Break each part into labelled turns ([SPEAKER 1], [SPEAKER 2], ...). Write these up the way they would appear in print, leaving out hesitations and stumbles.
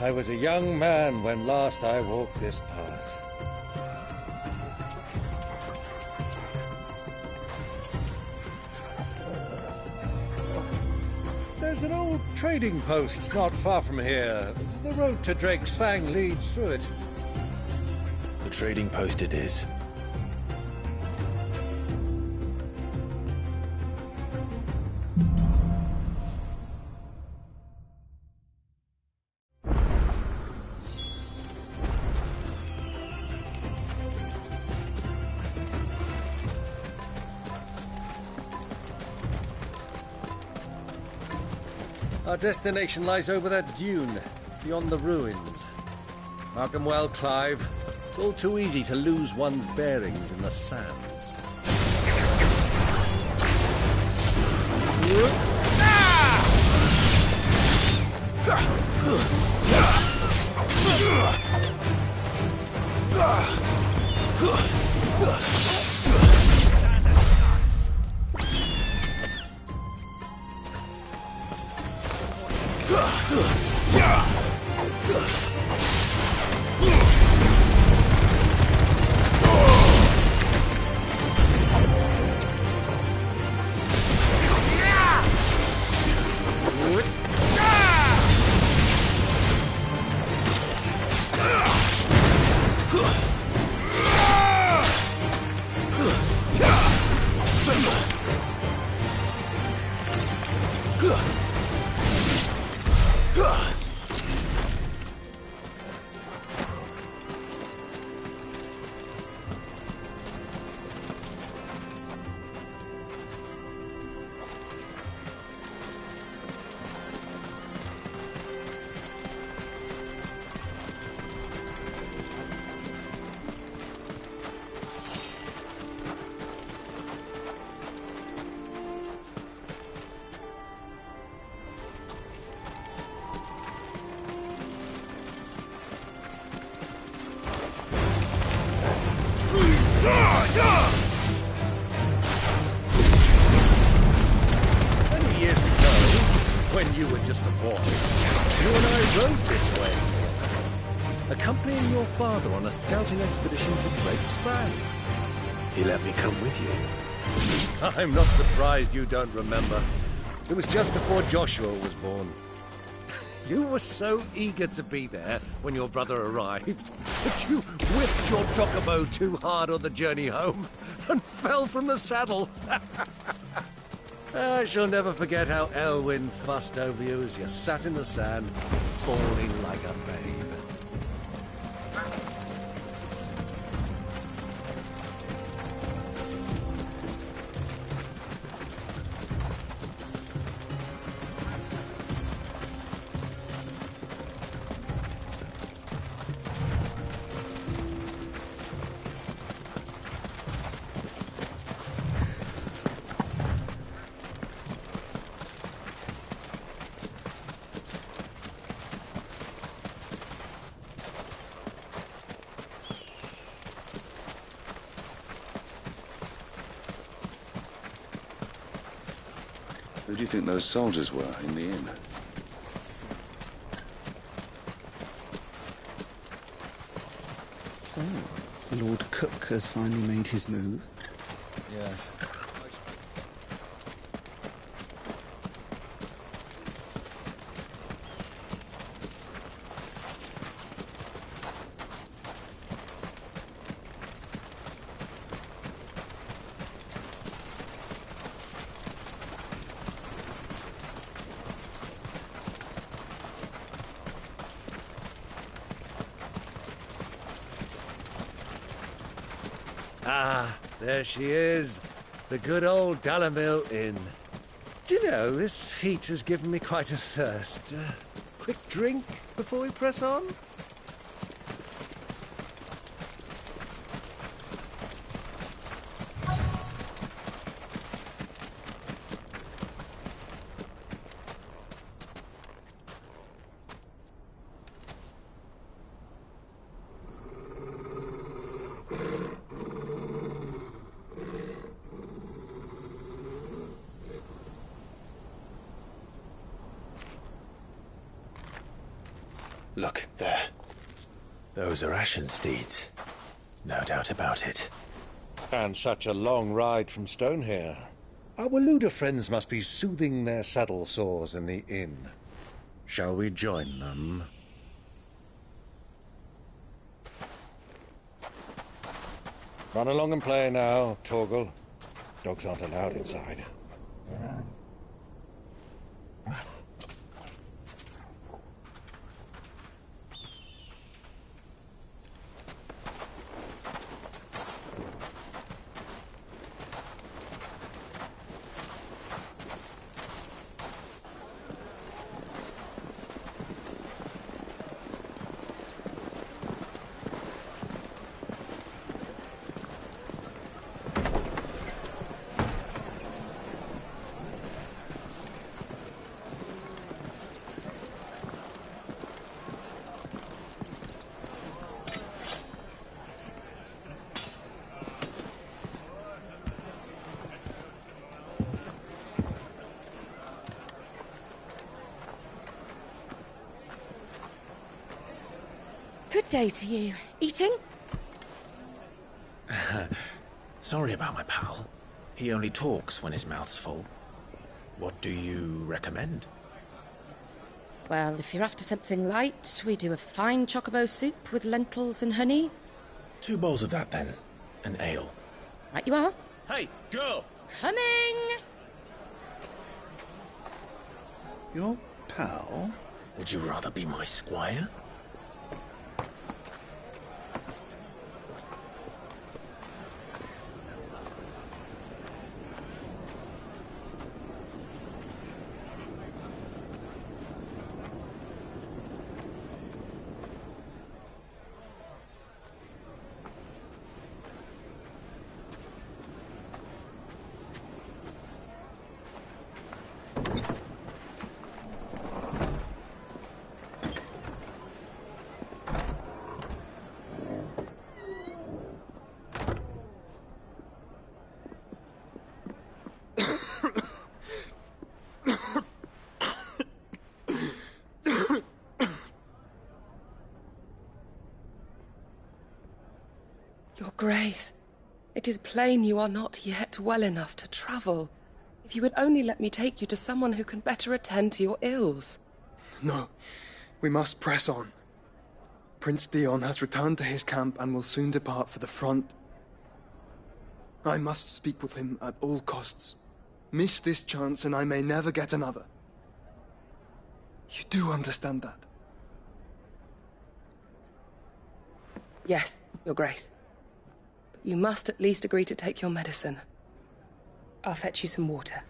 [SPEAKER 1] I was a young man when last I walked this path. There's an old trading post not far from here. The road to Drake's Fang leads through it.
[SPEAKER 2] The trading post it is.
[SPEAKER 1] Our destination lies over that dune, beyond the ruins. Mark 'em well, Clive. It's all too easy to lose one's bearings in the sands. Many years ago, when you were just a boy, you and I rode this way together, accompanying your father on a scouting expedition to Drake's Fang.
[SPEAKER 2] He let me come with you.
[SPEAKER 1] I'm not surprised you don't remember. It was just before Joshua was born. You were so eager to be there when your brother arrived that you whipped your chocobo too hard on the journey home and fell from the saddle. I shall never forget how Elwyn fussed over you as you sat in the sand, falling like a babe.
[SPEAKER 3] Who do you think those soldiers were in the inn?
[SPEAKER 4] So, the Lord Cook has finally made his move.
[SPEAKER 1] Yes. Ah, there she is. The good old Dalamil Inn. Do you know, this heat has given me quite a thirst. Quick drink before we press on?
[SPEAKER 2] Look, there. Those are ashen steeds. No doubt about it.
[SPEAKER 1] And such a long ride from Stonehair. Our Waluda friends must be soothing their saddle sores in the inn. Shall we join them? Run along and play now, Torgal. Dogs aren't allowed inside.
[SPEAKER 5] Good day to you. Eating?
[SPEAKER 2] Sorry about my pal. He only talks when his mouth's full. What do you recommend?
[SPEAKER 5] Well, if you're after something light, we do a fine chocobo soup with lentils and honey.
[SPEAKER 2] 2 bowls of that, then. An ale.
[SPEAKER 5] Right you are.
[SPEAKER 2] Hey, girl!
[SPEAKER 5] Coming!
[SPEAKER 4] Your pal?
[SPEAKER 2] Would you rather be my squire?
[SPEAKER 6] Your Grace, it is plain you are not yet well enough to travel. If you would only let me take you to someone who can better attend to your ills.
[SPEAKER 7] No, we must press on. Prince Theon has returned to his camp and will soon depart for the front. I must speak with him at all costs. Miss this chance and I may never get another. You do understand that?
[SPEAKER 6] Yes, Your Grace. But you must at least agree to take your medicine. I'll fetch you some water.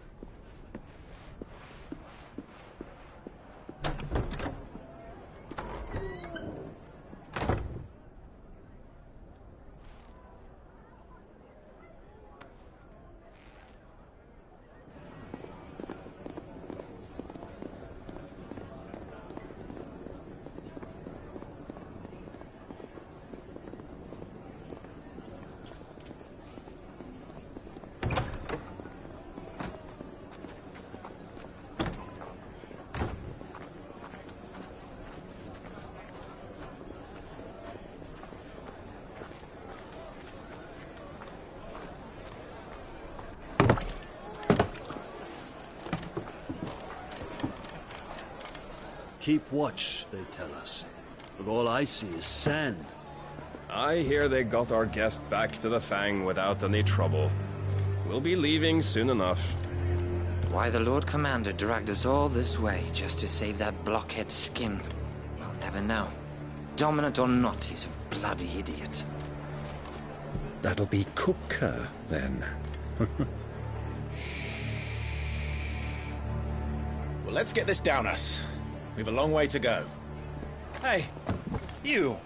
[SPEAKER 8] Keep watch, they tell us. But all I see is sand.
[SPEAKER 9] I hear they got our guest back to the Fang without any trouble. We'll be leaving soon enough.
[SPEAKER 10] Why the Lord Commander dragged us all this way just to save that blockhead skin, we'll never know. Dominant or not, he's a bloody idiot.
[SPEAKER 1] That'll be Cooker, then.
[SPEAKER 2] Well, let's get this down us. We've a long way to go.
[SPEAKER 11] Hey, you!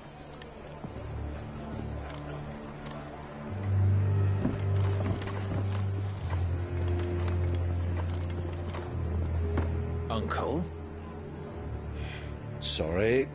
[SPEAKER 2] Uncle?
[SPEAKER 1] Sorry.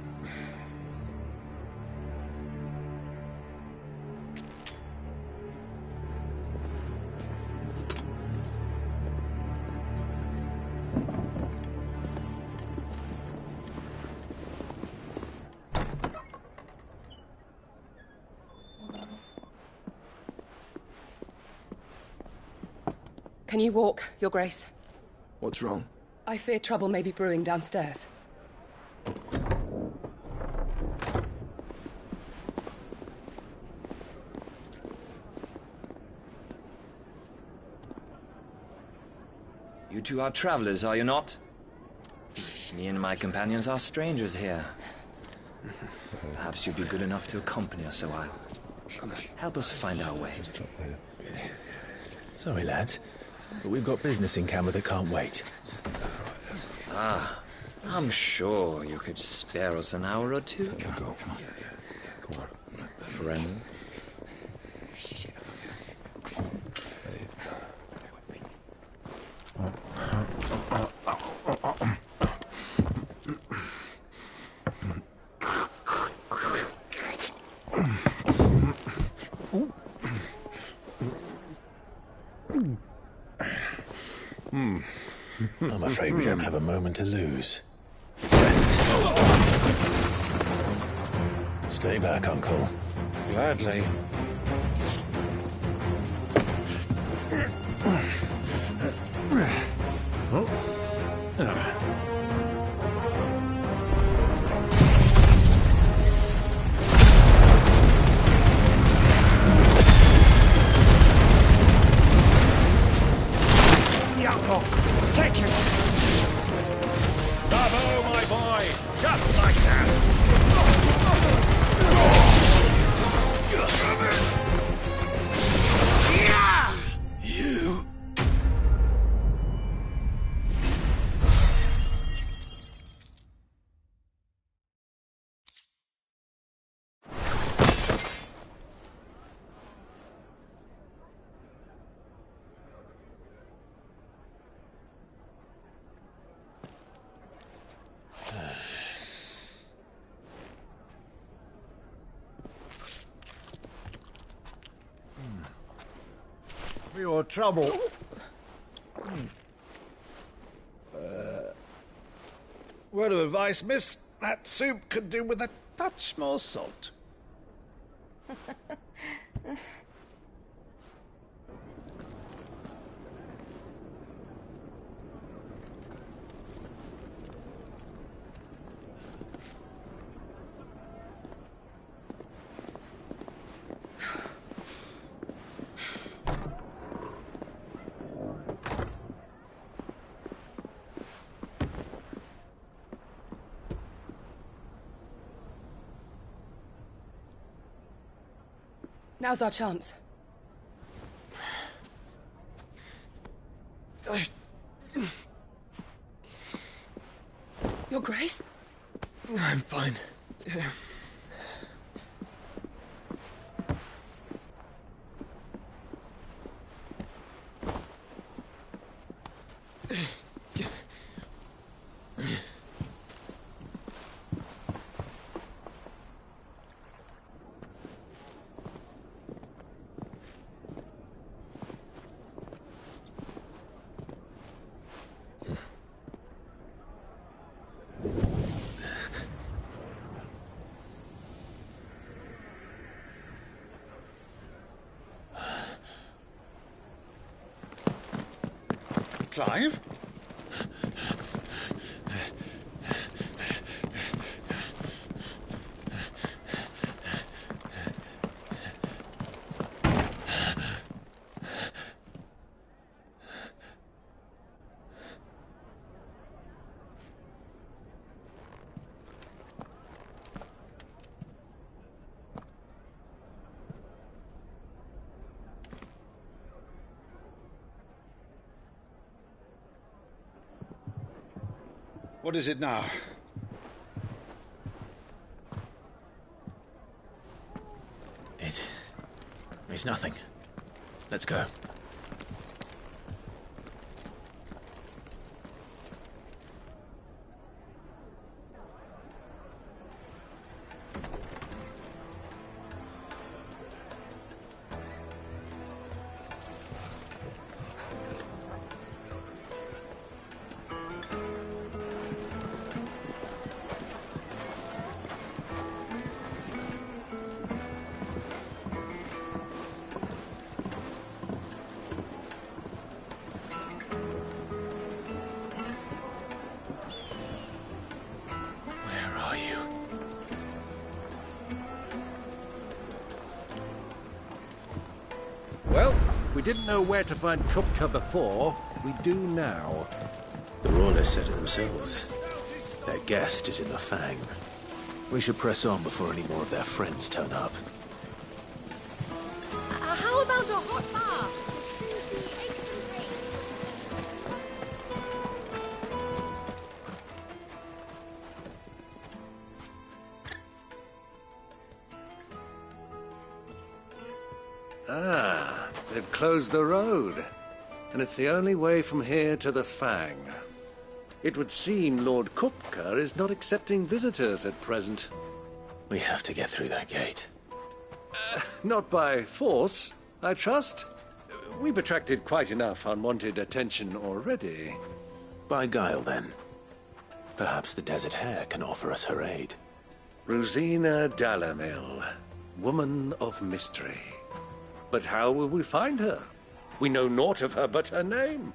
[SPEAKER 6] Can you walk, Your Grace?
[SPEAKER 7] What's wrong?
[SPEAKER 6] I fear trouble may be brewing downstairs.
[SPEAKER 10] You two are travelers, are you not? Me and my companions are strangers here. Perhaps you'd be good enough to accompany us a while. Help us find our way.
[SPEAKER 2] Sorry, lads, but we've got business in camera that can't wait.
[SPEAKER 10] Ah, I'm sure you could spare us an hour or two.
[SPEAKER 2] Come on.
[SPEAKER 10] Friend.
[SPEAKER 2] I'm afraid we don't have a moment to lose. Stay back, Uncle.
[SPEAKER 11] Gladly.
[SPEAKER 8] Take it! Bravo, my boy! Just like that!
[SPEAKER 2] You...
[SPEAKER 1] For your trouble. Word of advice, miss. That soup could do with a touch more salt.
[SPEAKER 6] Now's our chance. Your Grace?
[SPEAKER 7] I'm fine.
[SPEAKER 4] Clive? What is it now?
[SPEAKER 2] It's nothing. Let's go.
[SPEAKER 1] didn't know where to find Kupka before, we do now.
[SPEAKER 2] The Royalists said it themselves. Their guest is in the Fang. We should press on before any more of their friends turn up.
[SPEAKER 12] How about a hot bath to soothe the aches and pains?
[SPEAKER 1] Ah, they've closed the road. And it's the only way from here to the Fang. It would seem Lord Kupka is not accepting visitors at present.
[SPEAKER 2] We have to get through that gate.
[SPEAKER 1] Not by force, I trust. We've attracted quite enough unwanted attention already.
[SPEAKER 2] By guile, then. Perhaps the Desert Hare can offer us her aid.
[SPEAKER 1] Rosina Dalamil, woman of mystery. But how will we find her? We know naught of her but her name.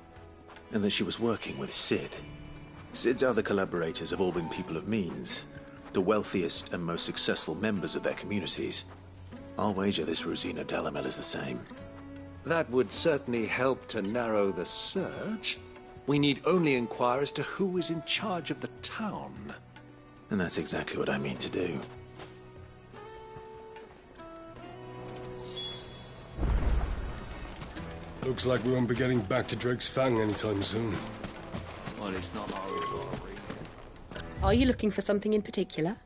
[SPEAKER 2] And that she was working with Sid. Sid's other collaborators have all been people of means, the wealthiest and most successful members of their communities. I'll wager this Rosina Dalamel is the same.
[SPEAKER 1] That would certainly help to narrow the search. We need only inquire as to who is in charge of the town.
[SPEAKER 2] And that's exactly what I mean to do.
[SPEAKER 9] Looks like we won't be getting back to Drake's Fang anytime soon.
[SPEAKER 8] Well, it's not our story.
[SPEAKER 5] Are you looking for something in particular?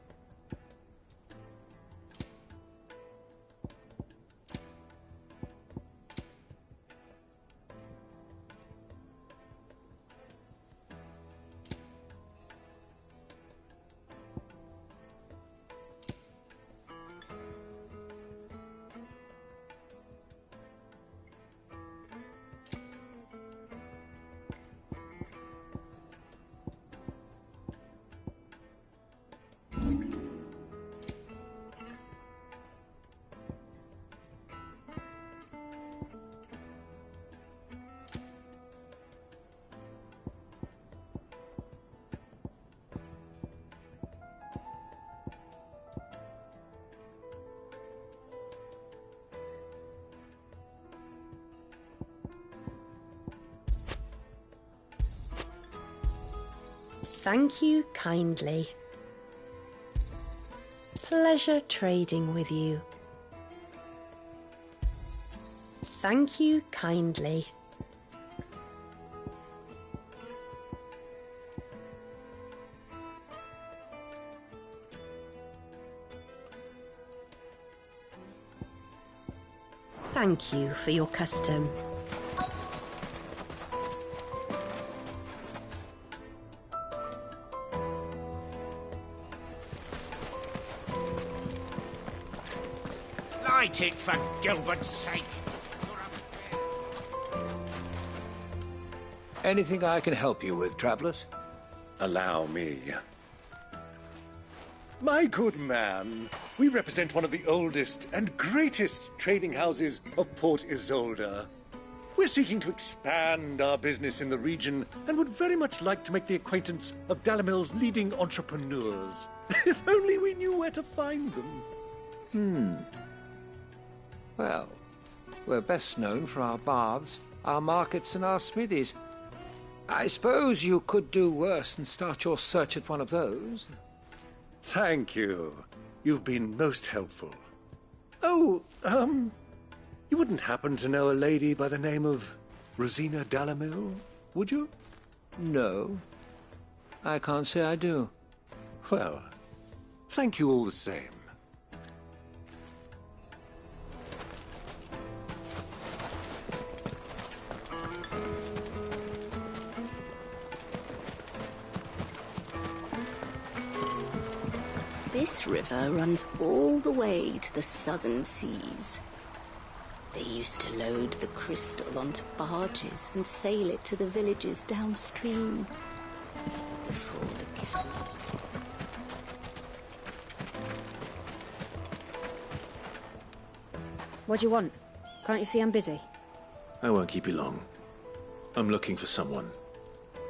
[SPEAKER 5] Thank you kindly. Pleasure trading with you. Thank you kindly. Thank you for your custom.
[SPEAKER 4] Light it, for Gilbert's sake.
[SPEAKER 1] Anything I can help you with, travelers? Allow me. My good man, we represent one of the oldest and greatest trading houses of Port Isolde. We're seeking to expand our business in the region and would very much like to make the acquaintance of Dalamil's leading entrepreneurs. If only we knew where to find them.
[SPEAKER 13] Well, we're best known for our baths, our markets, and our smithies. I suppose you could do worse than start your search at one of those.
[SPEAKER 1] Thank you. You've been most helpful. Oh, you wouldn't happen to know a lady by the name of Rosina Dalamil, would you?
[SPEAKER 13] No, I can't say I do.
[SPEAKER 1] Well, thank you all the same.
[SPEAKER 14] This river runs all the way to the southern seas. They used to load the crystal onto barges and sail it to the villages downstream before the camp.
[SPEAKER 15] What do you want? Can't you see I'm busy?
[SPEAKER 2] I won't keep you long. I'm looking for someone.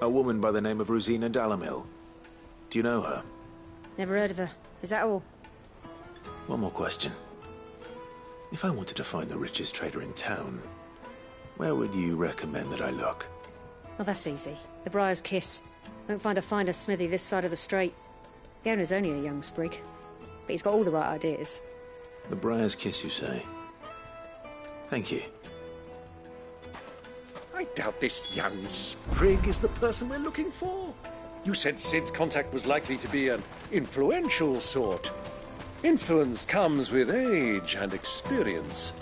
[SPEAKER 2] A woman by the name of Rosina Dalamil. Do you know her?
[SPEAKER 15] Never heard of her. Is that all?
[SPEAKER 2] One more question. If I wanted to find the richest trader in town, Where would you recommend that I look?
[SPEAKER 15] Well, that's easy. The Briar's Kiss. Won't find a finer smithy this side of the strait. The owner's only a young sprig, but he's got all the right ideas.
[SPEAKER 2] The Briar's Kiss, you say? Thank you.
[SPEAKER 1] I doubt this young sprig is the person we're looking for. You said Sid's contact was likely to be an influential sort. Influence comes with age and experience.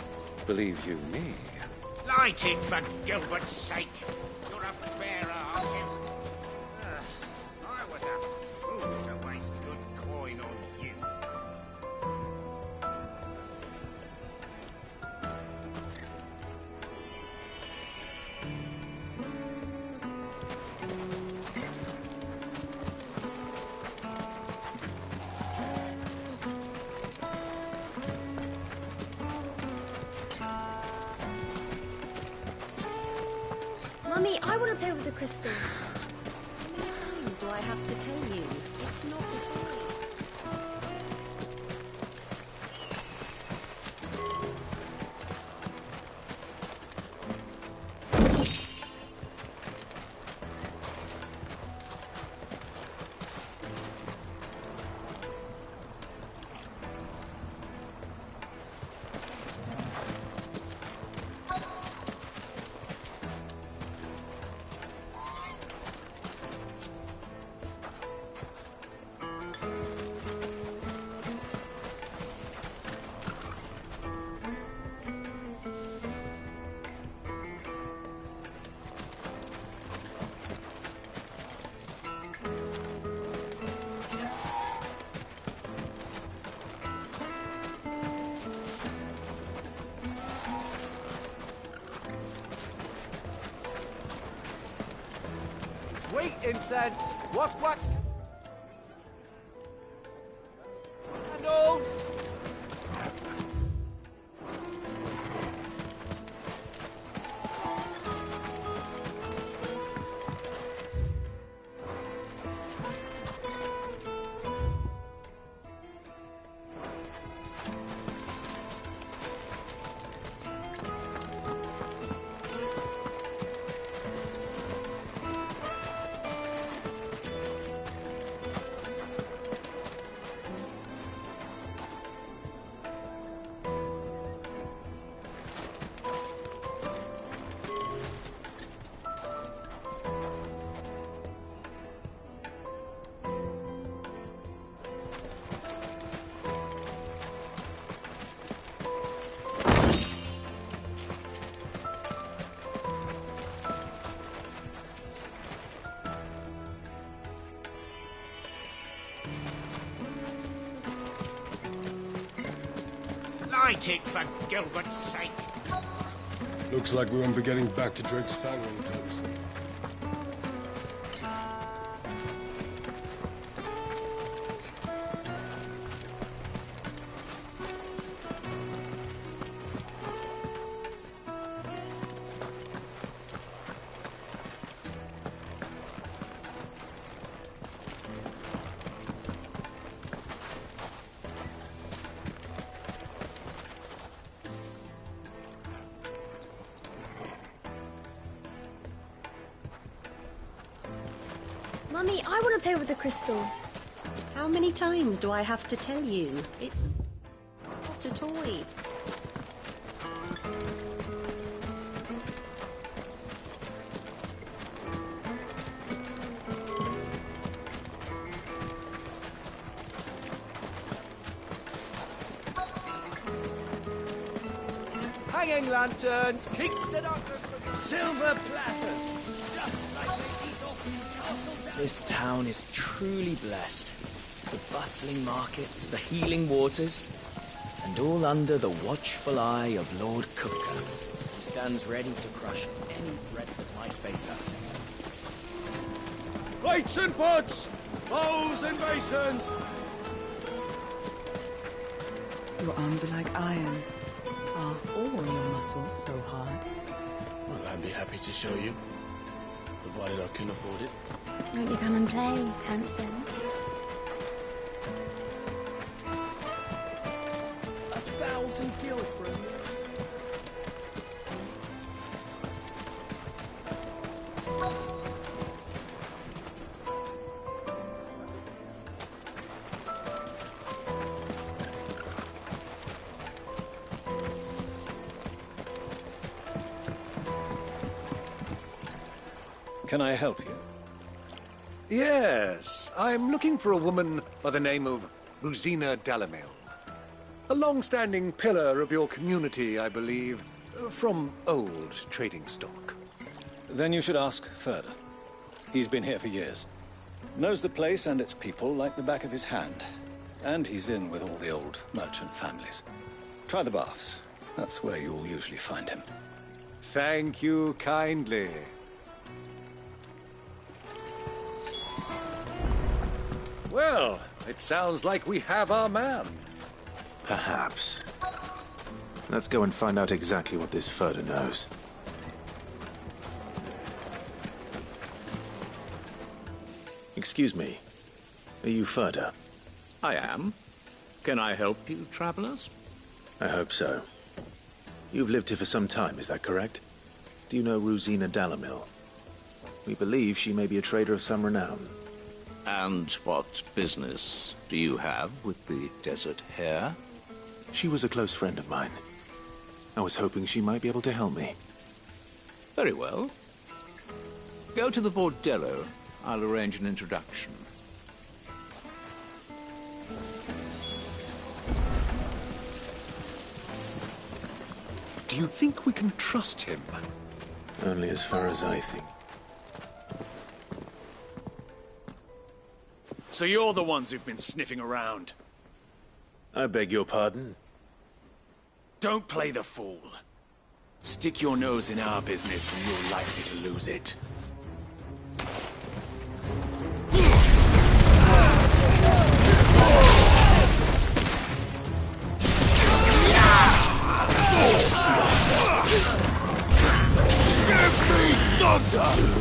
[SPEAKER 1] Believe you me.
[SPEAKER 4] Light it, for Gilbert's sake. You're a bearer, aren't you? I was a fool to waste good coin on you.
[SPEAKER 12] Mummy, I want to play with the crystal. How many times do I have to tell you? It's not a toy.
[SPEAKER 11] Wait, incense! What? Candles!
[SPEAKER 4] Light it, for Gilbert's sake.
[SPEAKER 9] Looks like we won't be getting back to Drake's Fang anytime soon.
[SPEAKER 12] Mummy, I want to play with the crystal.
[SPEAKER 14] How many times do I have to tell you? It's not a toy.
[SPEAKER 11] Hanging lanterns! Keep the darkness from
[SPEAKER 1] Silver platters! Just like they eat off Newcastle Down.
[SPEAKER 16] This town is truly blessed. The bustling markets, the healing waters, and all under the watchful eye of Lord Kupka, who stands ready to crush any threat that might face us.
[SPEAKER 9] Plates and pots! Bowls and basins!
[SPEAKER 17] Your arms are like iron. Are all your muscles so hard?
[SPEAKER 18] Well, I'd be happy to show you, provided I can afford it.
[SPEAKER 12] Won't you come and play, handsome?
[SPEAKER 16] 1,000 gil for a
[SPEAKER 19] Can I help you?
[SPEAKER 1] Yes, I'm looking for a woman by the name of Rosina Dalamil. A long-standing pillar of your community, I believe, from old trading stock.
[SPEAKER 19] Then you should ask Furder. He's been here for years. Knows the place and its people like the back of his hand. And he's in with all the old merchant families. Try the baths. That's where you'll usually find him.
[SPEAKER 1] Thank you kindly. Well, it sounds like we have our man.
[SPEAKER 2] Perhaps. Let's go and find out exactly what this Furder knows. Excuse me. Are you Furder?
[SPEAKER 20] I am. Can I help you, travelers?
[SPEAKER 2] I hope so. You've lived here for some time, is that correct? Do you know Rosina Dalamil? We believe she may be a trader of some renown.
[SPEAKER 20] And what business do you have with the Desert Hare?
[SPEAKER 2] She was a close friend of mine. I was hoping she might be able to help me.
[SPEAKER 20] Very well. Go to the bordello. I'll arrange an introduction.
[SPEAKER 1] Do you think we can trust him?
[SPEAKER 2] Only as far as I think.
[SPEAKER 21] So you're the ones who've been sniffing around?
[SPEAKER 2] I beg your pardon?
[SPEAKER 21] Don't play the fool. Stick your nose in our business and you're likely to lose it.
[SPEAKER 18] Give me thunder!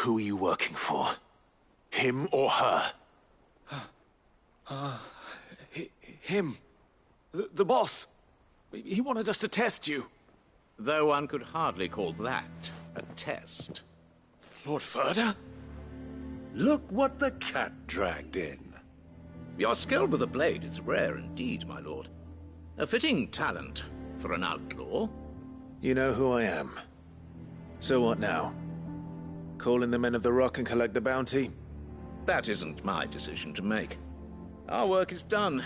[SPEAKER 2] Who are you working for? Him or her?
[SPEAKER 21] Him. The boss. He wanted us to test you.
[SPEAKER 20] Though one could hardly call that a test.
[SPEAKER 21] Lord Furder?
[SPEAKER 1] Look what the cat dragged in.
[SPEAKER 20] Your skill with the blade is rare indeed, my lord. A fitting talent for an outlaw.
[SPEAKER 2] You know who I am. So what now? Call in the men of the Rock and collect the bounty?
[SPEAKER 20] That isn't my decision to make. Our work is done.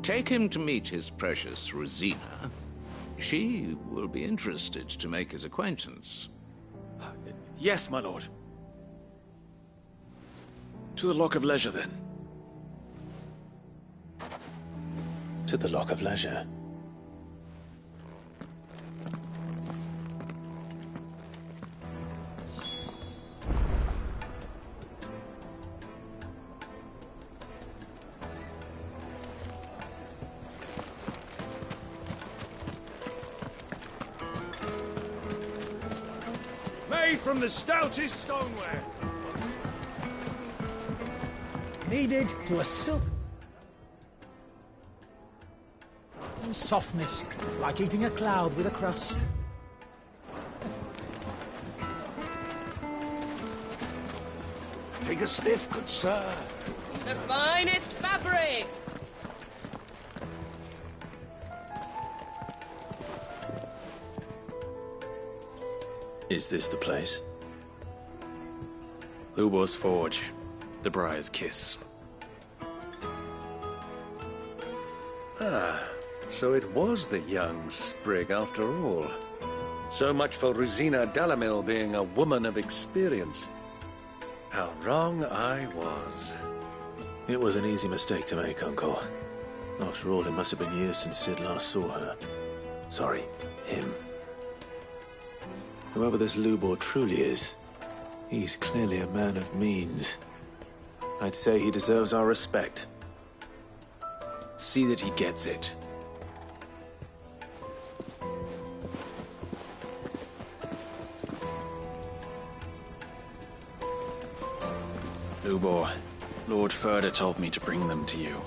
[SPEAKER 20] Take him to meet his precious Rosina. She will be interested to make his acquaintance.
[SPEAKER 21] Yes, my lord. To the Lock of Leisure, then.
[SPEAKER 2] To the Lock of Leisure.
[SPEAKER 21] Made from the stoutest stoneware.
[SPEAKER 22] Kneaded to a silk softness, like eating a cloud with a crust.
[SPEAKER 21] Take a sniff, good sir.
[SPEAKER 6] The finest fabrics!
[SPEAKER 2] Is this the place?
[SPEAKER 21] Lubor's Forge. The Briar's Kiss.
[SPEAKER 1] Ah, so it was the young sprig after all. So much for Rosina Dalamil being a woman of experience. How wrong I was.
[SPEAKER 2] It was an easy mistake to make, Uncle. After all, it must have been years since Sid last saw her. Sorry, him. Whoever this Lubor truly is, he's clearly a man of means. I'd say he deserves our respect.
[SPEAKER 21] See that he gets it. Lubor, Lord Furder told me to bring them to you.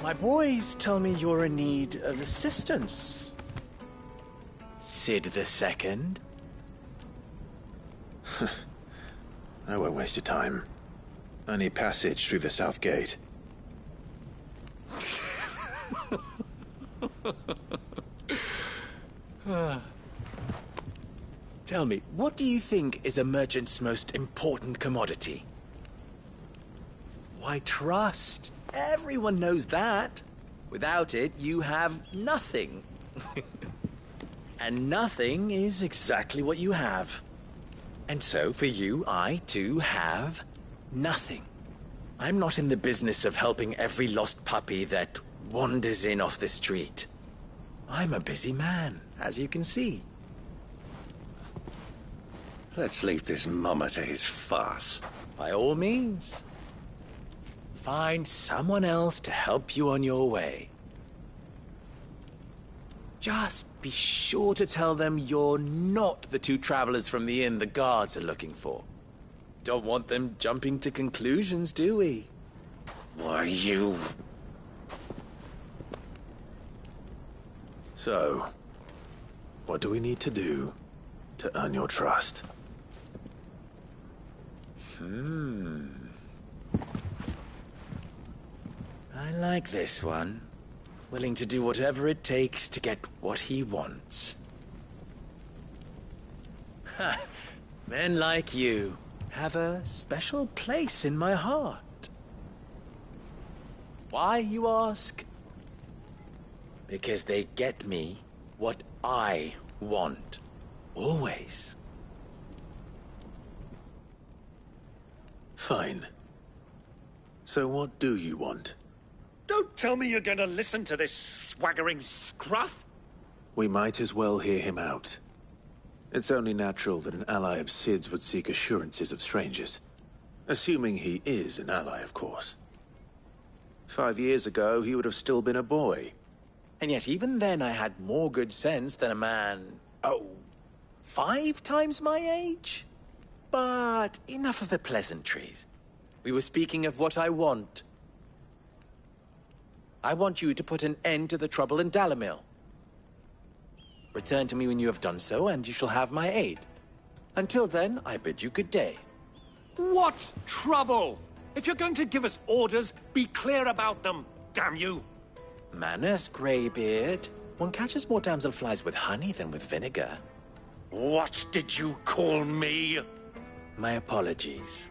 [SPEAKER 16] My boys tell me you're in need of assistance. Sid the Second?
[SPEAKER 2] I won't waste your time. I need passage through the south gate.
[SPEAKER 16] Tell me, what do you think is a merchant's most important commodity? Why, trust. Everyone knows that. Without it, you have nothing. And nothing is exactly what you have. And so, for you, I, too, have nothing. I'm not in the business of helping every lost puppy that wanders in off the street. I'm a busy man, as you can see.
[SPEAKER 1] Let's leave this mummer to his farce.
[SPEAKER 16] By all means. Find someone else to help you on your way. Just be sure to tell them you're not the two travelers from the inn the guards are looking for. Don't want them jumping to conclusions, do we?
[SPEAKER 1] Why, you...
[SPEAKER 2] So, what do we need to do to earn your trust?
[SPEAKER 16] I like this one. Willing to do whatever it takes to get what he wants. Ha! Men like you have a special place in my heart. Why, you ask? Because they get me what I want. Always.
[SPEAKER 2] Fine. So what do you want?
[SPEAKER 1] Don't tell me you're going to listen to this swaggering scruff.
[SPEAKER 2] We might as well hear him out. It's only natural that an ally of Sid's would seek assurances of strangers. Assuming he is an ally, of course. 5 years ago, he would have still been a boy.
[SPEAKER 16] And yet even then I had more good sense than a man, 5 times my age? But enough of the pleasantries. We were speaking of what I want. I want you to put an end to the trouble in Dalamil. Return to me when you have done so, and you shall have my aid. Until then, I bid you good day.
[SPEAKER 1] What trouble? If you're going to give us orders, be clear about them, damn you!
[SPEAKER 16] Manners, Greybeard. One catches more damselflies with honey than with vinegar.
[SPEAKER 1] What did you call me?
[SPEAKER 16] My apologies.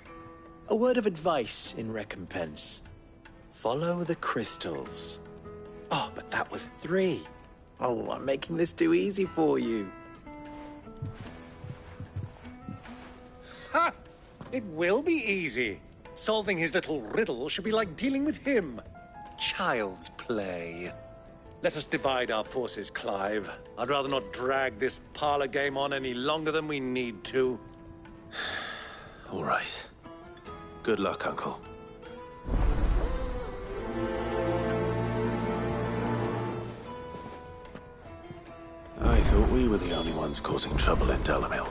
[SPEAKER 16] A word of advice in recompense. Follow the crystals. Oh, but that was 3. Oh, I'm making this too easy for you.
[SPEAKER 1] Ha! It will be easy. Solving his little riddle should be like dealing with him. Child's play. Let us divide our forces, Clive. I'd rather not drag this parlor game on any longer than we need to.
[SPEAKER 2] All right. Good luck, Uncle. I thought we were the only ones causing trouble in Dalamil.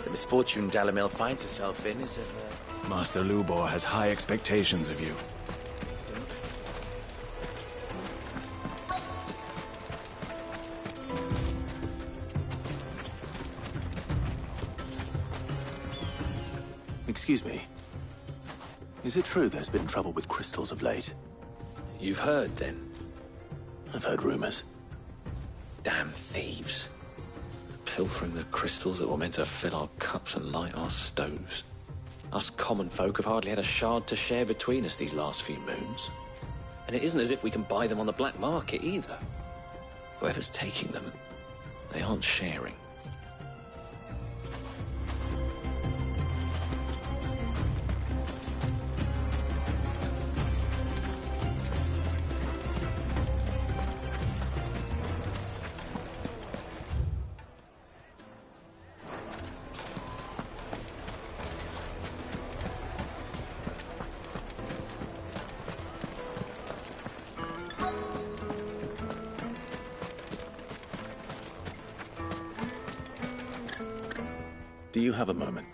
[SPEAKER 16] The misfortune Dalamil finds herself in is of
[SPEAKER 21] Master Lubor has high expectations of you.
[SPEAKER 2] Excuse me. Is it true there's been trouble with crystals of late?
[SPEAKER 3] You've heard, then?
[SPEAKER 2] I've heard rumors.
[SPEAKER 3] Damn thieves. Pilfering the crystals that were meant to fill our cups and light our stoves. Us common folk have hardly had a shard to share between us these last few moons. And it isn't as if we can buy them on the black market either. Whoever's taking them, they aren't sharing.
[SPEAKER 2] Do you have a moment?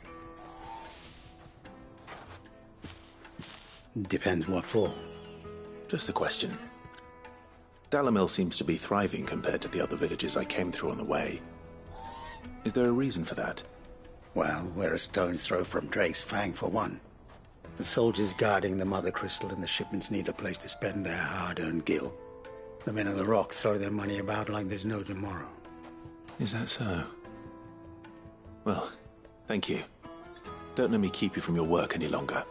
[SPEAKER 22] Depends what for.
[SPEAKER 2] Just a question. Dalamil seems to be thriving compared to the other villages I came through on the way. Is there a reason for that?
[SPEAKER 22] Well, we're a stone's throw from Drake's Fang, for one. The soldiers guarding the Mother Crystal and the shipments need a place to spend their hard-earned gil. The men of the Rock throw their money about like there's no tomorrow.
[SPEAKER 2] Is that so? Well, thank you. Don't let me keep you from your work any longer.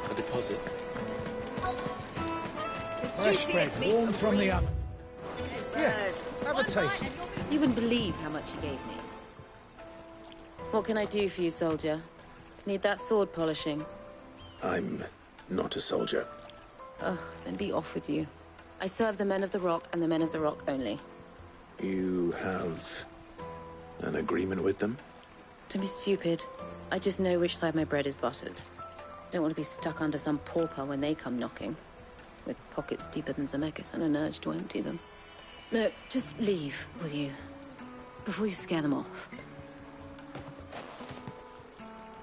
[SPEAKER 2] A deposit.
[SPEAKER 22] Fresh bread, warm from the oven. Yeah, have a taste.
[SPEAKER 5] You wouldn't believe how much he gave me. What can I do for you, soldier? Need that sword polishing?
[SPEAKER 2] I'm not a soldier.
[SPEAKER 5] Ugh, then be off with you. I serve the men of the Rock and the men of the Rock only.
[SPEAKER 2] You have an agreement with them?
[SPEAKER 5] Don't be stupid. I just know which side my bread is buttered. Don't want to be stuck under some pauper when they come knocking. With pockets deeper than Zemeckis and an urge to empty them. No, just leave, will you? Before you scare them off.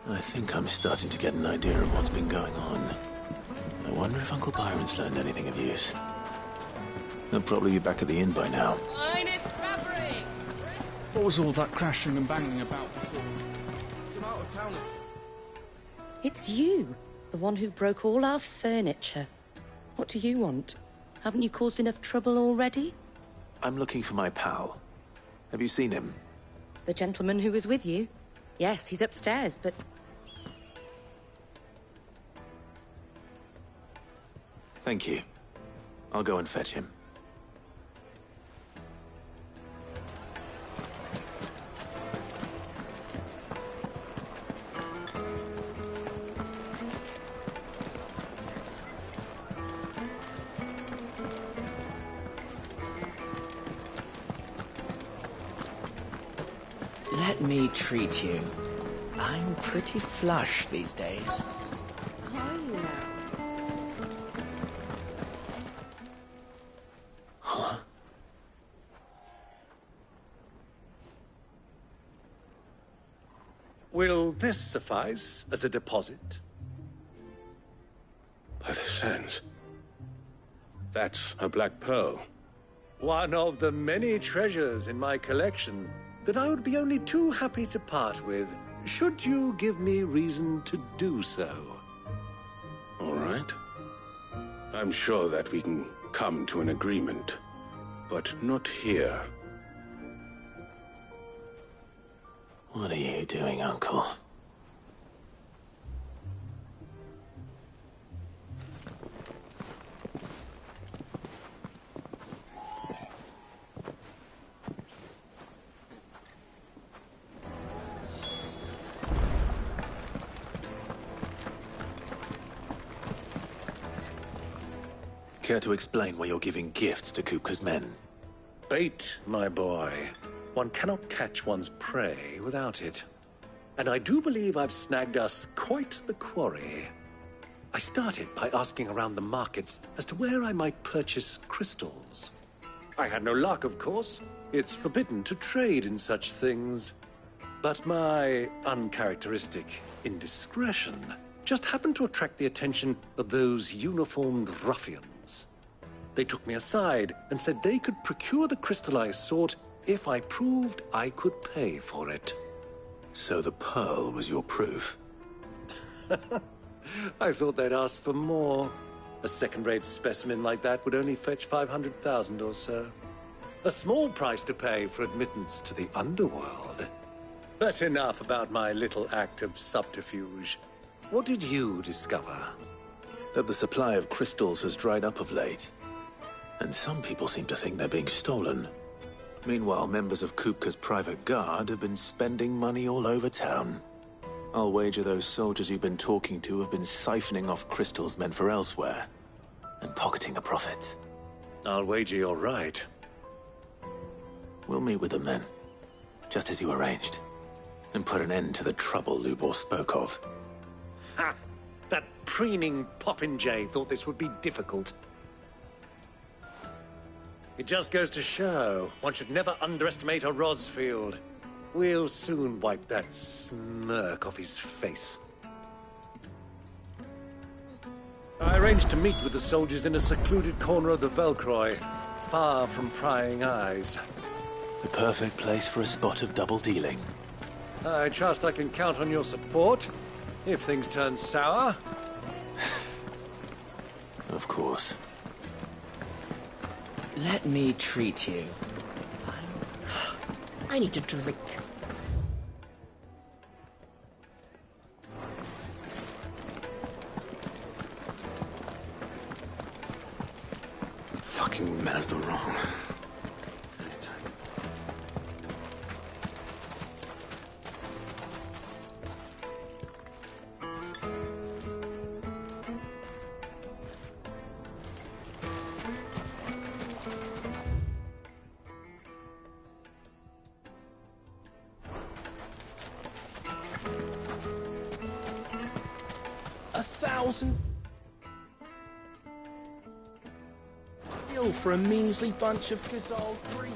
[SPEAKER 2] I think I'm starting to get an idea of what's been going on. I wonder if Uncle Byron's learned anything of use. They'll probably be back at the inn by now.
[SPEAKER 11] Finest fabrics!
[SPEAKER 7] What was all that crashing and banging about before?
[SPEAKER 18] Some out of town.
[SPEAKER 5] It's you, the one who broke all our furniture. What do you want? Haven't you caused enough trouble already?
[SPEAKER 2] I'm looking for my pal. Have you seen him?
[SPEAKER 5] The gentleman who was with you? Yes, he's upstairs, but...
[SPEAKER 2] Thank you. I'll go and fetch him.
[SPEAKER 16] Let me treat you. I'm pretty flush these days.
[SPEAKER 15] Are you now?
[SPEAKER 2] Huh?
[SPEAKER 1] Will this suffice as a deposit?
[SPEAKER 10] By the sands. That's a black pearl.
[SPEAKER 1] One of the many treasures in my collection that I would be only too happy to part with, should you give me reason to do so.
[SPEAKER 10] All right. I'm sure that we can come to an agreement, but not here.
[SPEAKER 2] What are you doing, Uncle? Care to explain why you're giving gifts to Kupka's men?
[SPEAKER 1] Bait, my boy. One cannot catch one's prey without it. And I do believe I've snagged us quite the quarry. I started by asking around the markets as to where I might purchase crystals. I had no luck, of course. It's forbidden to trade in such things. But my uncharacteristic indiscretion just happened to attract the attention of those uniformed ruffians. They took me aside and said they could procure the crystal I sought if I proved I could pay for it.
[SPEAKER 2] So the pearl was your proof?
[SPEAKER 1] I thought they'd ask for more. A second-rate specimen like that would only fetch 500,000 or so. A small price to pay for admittance to the underworld. But enough about my little act of subterfuge. What did you discover?
[SPEAKER 2] That the supply of crystals has dried up of late. And some people seem to think they're being stolen. Meanwhile, members of Kupka's private guard have been spending money all over town. I'll wager those soldiers you've been talking to have been siphoning off crystals meant for elsewhere, and pocketing the profits.
[SPEAKER 1] I'll wager you're right.
[SPEAKER 2] We'll meet with them then, just as you arranged, and put an end to the trouble Lubor spoke of.
[SPEAKER 1] Ha! That preening popinjay thought this would be difficult. It just goes to show one should never underestimate a Rosfield. We'll soon wipe that smirk off his face. I arranged to meet with the soldiers in a secluded corner of the Velcroy, far from prying eyes.
[SPEAKER 2] The perfect place for a spot of double dealing.
[SPEAKER 1] I trust I can count on your support if things turn sour.
[SPEAKER 2] Of course.
[SPEAKER 16] Let me treat you. I need to drink.
[SPEAKER 10] Fucking men of the wrong.
[SPEAKER 11] Bill for a measly bunch of gazelle cream.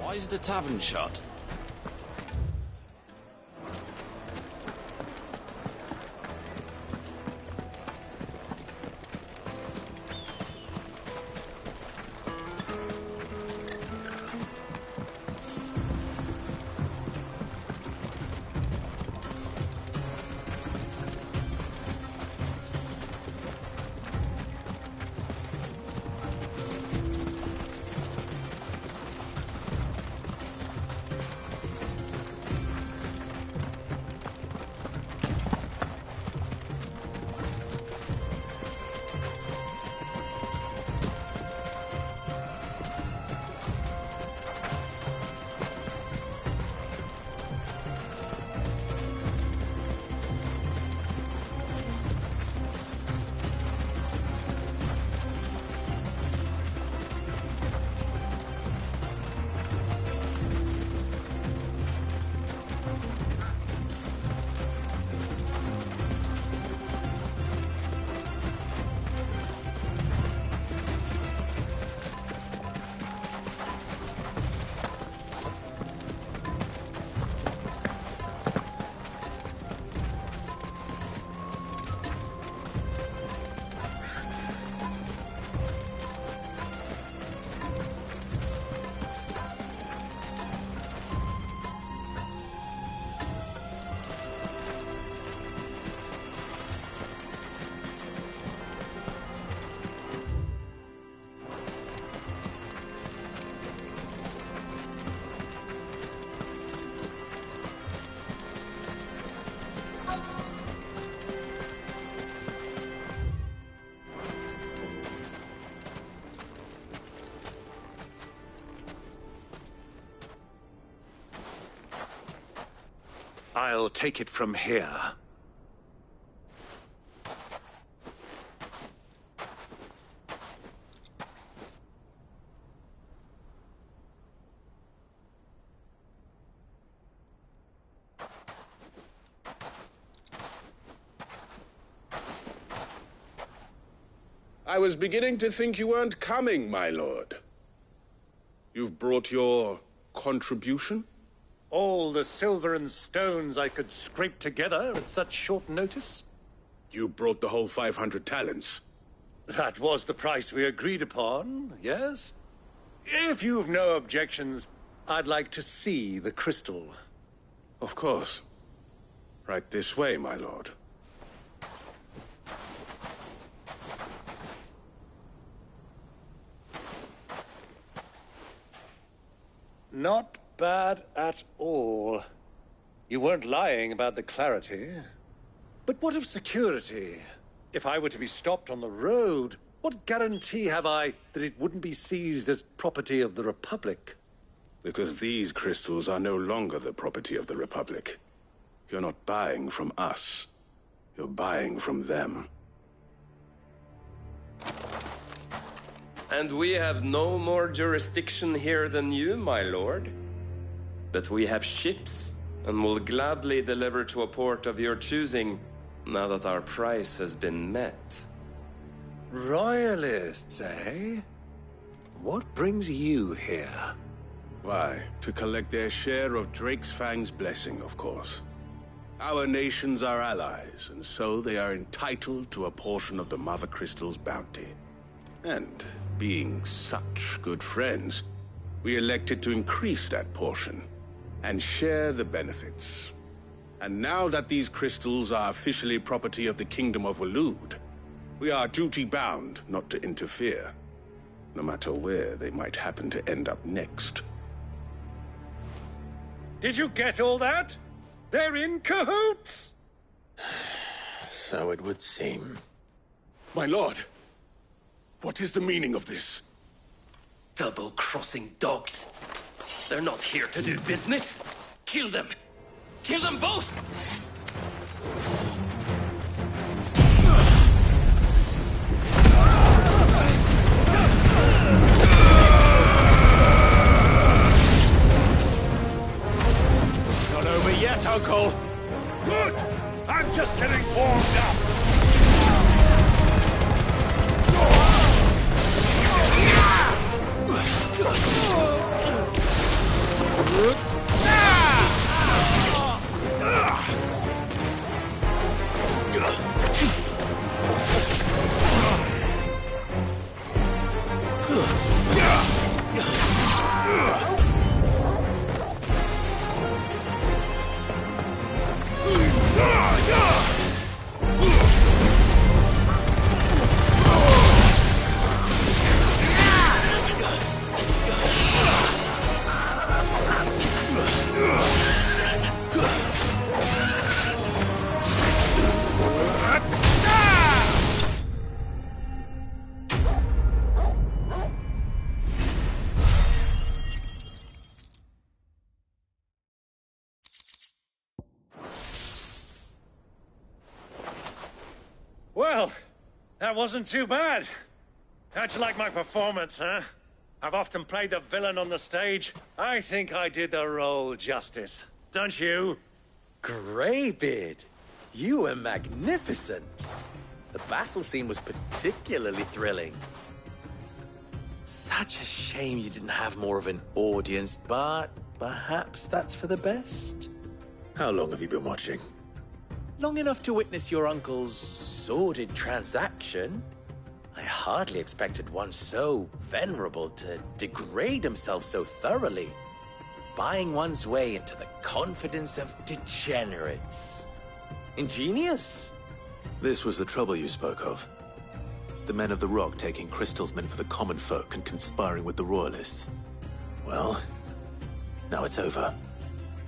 [SPEAKER 3] Why is the tavern shut?
[SPEAKER 1] I'll take it from here.
[SPEAKER 10] I was beginning to think you weren't coming, my lord. You've brought your contribution?
[SPEAKER 1] All the silver and stones I could scrape together at such short notice?
[SPEAKER 10] You brought the whole 500 talents.
[SPEAKER 1] That was the price we agreed upon, yes? If you've no objections, I'd like to see the crystal.
[SPEAKER 10] Of course. Right this way, my lord.
[SPEAKER 1] Not bad at all. You weren't lying about the clarity. But what of security? If I were to be stopped on the road, what guarantee have I that it wouldn't be seized as property of the Republic?
[SPEAKER 10] Because these crystals are no longer the property of the Republic. You're not buying from us. You're buying from them.
[SPEAKER 9] And we have no more jurisdiction here than you, my lord. But we have ships, and will gladly deliver to a port of your choosing, now that our price has been met.
[SPEAKER 1] Royalists, eh? What brings you here?
[SPEAKER 10] Why, to collect their share of Drake's Fang's blessing, of course. Our nations are allies, and so they are entitled to a portion of the Mother Crystal's bounty. And, being such good friends, we elected to increase that portion, and share the benefits. And now that these crystals are officially property of the Kingdom of Waloed, we are duty-bound not to interfere, no matter where they might happen to end up next.
[SPEAKER 1] Did you get all that? They're in cahoots!
[SPEAKER 2] So it would seem.
[SPEAKER 10] My lord, what is the meaning of this?
[SPEAKER 8] Double-crossing dogs. They're not here to do business. Kill them! Kill them both!
[SPEAKER 11] It's not over yet, Uncle!
[SPEAKER 1] Good! I'm just getting warmed up! Well, that wasn't too bad. How'd you like my performance, huh? I've often played the villain on the stage. I think I did the role justice. Don't you?
[SPEAKER 16] Greybeard, you were magnificent. The battle scene was particularly thrilling. Such a shame you didn't have more of an audience, but perhaps that's for the best.
[SPEAKER 2] How long have you been watching?
[SPEAKER 16] Long enough to witness your uncle's sordid transaction. I hardly expected one so venerable to degrade himself so thoroughly, buying one's way into the confidence of degenerates. Ingenious.
[SPEAKER 2] This was the trouble you spoke of. The men of the Rock taking crystals meant for the common folk and conspiring with the Royalists. Well, now it's over.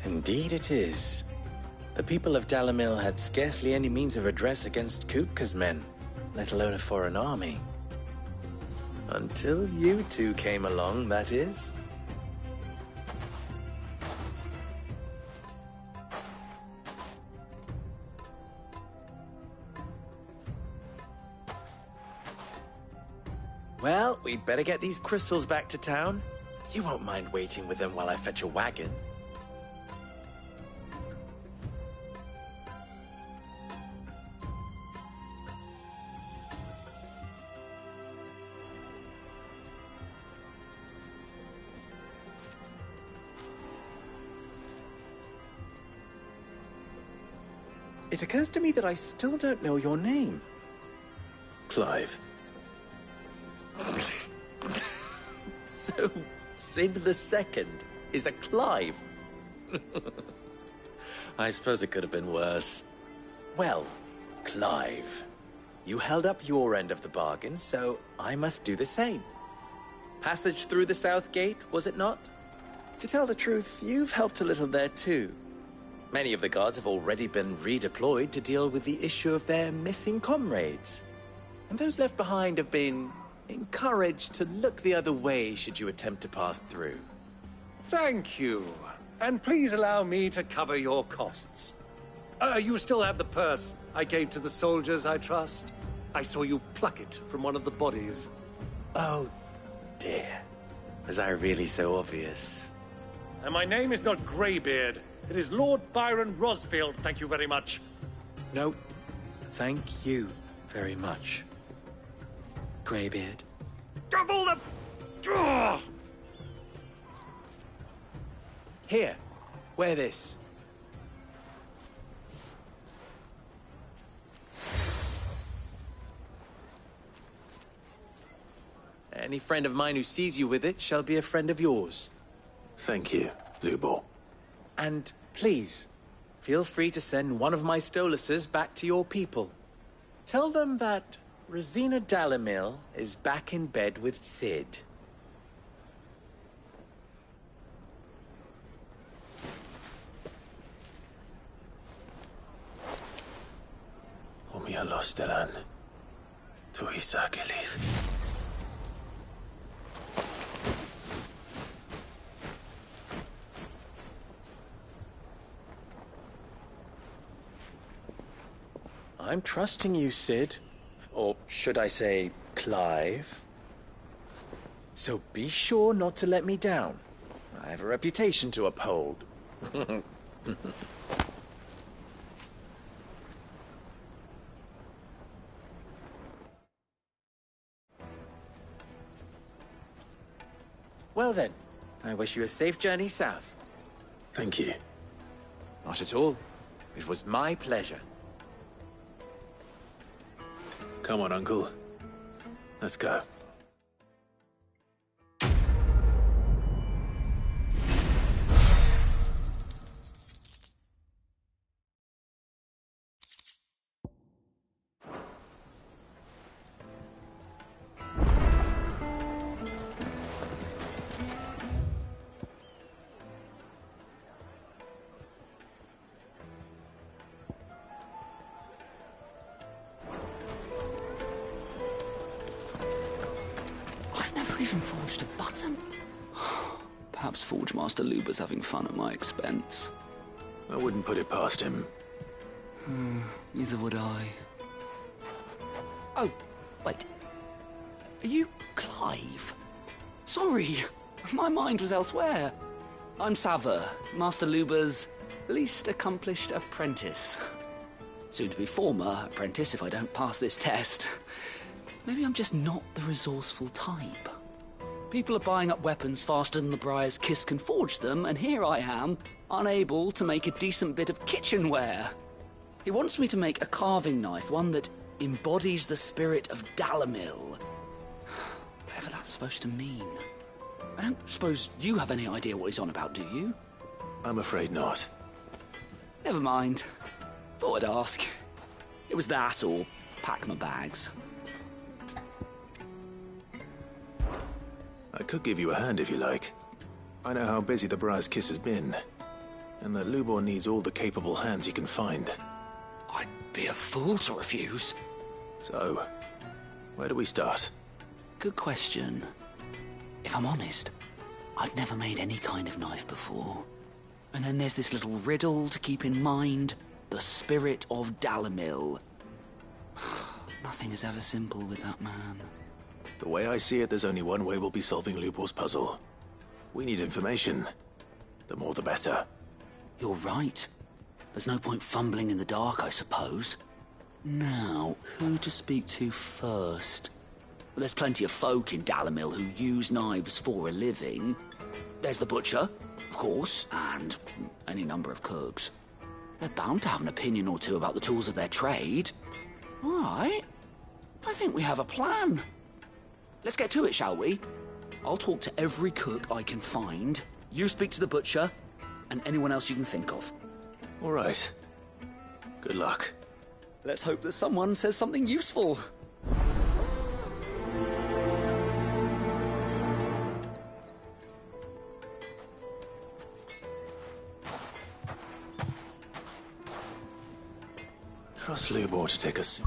[SPEAKER 16] Indeed it is. The people of Dalamil had scarcely any means of redress against Kupka's men, let alone a foreign army. Until you two came along, that is. Well, we'd better get these crystals back to town. You won't mind waiting with them while I fetch a wagon. It occurs to me that I still don't know your name.
[SPEAKER 2] Clive.
[SPEAKER 16] So, Sid the Second is a Clive? I suppose it could have been worse. Well, Clive, you held up your end of the bargain, so I must do the same. Passage through the South Gate, was it not? To tell the truth, you've helped a little there too. Many of the guards have already been redeployed to deal with the issue of their missing comrades. And those left behind have been encouraged to look the other way should you attempt to pass through.
[SPEAKER 1] Thank you. And please allow me to cover your costs. You still have the purse I gave to the soldiers, I trust? I saw you pluck it from one of the bodies.
[SPEAKER 16] Oh, dear. Was I really so obvious?
[SPEAKER 1] And my name is not Greybeard. It is Lord Byron Rosfield, thank you very much.
[SPEAKER 16] No, thank you very much, Greybeard.
[SPEAKER 1] Double the... Ugh!
[SPEAKER 16] Here, wear this. Any friend of mine who sees you with it shall be a friend of yours.
[SPEAKER 2] Thank you, Lubor.
[SPEAKER 16] And please, feel free to send one of my Stoluses back to your people. Tell them that Rosina Dalamil is back in bed with Sid.
[SPEAKER 2] Omia los Delan. Tu Isakelis.
[SPEAKER 16] I'm trusting you, Sid. Or should I say, Clive. So be sure not to let me down. I have a reputation to uphold. Well then, I wish you a safe journey south.
[SPEAKER 2] Thank you.
[SPEAKER 16] Not at all. It was my pleasure.
[SPEAKER 2] Come on, Uncle. Let's go.
[SPEAKER 7] Even forged a button? Perhaps Forge Master Luber's having fun at my expense.
[SPEAKER 2] I wouldn't put it past him.
[SPEAKER 7] Neither would I.
[SPEAKER 4] Oh, wait. Are you Clive?
[SPEAKER 7] Sorry, my mind was elsewhere. I'm Sava, Master Luber's least accomplished apprentice. Soon to be former apprentice if I don't pass this test. Maybe I'm just not the resourceful type. People are buying up weapons faster than the Briar's Kiss can forge them, and here I am, unable to make a decent bit of kitchenware. He wants me to make a carving knife, one that embodies the spirit of Dalamil. Whatever that's supposed to mean. I don't suppose you have any idea what he's on about, do you?
[SPEAKER 2] I'm afraid not.
[SPEAKER 7] Never mind. Thought I'd ask. It was that or pack my bags.
[SPEAKER 2] I could give you a hand if you like. I know how busy the Briar's Kiss has been, and that Lubor needs all the capable hands he can find.
[SPEAKER 7] I'd be a fool to refuse.
[SPEAKER 2] So, where do we start?
[SPEAKER 7] Good question. If I'm honest, I've never made any kind of knife before. And then there's this little riddle to keep in mind. The spirit of Dalamil. Nothing is ever simple with that man.
[SPEAKER 2] The way I see it, there's only one way we'll be solving Lubor's puzzle. We need information. The more the better.
[SPEAKER 7] You're right. There's no point fumbling in the dark, I suppose. Now, who to speak to first? Well, there's plenty of folk in Dalamil who use knives for a living. There's the butcher, of course, and any number of cooks. They're bound to have an opinion or two about the tools of their trade. All right. I think we have a plan. Let's get to it, shall we? I'll talk to every cook I can find. You speak to the butcher, and anyone else you can think of.
[SPEAKER 2] All right. Good luck.
[SPEAKER 7] Let's hope that someone says something useful.
[SPEAKER 2] Trust Lubor to take us.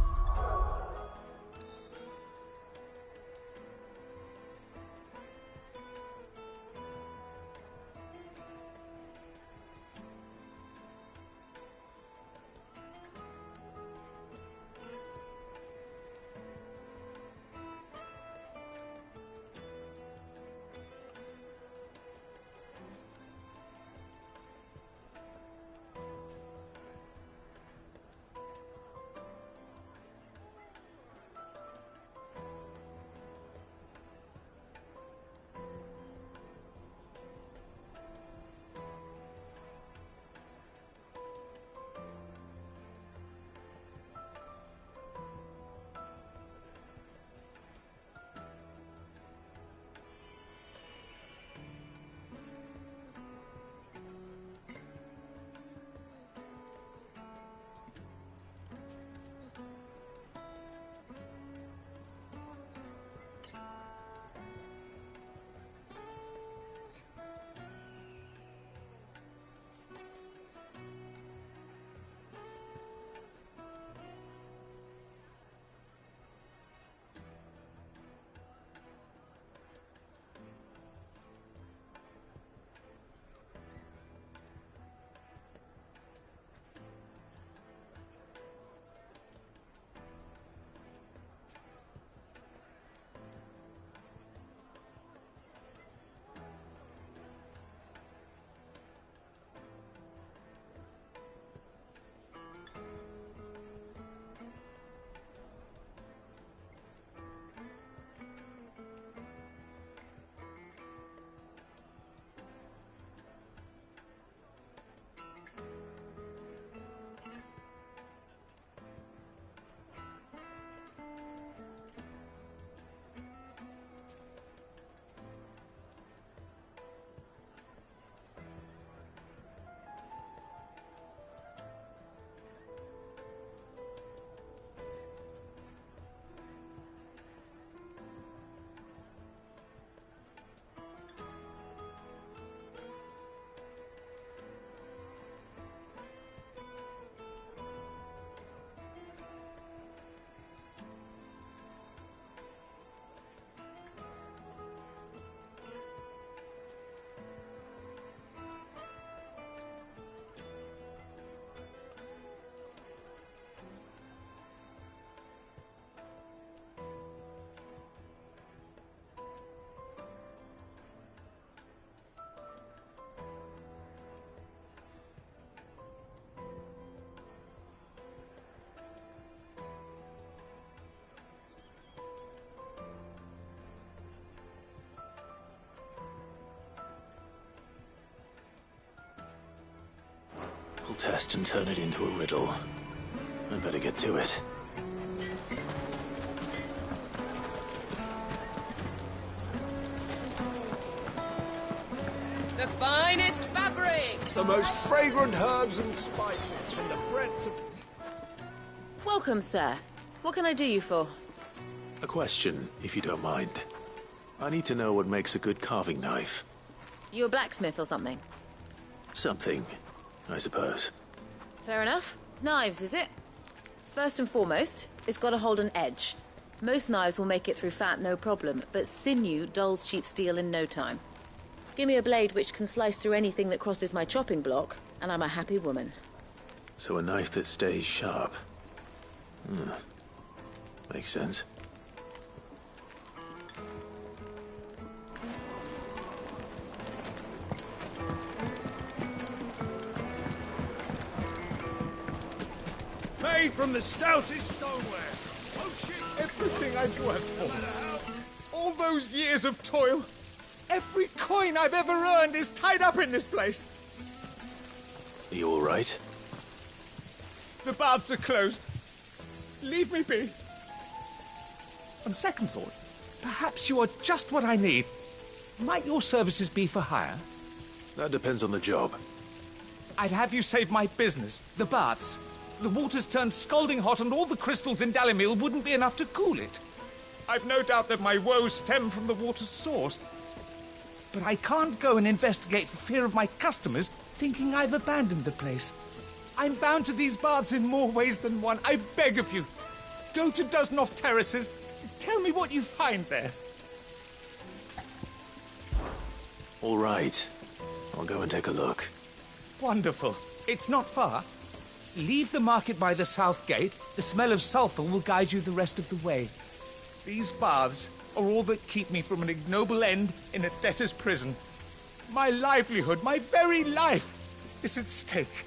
[SPEAKER 2] We'll test and turn it into a riddle. I'd better get to it.
[SPEAKER 6] The finest fabric!
[SPEAKER 11] The most fragrant herbs and spices from the breadths of...
[SPEAKER 5] Welcome, sir. What can I do you for?
[SPEAKER 2] A question, if you don't mind. I need to know what makes a good carving knife.
[SPEAKER 5] You a blacksmith or something?
[SPEAKER 2] Something, I suppose.
[SPEAKER 5] Fair enough. Knives, is it? First and foremost, it's got to hold an edge. Most knives will make it through fat, no problem, but sinew dulls cheap steel in no time. Give me a blade which can slice through anything that crosses my chopping block, and I'm a happy woman.
[SPEAKER 2] So a knife that stays sharp. Makes sense.
[SPEAKER 11] Made from the stoutest stoneware. Oh shit! Everything I've worked for. All those years of toil. Every coin I've ever earned is tied up in this place.
[SPEAKER 2] Are you all right?
[SPEAKER 11] The baths are closed. Leave me be. On second thought, perhaps you are just what I need. Might your services be for hire?
[SPEAKER 2] That depends on the job.
[SPEAKER 11] I'd have you save my business, the baths. The water's turned scalding hot and all the crystals in Dalimil wouldn't be enough to cool it. I've no doubt that my woes stem from the water's source. But I can't go and investigate for fear of my customers thinking I've abandoned the place. I'm bound to these baths in more ways than one. I beg of you. Go to Dusnoff Terraces. Tell me what you find there.
[SPEAKER 2] All right. I'll go and take a look.
[SPEAKER 11] Wonderful. It's not far. Leave the market by the south gate. The smell of sulphur will guide you the rest of the way. These baths are all that keep me from an ignoble end in a debtor's prison. My livelihood, my very life, is at stake.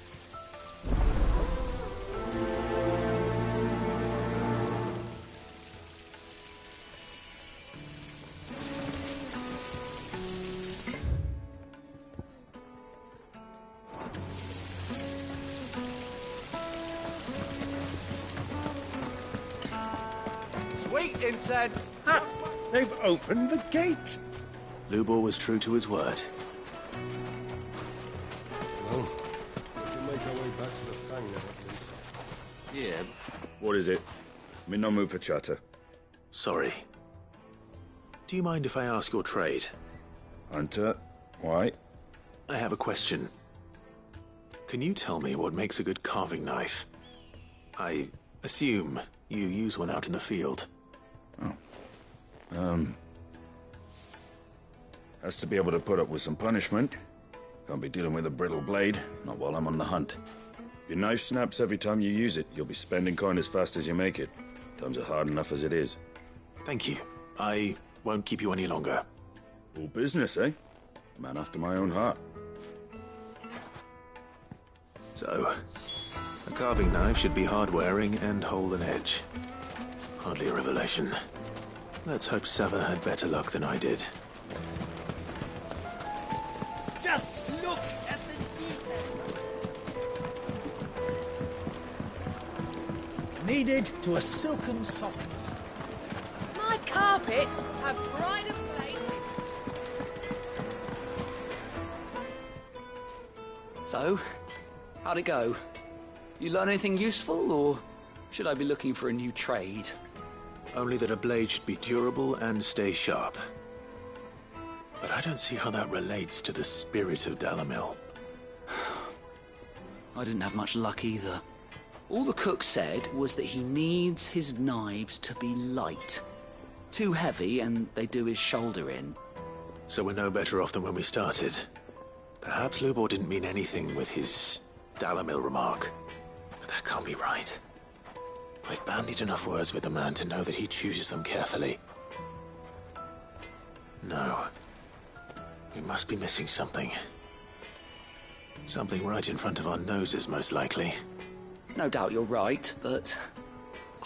[SPEAKER 1] Sweet incense! Ha! They've opened the gate!
[SPEAKER 2] Lubor was true to his word.
[SPEAKER 1] Well, we can make our way back to the Fang now, at least.
[SPEAKER 13] Yeah. What is it? I'm in no mood for chatter.
[SPEAKER 2] Sorry. Do you mind if I ask your trade?
[SPEAKER 13] Hunter, why?
[SPEAKER 2] I have a question. Can you tell me what makes a good carving knife? I assume you use one out in the field.
[SPEAKER 13] Has to be able to put up with some punishment. Can't be dealing with a brittle blade, not while I'm on the hunt. Your knife snaps every time you use it. You'll be spending coin as fast as you make it. Times are hard enough as it is.
[SPEAKER 2] Thank you. I won't keep you any longer.
[SPEAKER 13] All business, eh? Man after my own heart.
[SPEAKER 2] So, a carving knife should be hard-wearing and hold an edge. Hardly a revelation. Let's hope Sava had better luck than I did.
[SPEAKER 11] Just look at the detail. Kneaded to a silken softness.
[SPEAKER 6] My carpets have pride of place.
[SPEAKER 7] So, how'd it go? You learn anything useful, or should I be looking for a new trade?
[SPEAKER 2] Only that a blade should be durable and stay sharp. But I don't see how that relates to the spirit of Dalamil.
[SPEAKER 7] I didn't have much luck either. All the cook said was that he needs his knives to be light. Too heavy and they do his shoulder in.
[SPEAKER 2] So we're no better off than when we started. Perhaps Lubor didn't mean anything with his Dalamil remark. But that can't be right. I've bandied enough words with the man to know that he chooses them carefully. No. We must be missing something. Something right in front of our noses, most likely.
[SPEAKER 7] No doubt you're right, but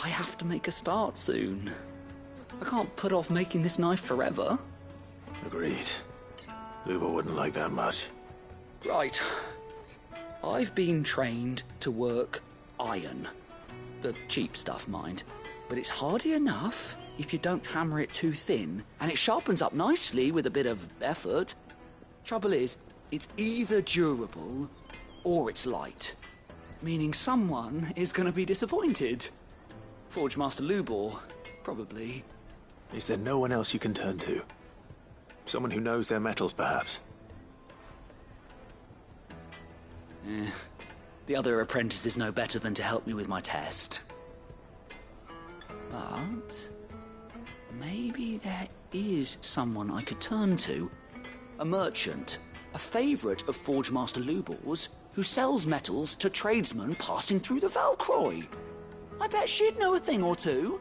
[SPEAKER 7] I have to make a start soon. I can't put off making this knife forever.
[SPEAKER 2] Agreed. Lubor wouldn't like that much.
[SPEAKER 7] Right. I've been trained to work iron. The cheap stuff, mind. But it's hardy enough if you don't hammer it too thin, and it sharpens up nicely with a bit of effort. Trouble is, it's either durable or it's light. Meaning someone is going to be disappointed. Forge Master Lubor, probably.
[SPEAKER 2] Is there no one else you can turn to? Someone who knows their metals, perhaps?
[SPEAKER 7] The other apprentices know better than to help me with my test. But maybe there is someone I could turn to. A merchant, a favourite of Forge Master Lubor's, who sells metals to tradesmen passing through the Valcroy. I bet she'd know a thing or two.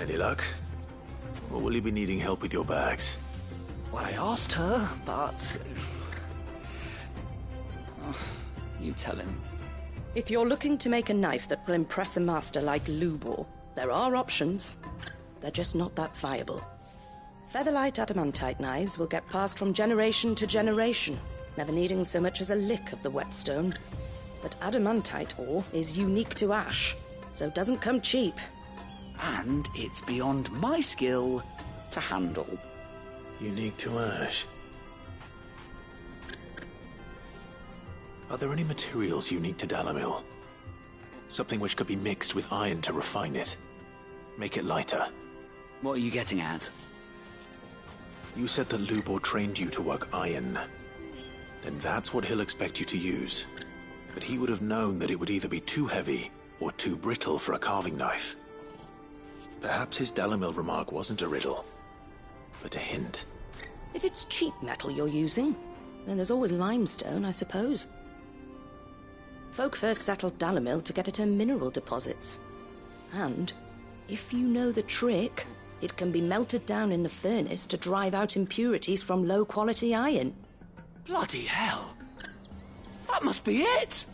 [SPEAKER 2] Any luck? Or will you be needing help with your bags?
[SPEAKER 7] Well, I asked her, but... you tell him.
[SPEAKER 14] If you're looking to make a knife that will impress a master like Lubor, there are options. They're just not that viable. Featherlight adamantite knives will get passed from generation to generation, never needing so much as a lick of the whetstone. But adamantite ore is unique to ash, so doesn't come cheap.
[SPEAKER 7] And it's beyond my skill to handle.
[SPEAKER 2] Unique to ash. Are there any materials unique to Dalamil? Something which could be mixed with iron to refine it. Make it lighter.
[SPEAKER 7] What are you getting at?
[SPEAKER 2] You said that Lubor trained you to work iron. Then that's what he'll expect you to use. But he would have known that it would either be too heavy or too brittle for a carving knife. Perhaps his Dalamil remark wasn't a riddle, but a hint.
[SPEAKER 14] If it's cheap metal you're using, then there's always limestone, I suppose. Folk first settled Dalamil to get at her mineral deposits. And, if you know the trick, it can be melted down in the furnace to drive out impurities from low-quality iron.
[SPEAKER 7] Bloody hell! That must be it!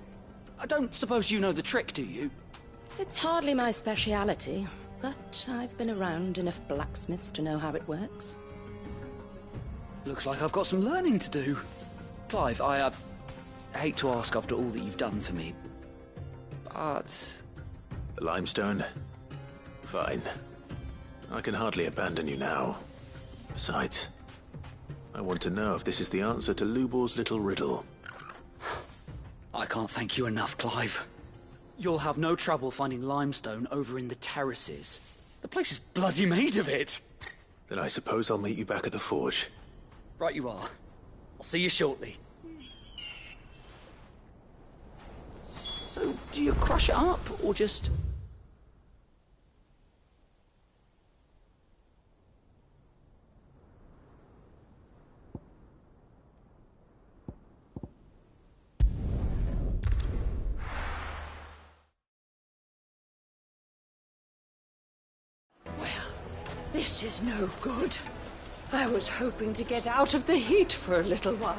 [SPEAKER 7] I don't suppose you know the trick, do you?
[SPEAKER 14] It's hardly my speciality, but I've been around enough blacksmiths to know how it works.
[SPEAKER 7] Looks like I've got some learning to do. Clive, I hate to ask after all that you've done for me, but...
[SPEAKER 2] The limestone? Fine. I can hardly abandon you now. Besides, I want to know if this is the answer to Lubor's little riddle.
[SPEAKER 7] I can't thank you enough, Clive. You'll have no trouble finding limestone over in the terraces. The place is bloody made of it.
[SPEAKER 2] Then I suppose I'll meet you back at the forge.
[SPEAKER 7] Right you are. I'll see you shortly. So, do you crush it up, or just...
[SPEAKER 6] This is no good. I was hoping to get out of the heat for a little while.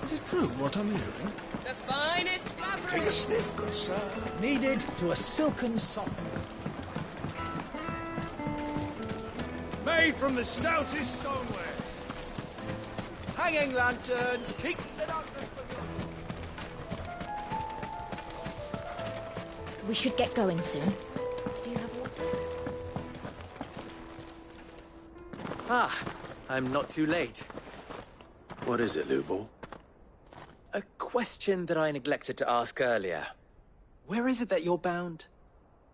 [SPEAKER 11] Is it true what I'm hearing?
[SPEAKER 6] The finest fabric!
[SPEAKER 11] Take a sniff, good sir. Kneaded to a silken softness. Made from the stoutest stoneware.
[SPEAKER 4] Hanging lanterns, keep it up.
[SPEAKER 12] We should get going soon. Do you have water?
[SPEAKER 4] Ah, I'm not too late.
[SPEAKER 2] What is it, Lubor?
[SPEAKER 4] A question that I neglected to ask earlier. Where is it that you're bound?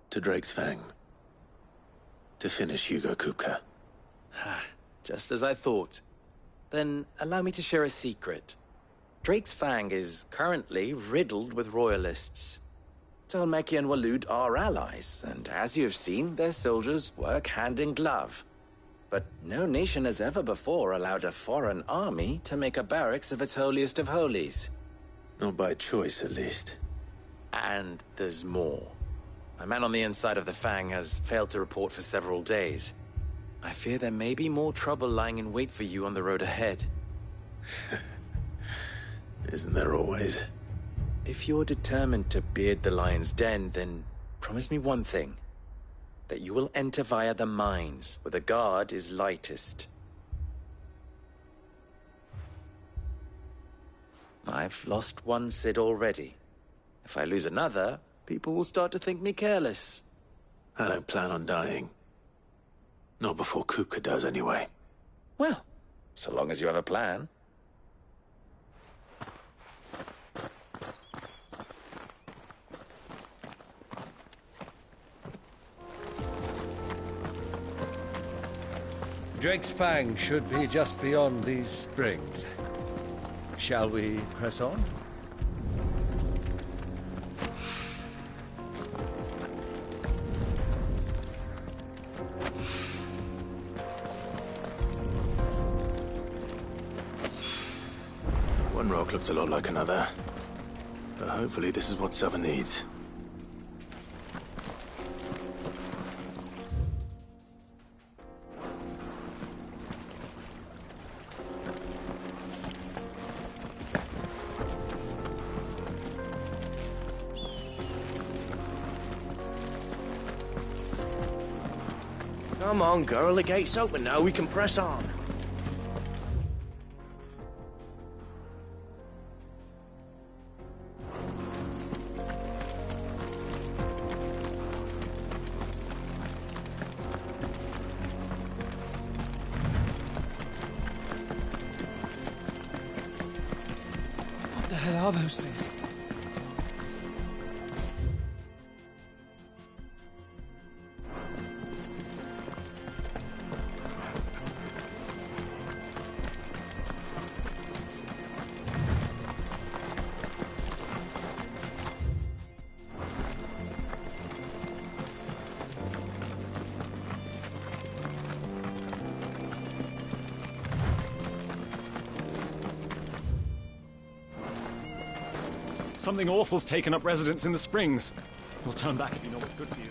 [SPEAKER 2] To Drake's Fang. To finish Hugo Kupka.
[SPEAKER 4] Just as I thought. Then allow me to share a secret. Drake's Fang is currently riddled with royalists. Tolmeki and Waloed are allies, and as you have seen, their soldiers work hand in glove. But no nation has ever before allowed a foreign army to make a barracks of its holiest of holies.
[SPEAKER 2] Not by choice, at least.
[SPEAKER 4] And there's more. A man on the inside of the Fang has failed to report for several days. I fear there may be more trouble lying in wait for you on the road ahead.
[SPEAKER 2] Isn't there always?
[SPEAKER 4] If you're determined to beard the lion's den, then promise me one thing. That you will enter via the mines, where the guard is lightest. I've lost one Cid already. If I lose another, people will start to think me careless.
[SPEAKER 2] I don't plan on dying. Not before Kupka does, anyway.
[SPEAKER 4] Well, so long as you have a plan.
[SPEAKER 1] Drake's Fang should be just beyond these springs. Shall we press on?
[SPEAKER 2] One rock looks a lot like another. But hopefully this is what Sava needs.
[SPEAKER 16] Come on, girl, the gate's open now, we can press on.
[SPEAKER 11] What the hell are those things?
[SPEAKER 17] Something awful's taken up residence in the springs. We'll turn back if you know what's good for you.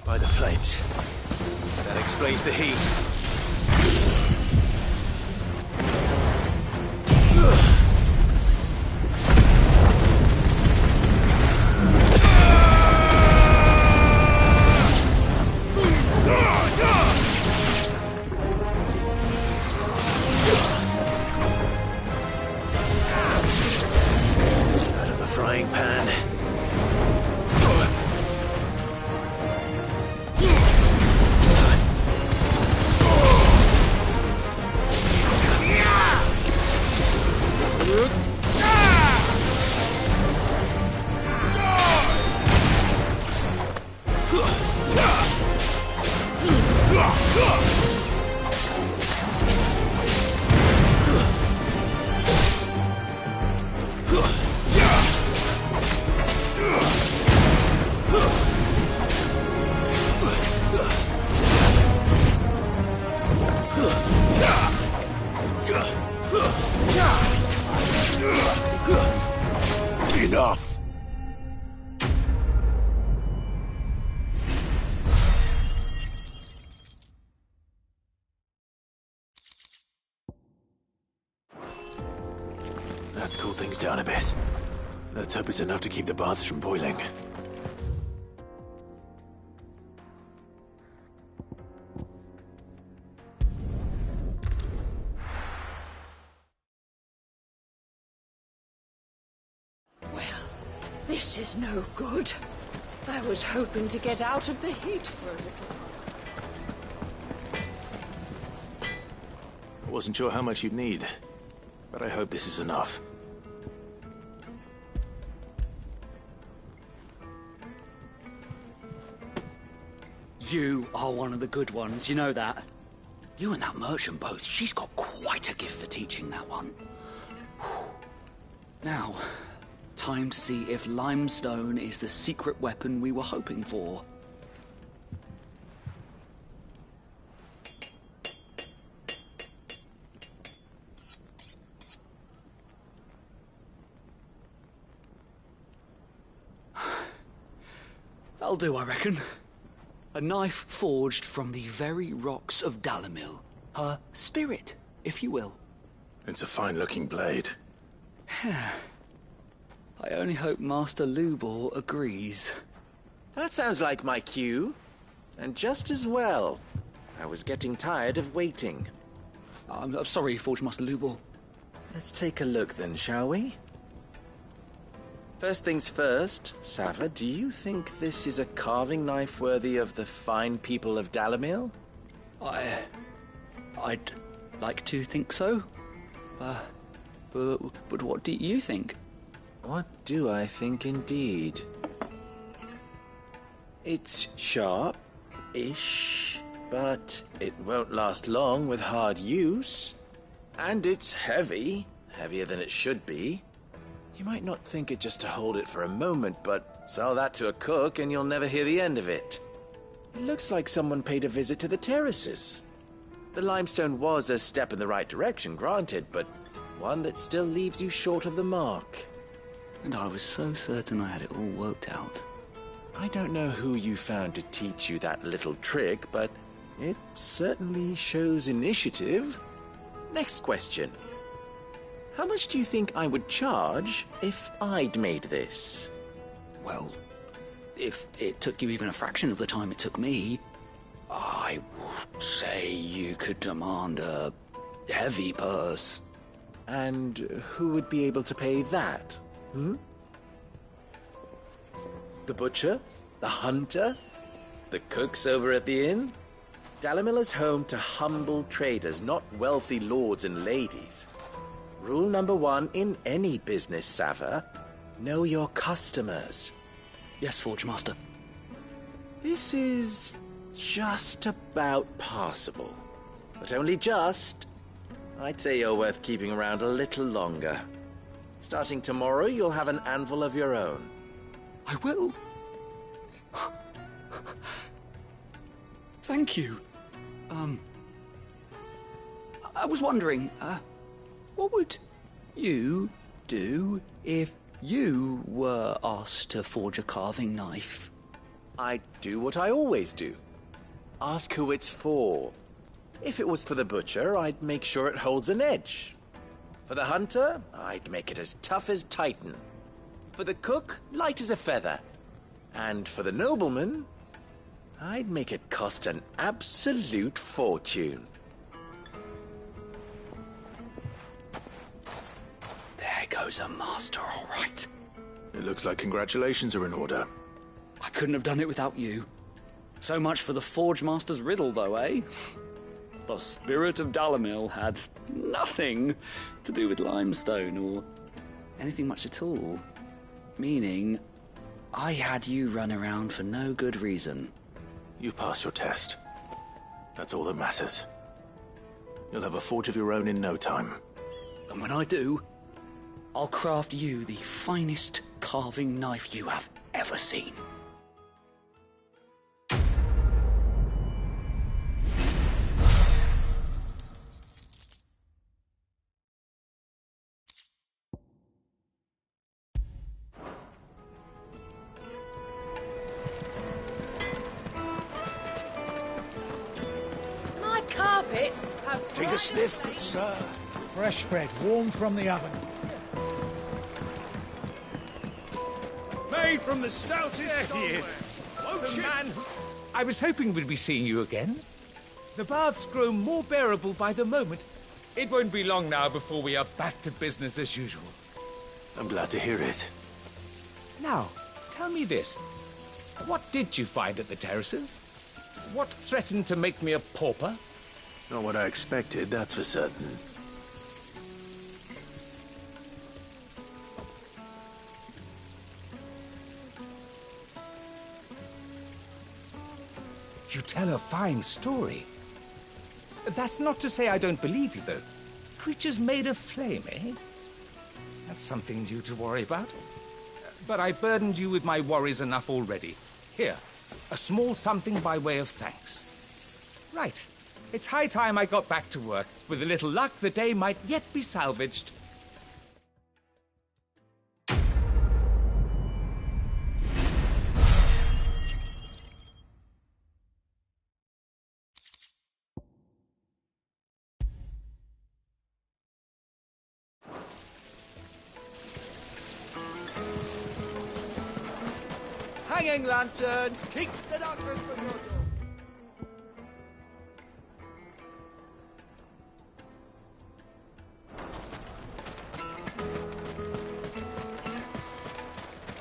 [SPEAKER 2] By the flames. That explains the heat. Out of the frying pan. Enough! Let's cool things down a bit. Let's hope it's enough to keep the baths from boiling.
[SPEAKER 19] This is no good. I was hoping to get out of the heat for a little while.
[SPEAKER 2] I wasn't sure how much you'd need, but I hope this is enough.
[SPEAKER 7] You are one of the good ones, you know that. You and that merchant both, she's got quite a gift for teaching that one. Now, time to see if limestone is the secret weapon we were hoping for. That'll do, I reckon. A knife forged from the very rocks of Dalamil. Her spirit, if you will.
[SPEAKER 2] It's a fine-looking blade.
[SPEAKER 7] I only hope Master Lubor agrees.
[SPEAKER 4] That sounds like my cue. And just as well. I was getting tired of waiting.
[SPEAKER 7] I'm sorry, Forge Master Lubor.
[SPEAKER 4] Let's take a look then, shall we? First things first, Sava, do you think this is a carving knife worthy of the fine people of Dalamil?
[SPEAKER 7] I'd like to think so. But what do you think?
[SPEAKER 4] What do I think indeed? It's sharp-ish, but it won't last long with hard use. And it's heavy, heavier than it should be. You might not think it just to hold it for a moment, but sell that to a cook and you'll never hear the end of it. It looks like someone paid a visit to the terraces. The limestone was a step in the right direction, granted, but one that still leaves you short of the mark.
[SPEAKER 7] And I was so certain I had it all worked out.
[SPEAKER 4] I don't know who you found to teach you that little trick, but it certainly shows initiative. Next question. How much do you think I would charge if I'd made this?
[SPEAKER 7] Well, if it took you even a fraction of the time it took me, I would say you could demand a heavy purse.
[SPEAKER 4] And who would be able to pay that? The butcher? The hunter? The cooks over at the inn? Dalimil is home to humble traders, not wealthy lords and ladies. Rule number 1 in any business, Sava: know your customers.
[SPEAKER 7] Yes, Forge Master.
[SPEAKER 4] This is just about passable. But only just. I'd say you're worth keeping around a little longer. Starting tomorrow, you'll have an anvil of your own.
[SPEAKER 7] I will. Thank you. I was wondering, what would you do if you were asked to forge a carving knife?
[SPEAKER 4] I'd do what I always do. Ask who it's for. If it was for the butcher, I'd make sure it holds an edge. For the hunter, I'd make it as tough as Titan. For the cook, light as a feather. And for the nobleman, I'd make it cost an absolute fortune.
[SPEAKER 7] There goes a master, all right.
[SPEAKER 2] It looks like congratulations are in order.
[SPEAKER 7] I couldn't have done it without you. So much for the Forge Master's riddle, though, eh? The spirit of Dalimil had nothing to do with limestone or anything much at all. Meaning, I had you run around for no good reason.
[SPEAKER 2] You've passed your test. That's all that matters. You'll have a forge of your own in no time.
[SPEAKER 7] And when I do, I'll craft you the finest carving knife you have ever seen.
[SPEAKER 12] My carpets have...
[SPEAKER 11] Take a sniff, good sir. Fresh bread, warm from the oven. Made from the stoutest stoneware. The man who... I was hoping we'd be seeing you again. The baths grow more bearable by the moment. It won't be long now before we are back to business as usual.
[SPEAKER 2] I'm glad to hear it.
[SPEAKER 11] Now, tell me this. What did you find at the terraces? What threatened to make me a pauper?
[SPEAKER 2] Not what I expected, that's for certain.
[SPEAKER 11] You tell a fine story. That's not to say I don't believe you, though. Creatures made of flame, eh? That's something new to worry about. But I burdened you with my worries enough already. Here, a small something by way of thanks. Right. It's high time I got back to work. With a little luck, the day might yet be salvaged.
[SPEAKER 1] Hanging lanterns, keep the darkness from your door.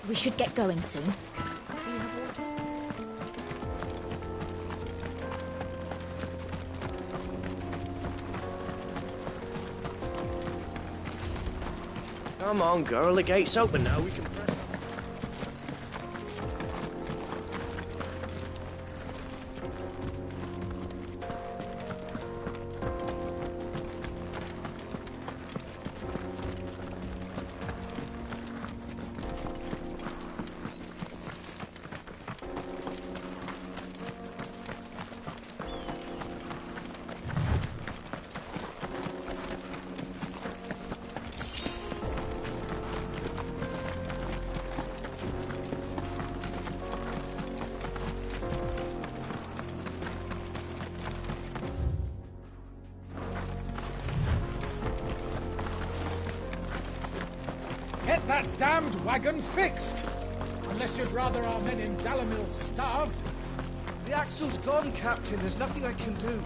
[SPEAKER 12] We should get going soon. Do you have water?
[SPEAKER 4] Come on, girl, the gate's open now. We can press on.
[SPEAKER 11] Get that damned wagon fixed! Unless you'd rather our men in Dalamil starved.
[SPEAKER 1] The axle's gone, Captain. There's nothing I can do.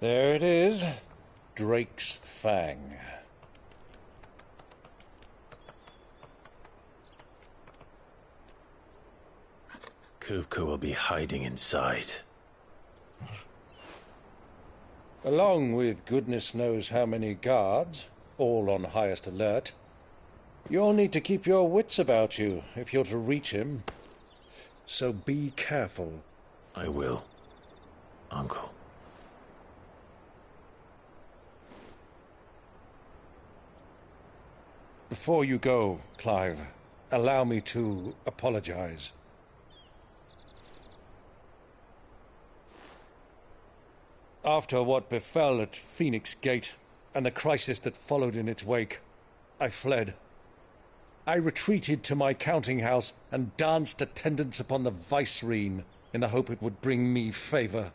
[SPEAKER 20] There it is. Drake's Fang.
[SPEAKER 2] Kupka will be hiding inside.
[SPEAKER 20] Along with goodness knows how many guards, all on highest alert. You'll need to keep your wits about you if you're to reach him. So be careful.
[SPEAKER 2] I will, Uncle.
[SPEAKER 20] Before you go, Clive, allow me to apologize. After what befell at Phoenix Gate and the crisis that followed in its wake, I fled. I retreated to my counting house and danced attendance upon the vicereine in the hope it would bring me favor.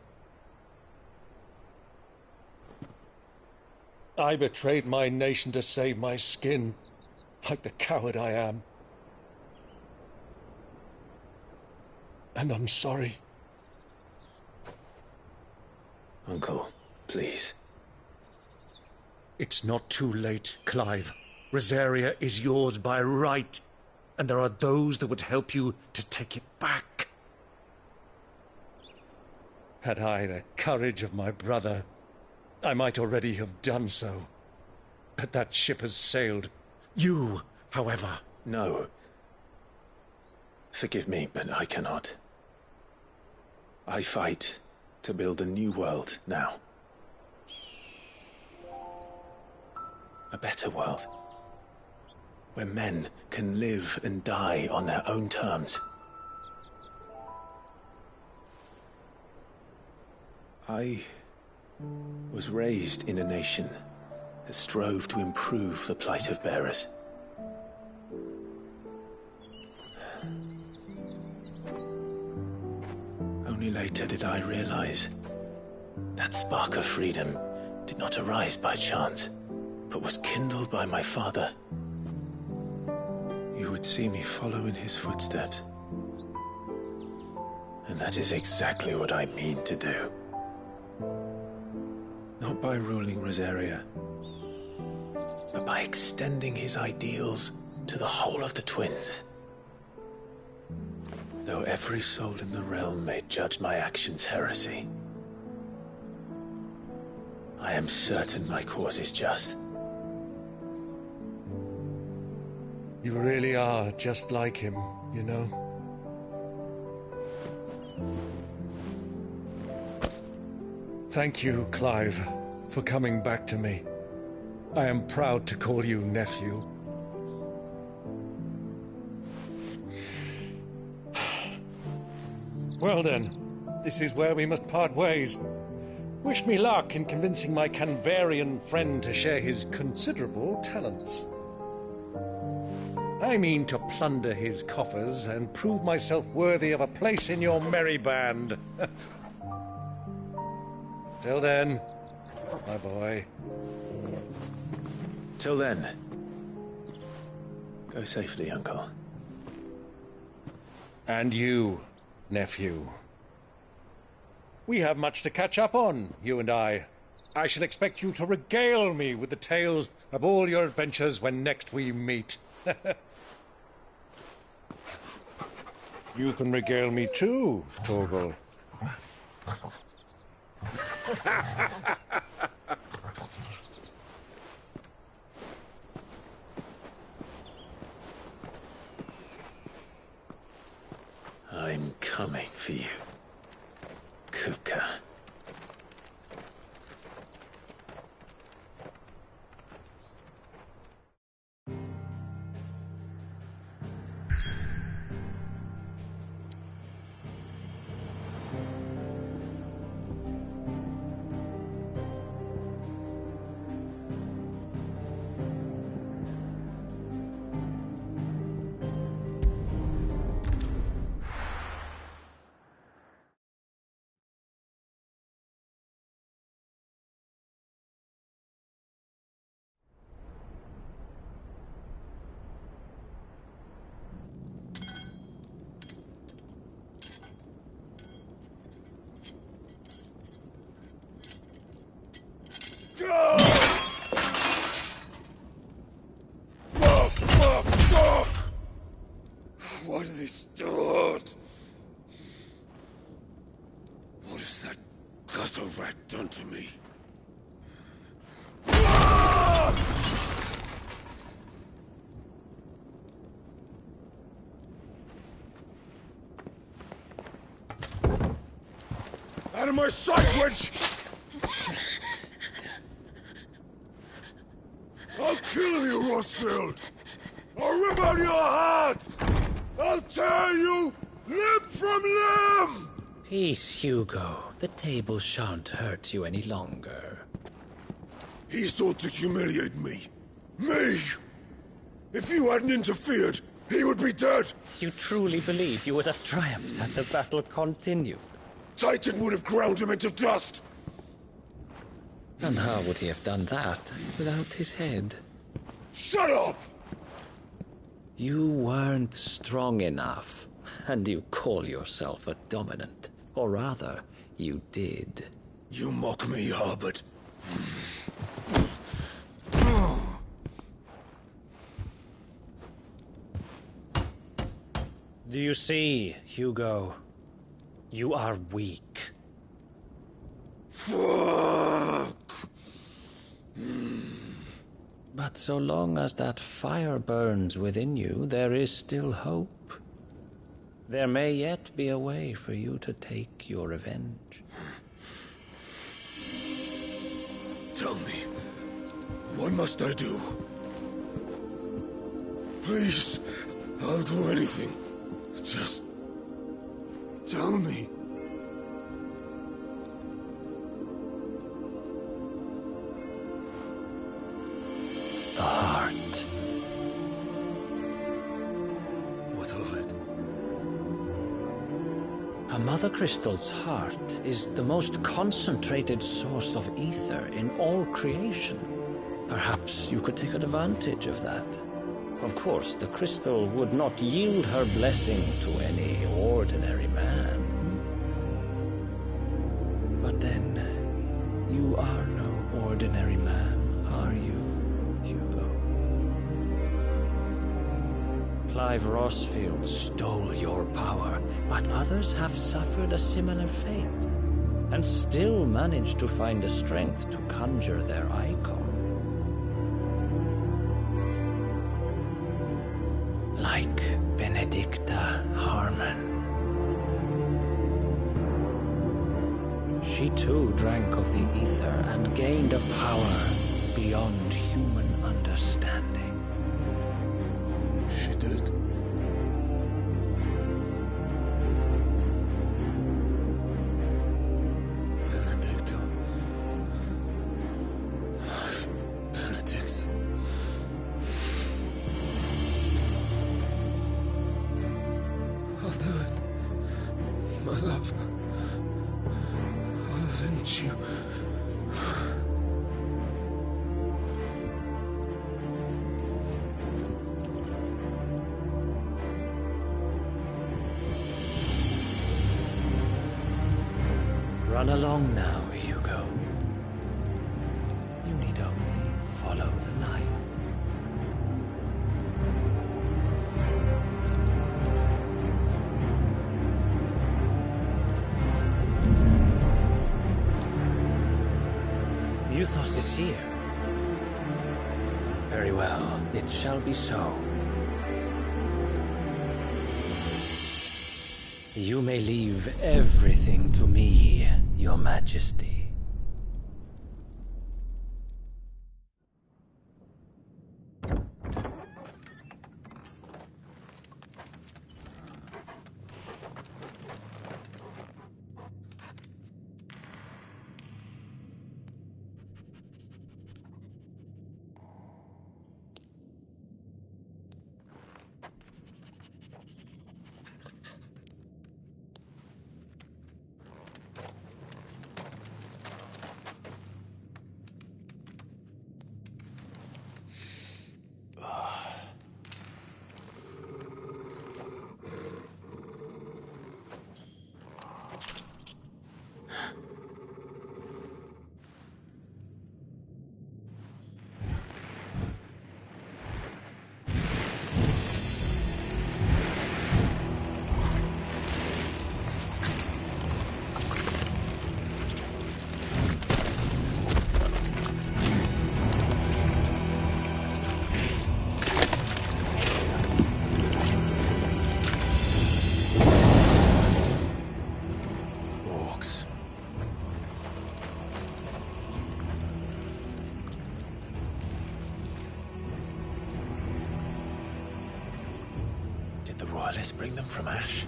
[SPEAKER 20] I betrayed my nation to save my skin, like the coward I am. And I'm sorry.
[SPEAKER 2] Uncle, please.
[SPEAKER 20] It's not too late, Clive. Rosaria is yours by right, and there are those that would help you to take it back. Had I the courage of my brother, I might already have done so. But that ship has sailed. You, however...
[SPEAKER 2] No. Forgive me, but I cannot. I fight to build a new world now. A better world. Where men can live and die on their own terms. I was raised in a nation that strove to improve the plight of bearers. Only later did I realize that spark of freedom did not arise by chance, but was kindled by my father. You would see me follow in his footsteps. And that is exactly what I mean to do. Not by ruling Rosaria, but by extending his ideals to the whole of the twins. Though every soul in the realm may judge my actions heresy, I am certain my cause is just.
[SPEAKER 20] You really are just like him, you know? Thank you, Clive, for coming back to me. I am proud to call you nephew. Well then, this is where we must part ways. Wish me luck in convincing my Canvarian friend to share his considerable talents. I mean to plunder his coffers and prove myself worthy of a place in your merry band. Till then, my boy.
[SPEAKER 2] Till then, go safely, Uncle.
[SPEAKER 20] And you, nephew. We have much to catch up on, you and I. I shall expect you to regale me with the tales of all your adventures when next we meet. You can regale me too, Torgal.
[SPEAKER 2] I'm coming for you, Kupka.
[SPEAKER 11] Fuck! What have they stored? What has that gutter rat done to me? Out of my sight, witch! I'll kill you, Rosfield! I'll rip out your heart! I'll tear you limb from limb!
[SPEAKER 3] Peace, Hugo. The table shan't hurt you any longer.
[SPEAKER 11] He sought to humiliate me. Me! If you hadn't interfered, he would be dead!
[SPEAKER 3] You truly believe you would have triumphed had the battle continued?
[SPEAKER 11] Titan would have ground him into dust!
[SPEAKER 3] And how would he have done that without his head?
[SPEAKER 11] Shut up!
[SPEAKER 3] You weren't strong enough, and you call yourself a dominant. Or rather, you did.
[SPEAKER 11] You mock me, Harbert.
[SPEAKER 3] Do you see, Hugo? You are weak.
[SPEAKER 11] Fuck!
[SPEAKER 3] But so long as that fire burns within you, there is still hope. There may yet be a way for you to take your revenge.
[SPEAKER 11] Tell me, what must I do? Please, I'll do anything. Just tell me.
[SPEAKER 3] The heart.
[SPEAKER 11] What of it?
[SPEAKER 3] A mother crystal's heart is the most concentrated source of ether in all creation. Perhaps you could take advantage of that. Of course, the crystal would not yield her blessing to any ordinary man. But then, you are no ordinary man, are you, Hugo? Clive Rosfield stole your power, but others have suffered a similar fate, and still managed to find the strength to conjure their icon. Like Benedicta Harmon. She too drank of the ether and gained a power beyond human understanding.
[SPEAKER 11] She did. Benedicta.
[SPEAKER 10] love. I'll avenge you.
[SPEAKER 3] Run along now, Hugo. You need only follow the knife. Muthos is here. Very well, it shall be so. You may leave everything to me, Your Majesty.
[SPEAKER 2] Did the Royalists bring them from Ash?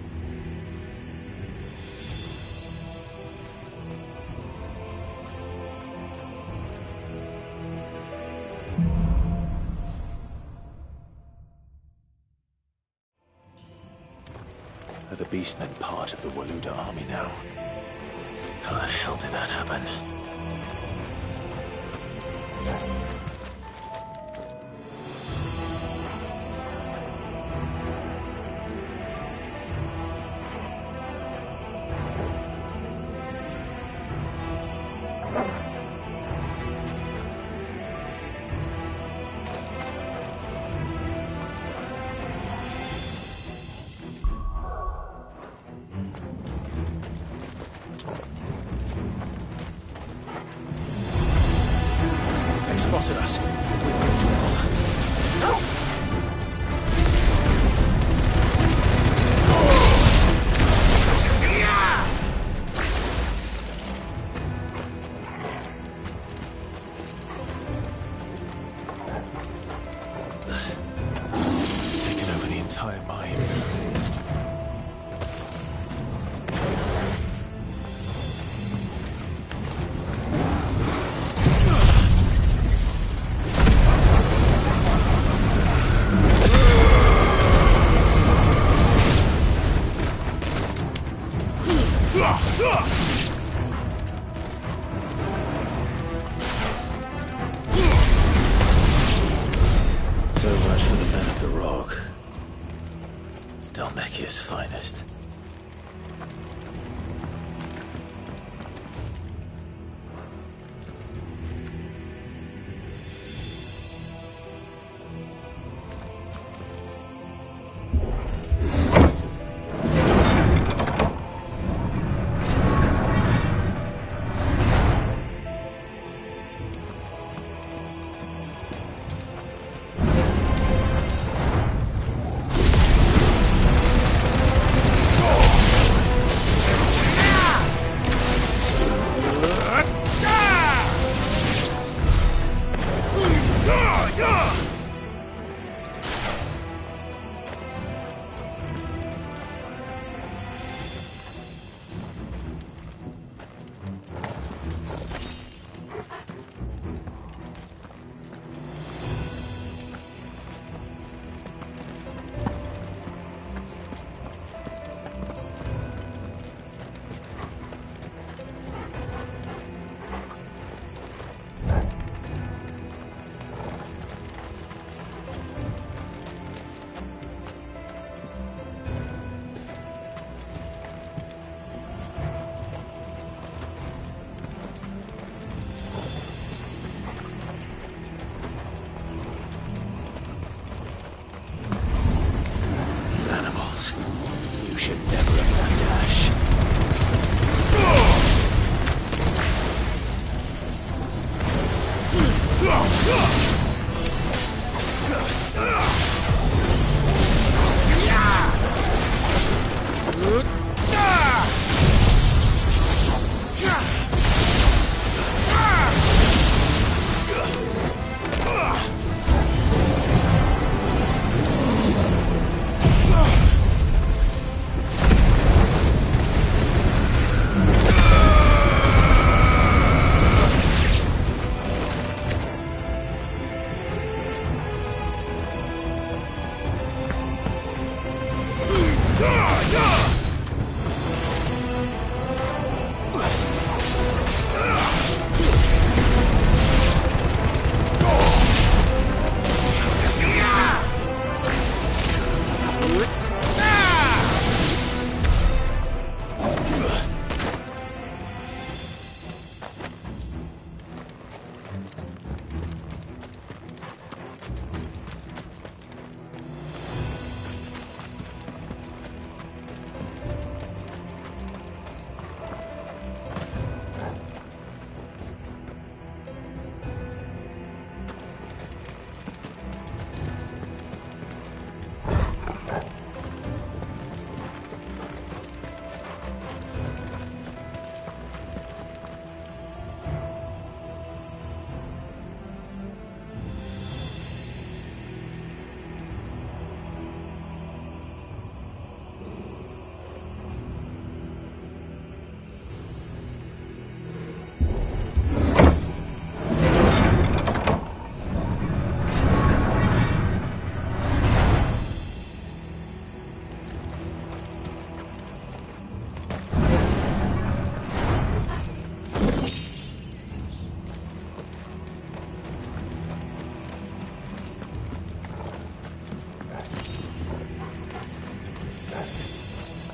[SPEAKER 2] Are the Beastmen part of the Waluda army now? How the hell did that happen? Spotted us. We've got to all. Taken over the entire mine. So much for the men of the Rock. Dhalmekia's finest.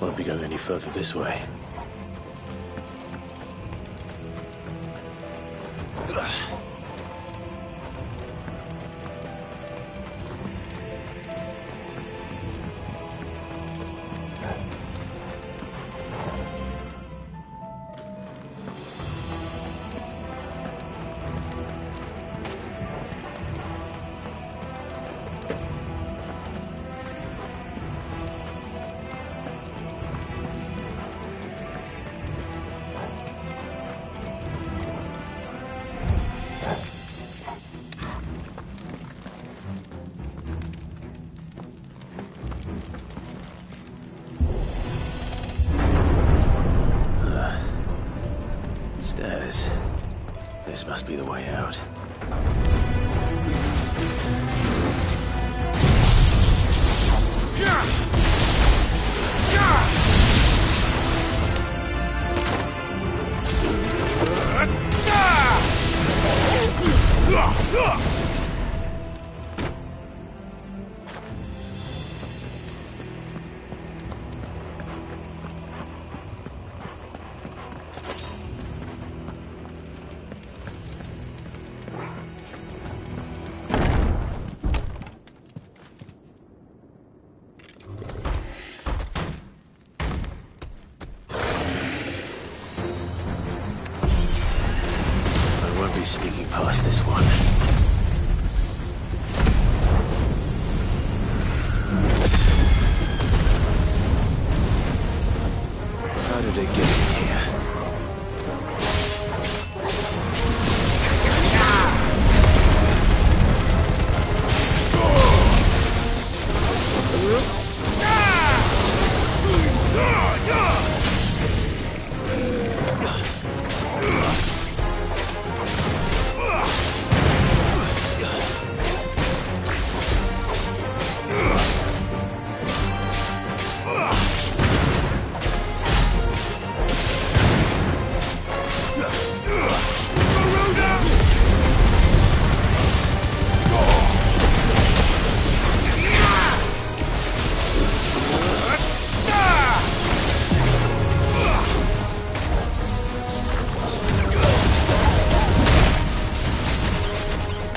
[SPEAKER 2] Won't be going any further this way. Stairs. This must be the way out. I won't be sneaking past this one. How did it get in here?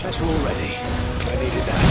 [SPEAKER 2] That's all ready. I needed that.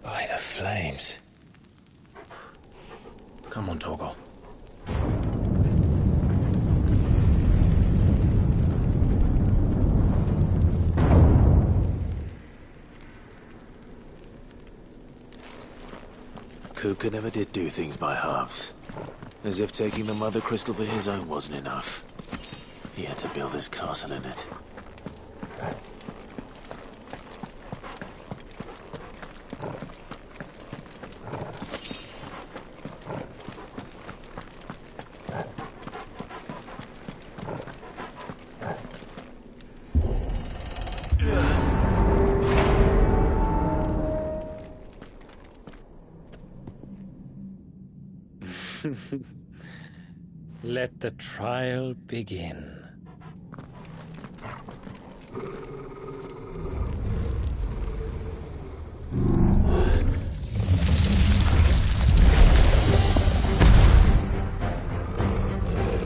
[SPEAKER 2] By the flames. Come on, Torgal. Kupka never did do things by halves. As if taking the Mother Crystal for his own wasn't enough. He had to build his castle in it.
[SPEAKER 20] Let the trial begin.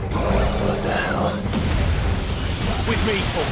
[SPEAKER 2] What the hell?
[SPEAKER 11] With me, Paul.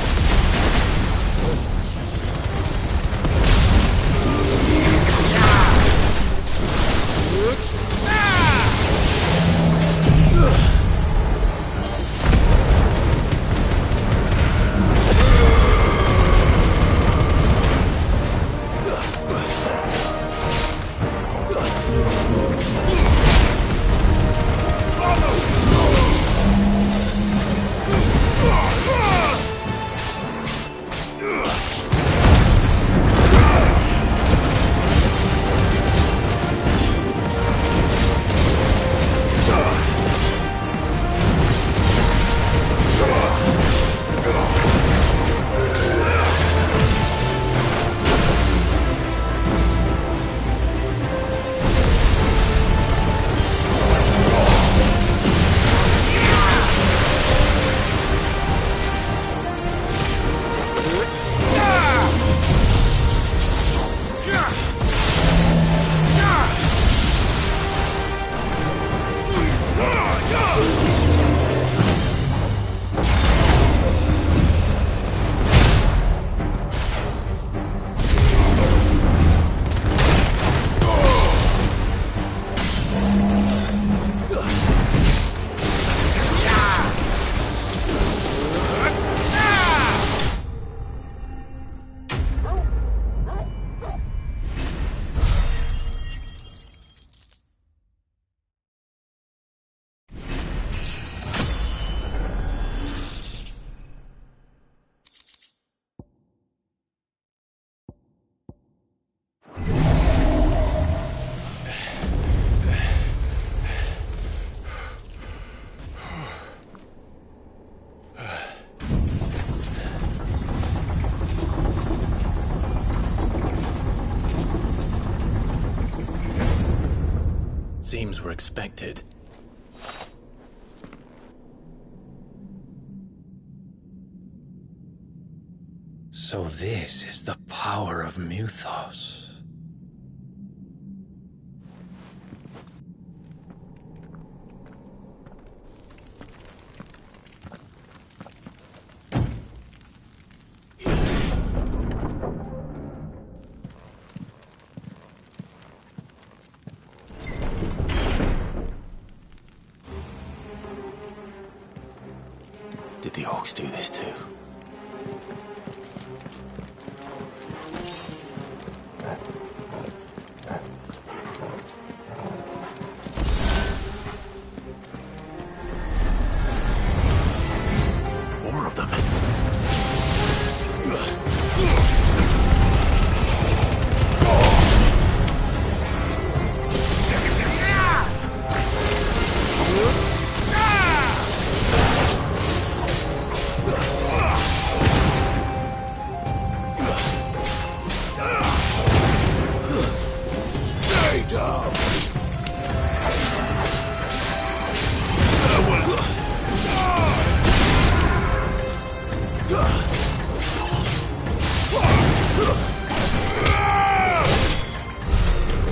[SPEAKER 2] Seems we're expected.
[SPEAKER 20] So this is the power of Muthos.
[SPEAKER 2] Did the orcs do this too? More of them.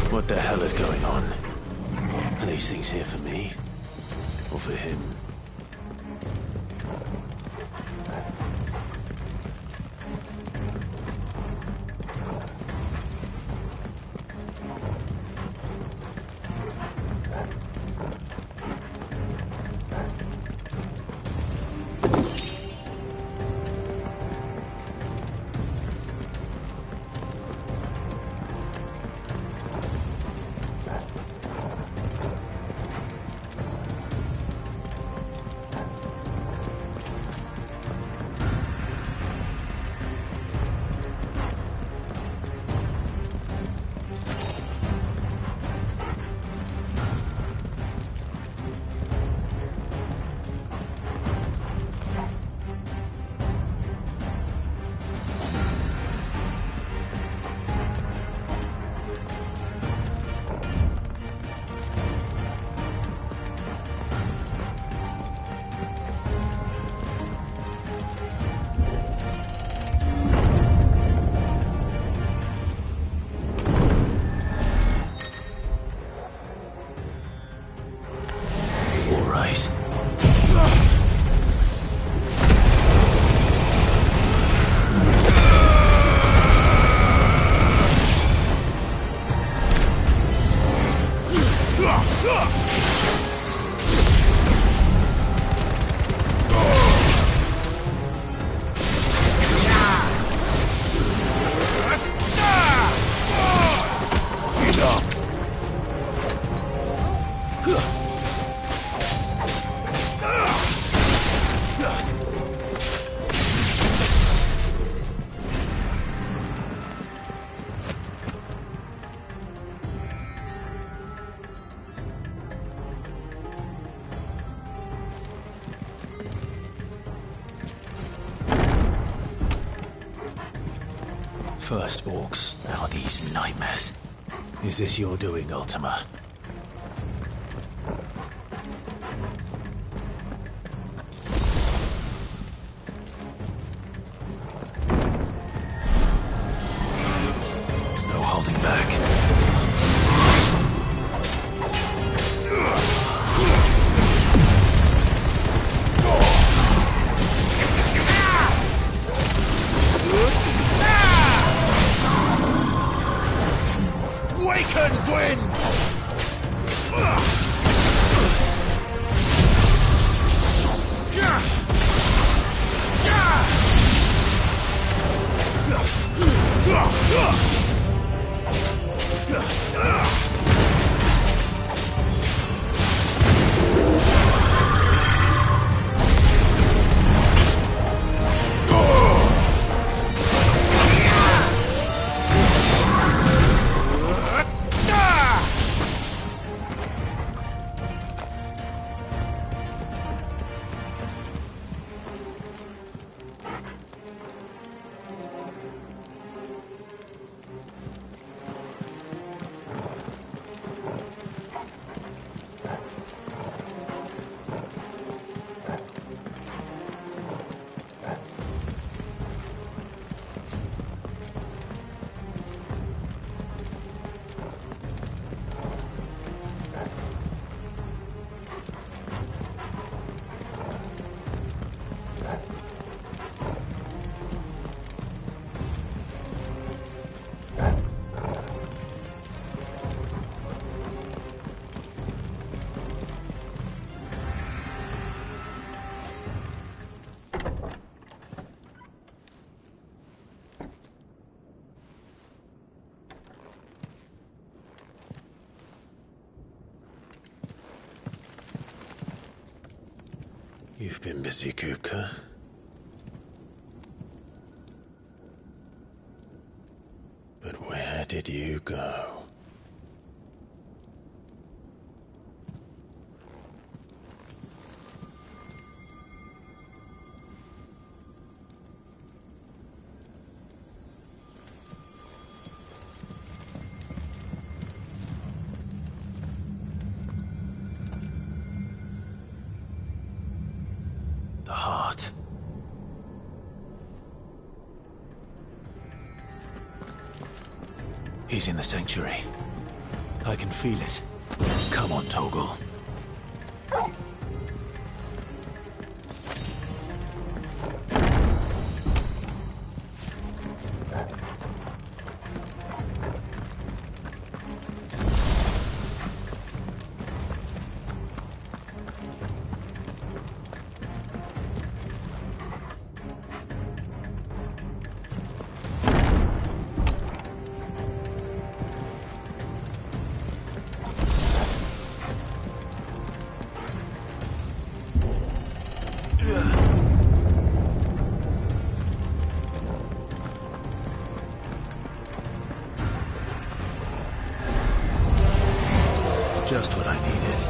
[SPEAKER 2] What the hell is going on? Are these things here for me? Or for him? First orcs, now these nightmares. Is this your doing, Ultima? No holding back.
[SPEAKER 11] Waken wind!
[SPEAKER 2] You've been busy, Kupka. But where did you go? The heart. He's in the sanctuary. I can feel it. Come on, Toggle. Just what I needed.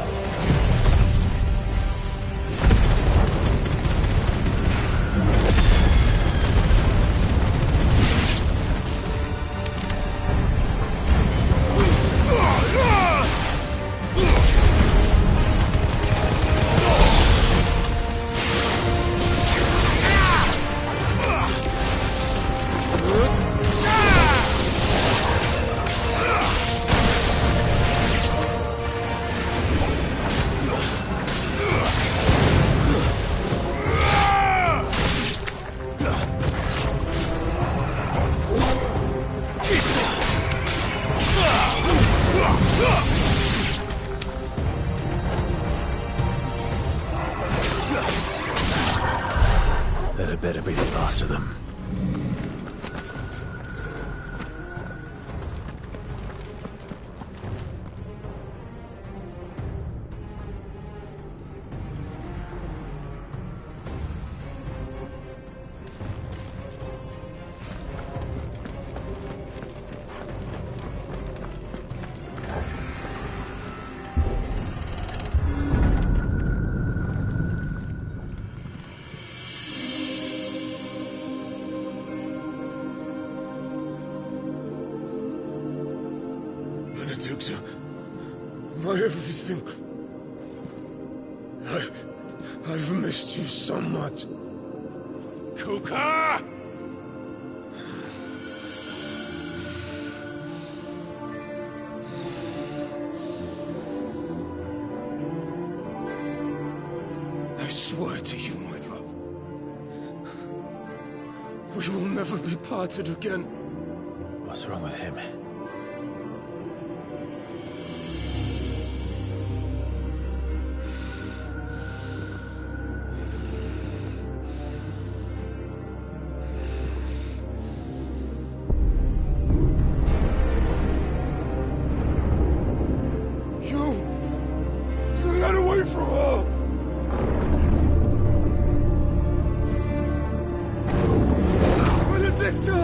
[SPEAKER 18] Benedicta. My everything. I've missed you so much. Kuka! I swear to you, my love. We will never be parted again.
[SPEAKER 2] What's wrong with him?
[SPEAKER 18] You got away from her! Benedicta!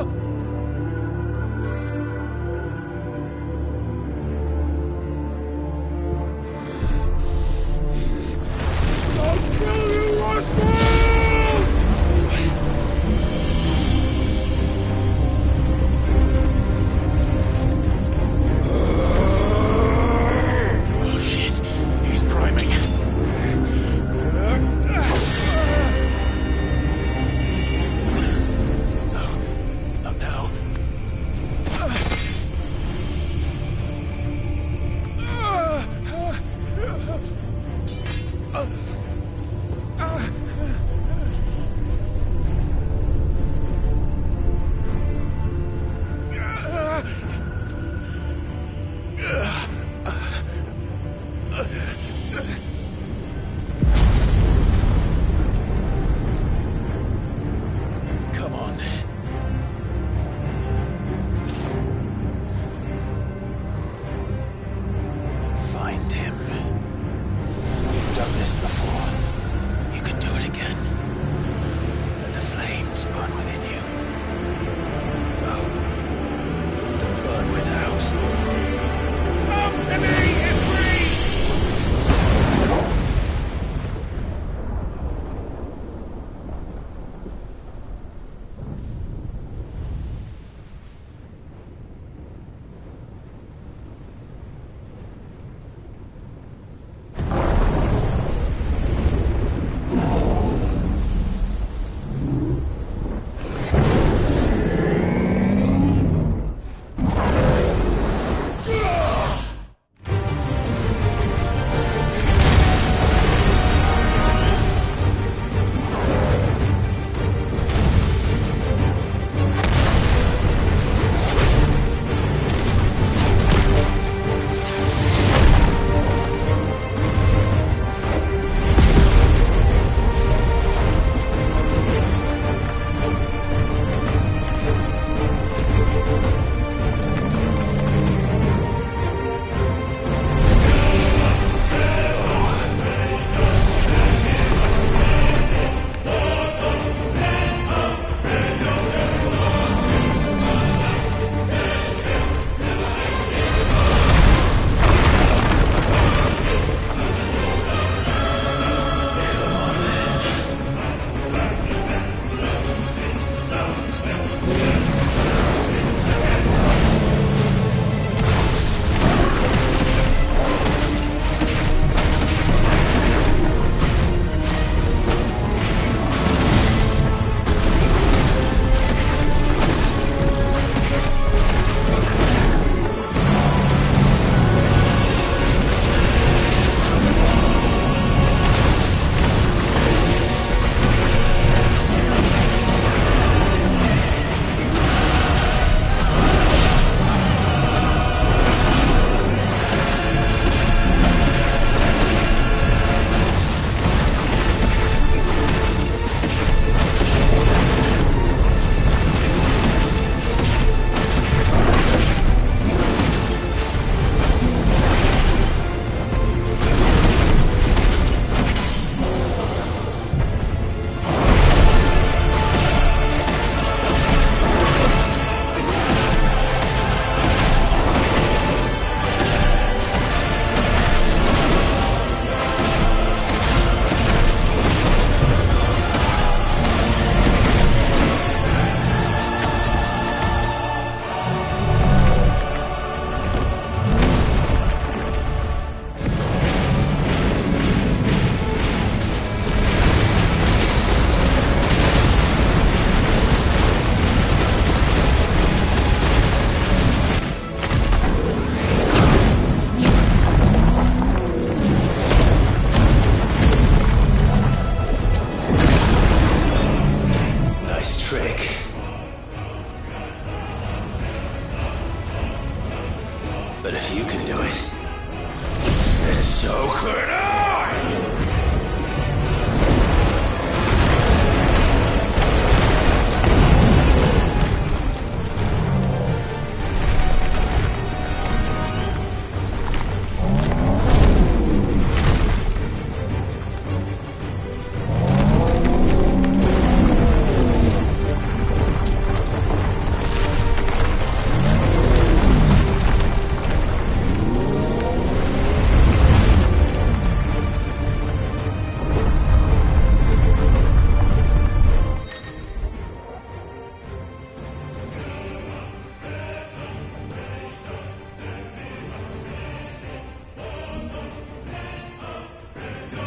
[SPEAKER 2] But if you can do it, then so could I!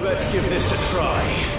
[SPEAKER 2] Let's give this a try.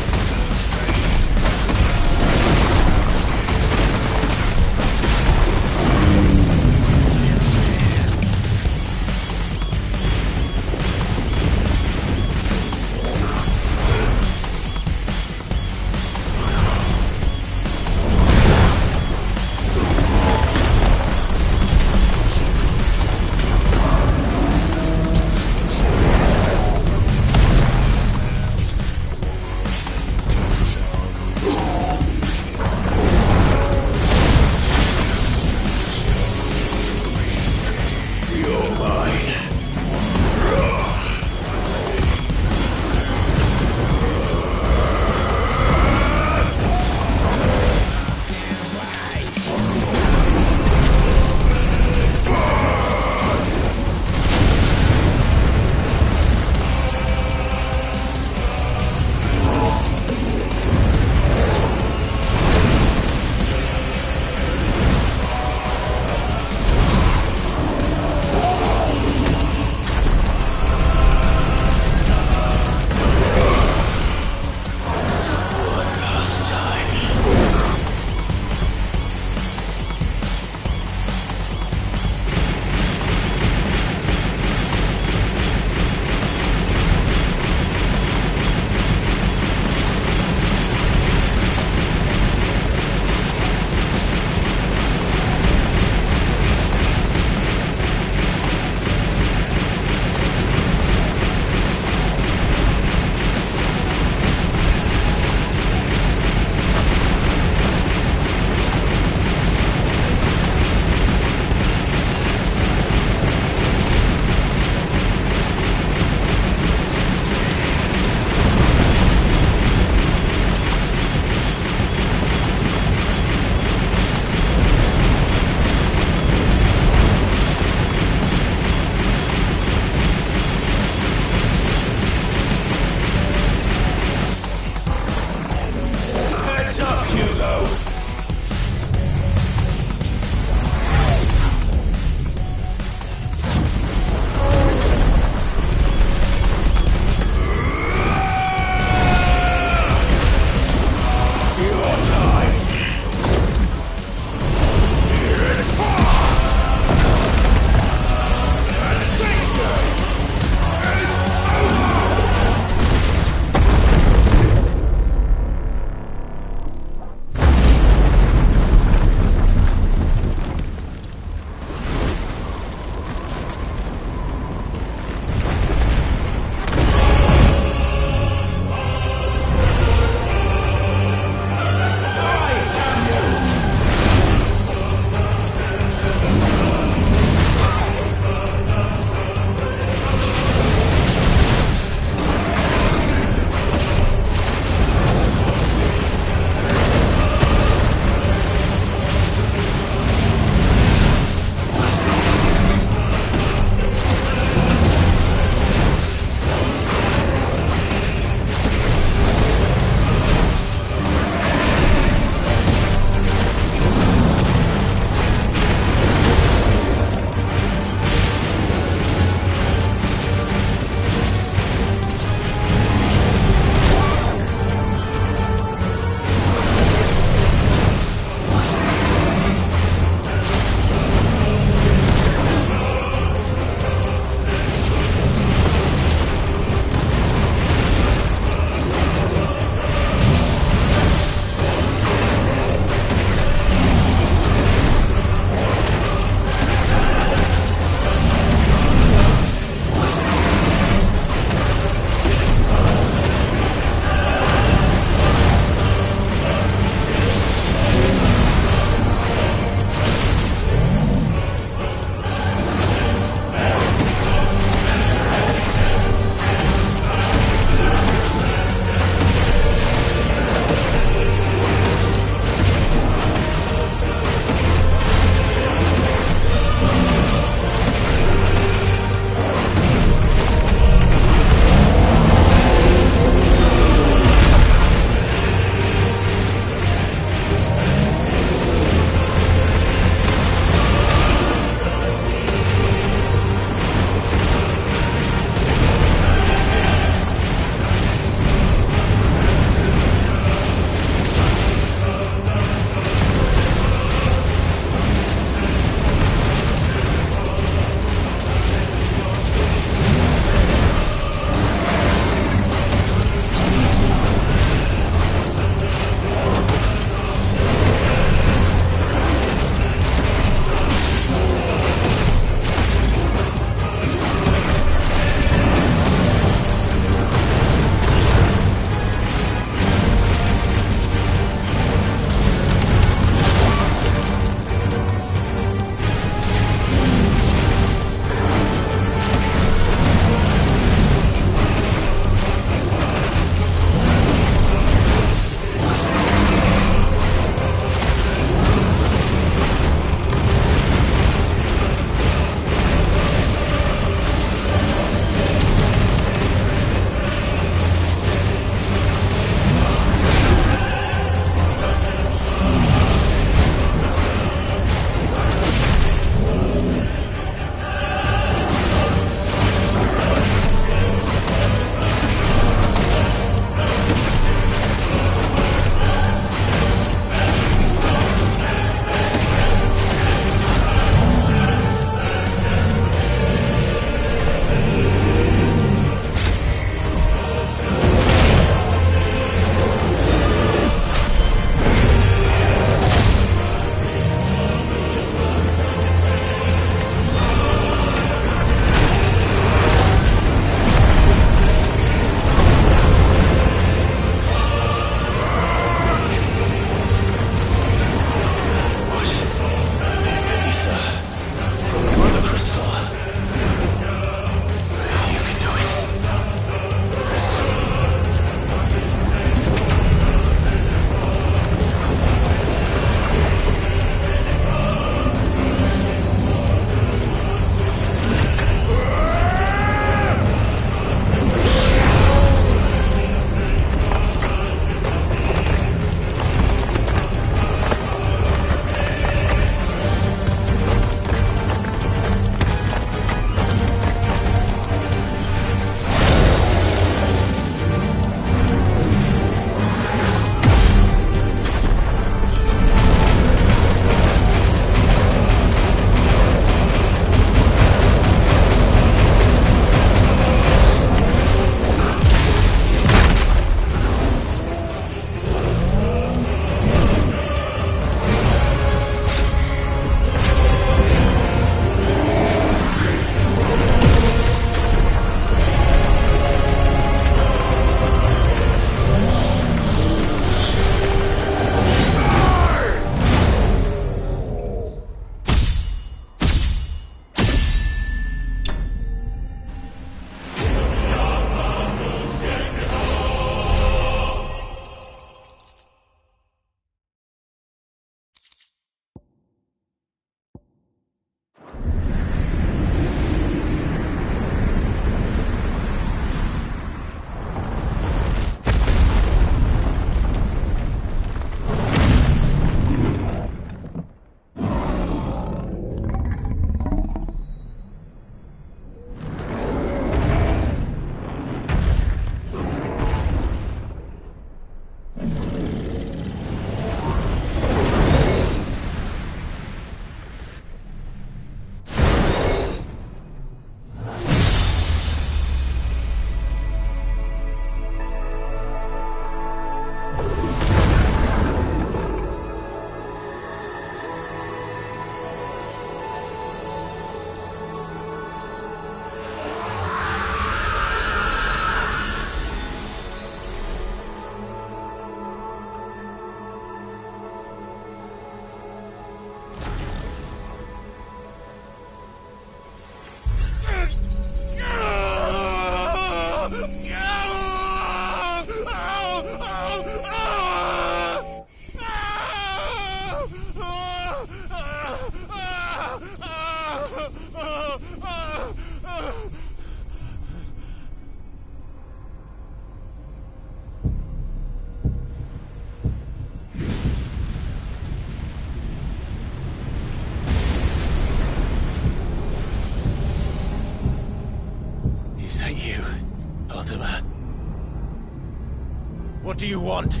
[SPEAKER 11] What do you want?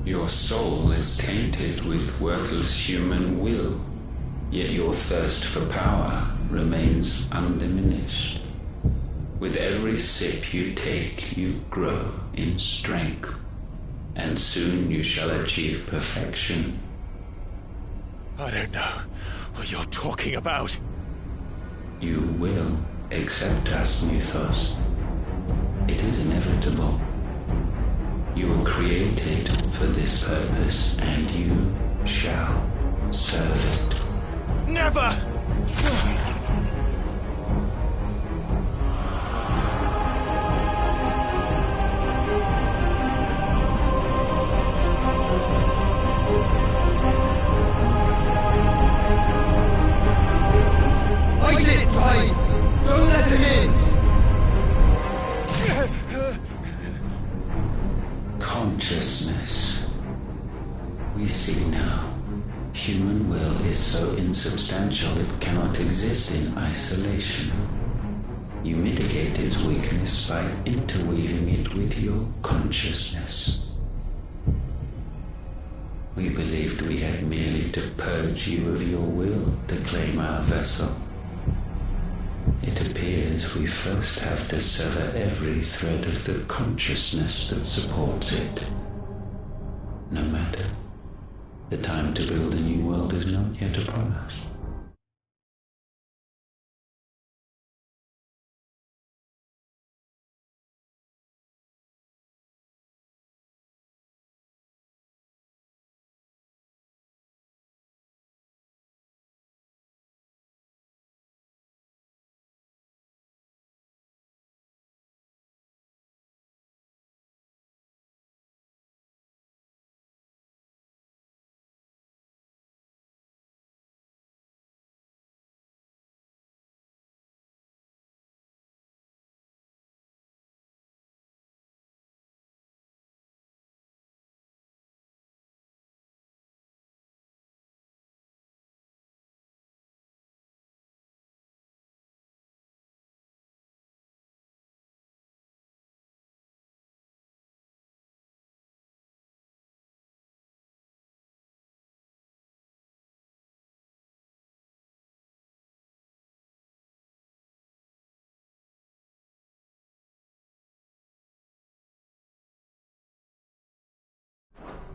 [SPEAKER 21] Your soul is tainted with worthless human will, yet your thirst for power remains undiminished. With every sip you take, you grow in strength, and soon you shall achieve perfection.
[SPEAKER 11] I don't know what you're talking about.
[SPEAKER 21] You will accept us, Mythos. It is inevitable. You were created for this purpose, and you shall serve it.
[SPEAKER 11] Never!
[SPEAKER 16] Fight it, Clive! Don't let him in!
[SPEAKER 21] Consciousness. We see now. Human will is so insubstantial it cannot exist in isolation. You mitigate its weakness by interweaving it with your consciousness. We believed we had merely to purge you of your will to claim our vessel. It appears we first have to sever every thread of the consciousness that supports it. No matter. The time to build a new world is not yet upon us.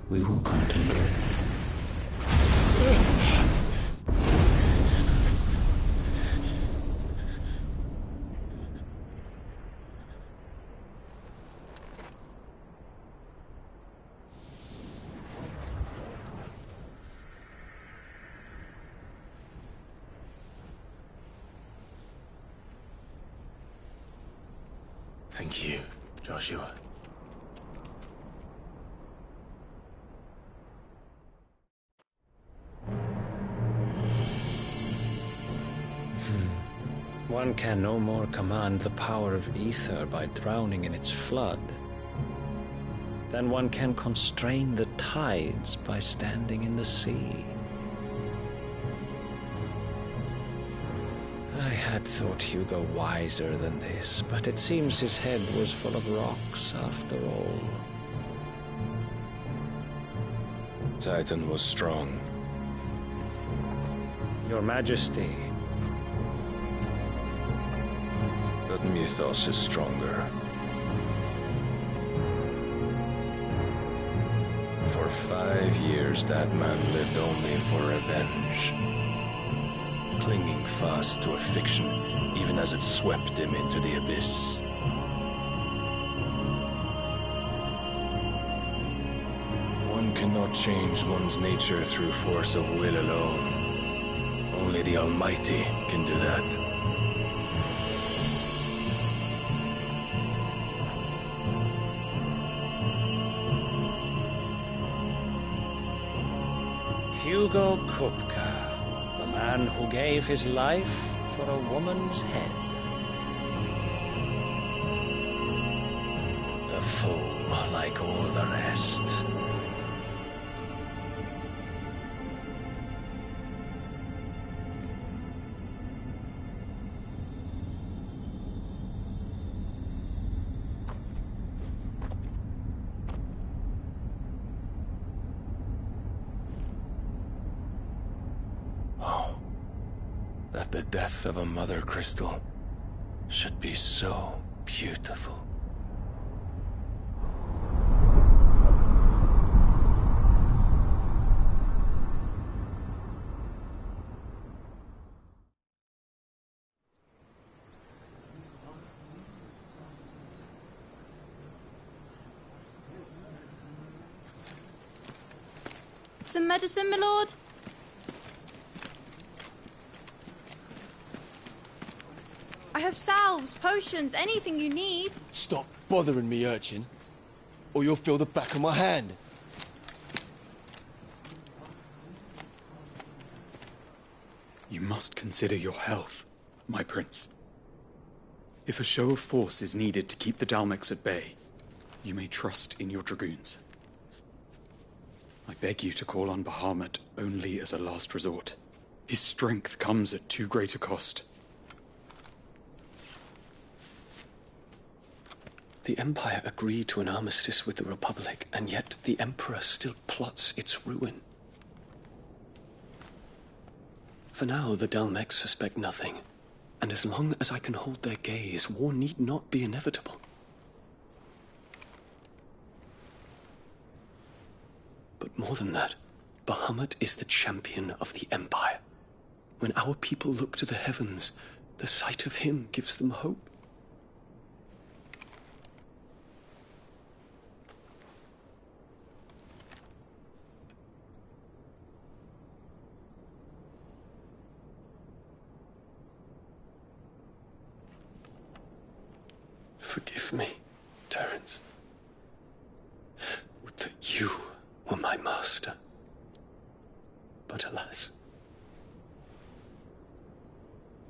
[SPEAKER 21] We will contemplate.
[SPEAKER 2] Thank you, Joshua.
[SPEAKER 3] One can no more command the power of ether by drowning in its flood than one can constrain the tides by standing in the sea. I had thought Hugo wiser than this, but it seems his head was full of rocks after all.
[SPEAKER 13] Titan was strong.
[SPEAKER 3] Your Majesty.
[SPEAKER 13] But Mythos is stronger. For 5 years, that man lived only for revenge. Clinging fast to a fiction, even as it swept him into the abyss. One cannot change one's nature through force of will alone. Only the Almighty can do that.
[SPEAKER 3] Hugo Kupka, the man who gave his life for a woman's head. A fool like all the rest.
[SPEAKER 18] that the death of a mother crystal should be so beautiful.
[SPEAKER 15] Some medicine, my lord? I have salves, potions, anything you need.
[SPEAKER 22] Stop bothering me, urchin, or you'll feel the back of my hand.
[SPEAKER 23] You must consider your health, my prince. If a show of force is needed to keep the Dalmex at bay, you may trust in your dragoons. I beg you to call on Bahamut only as a last resort. His strength comes at too great a cost.
[SPEAKER 24] The Empire agreed to an armistice with the Republic, and yet the Emperor still plots its ruin. For now, the Dalmex suspect nothing, and as long as I can hold their gaze, war need not be inevitable. But more than that, Bahamut is the champion of the Empire. When our people look to the heavens, the sight of him gives them hope. Forgive me, Terence. Would that you were my master. But alas.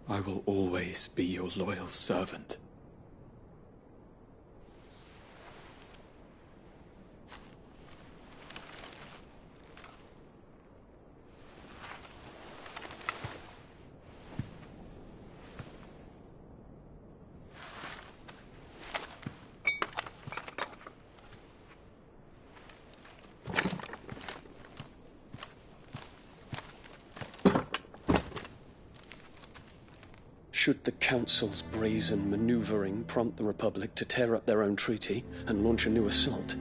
[SPEAKER 23] I will always be your loyal servant.
[SPEAKER 24] Should the Council's brazen maneuvering prompt the Republic to tear up their own treaty and launch a new assault,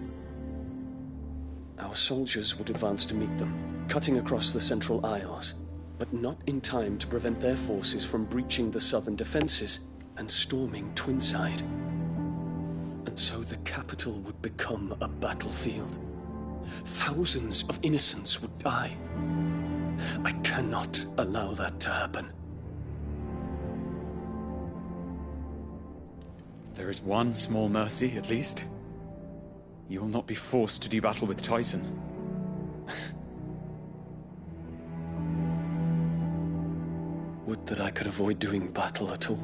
[SPEAKER 24] our soldiers would advance to meet them, cutting across the Central Isles, but not in time to prevent their forces from breaching the southern defenses and storming Twinside. And so the capital would become a battlefield. Thousands of innocents would die. I cannot allow that to happen.
[SPEAKER 23] There is one small mercy, at least. You will not be forced to do battle with Titan.
[SPEAKER 24] Would that I could avoid doing battle at all.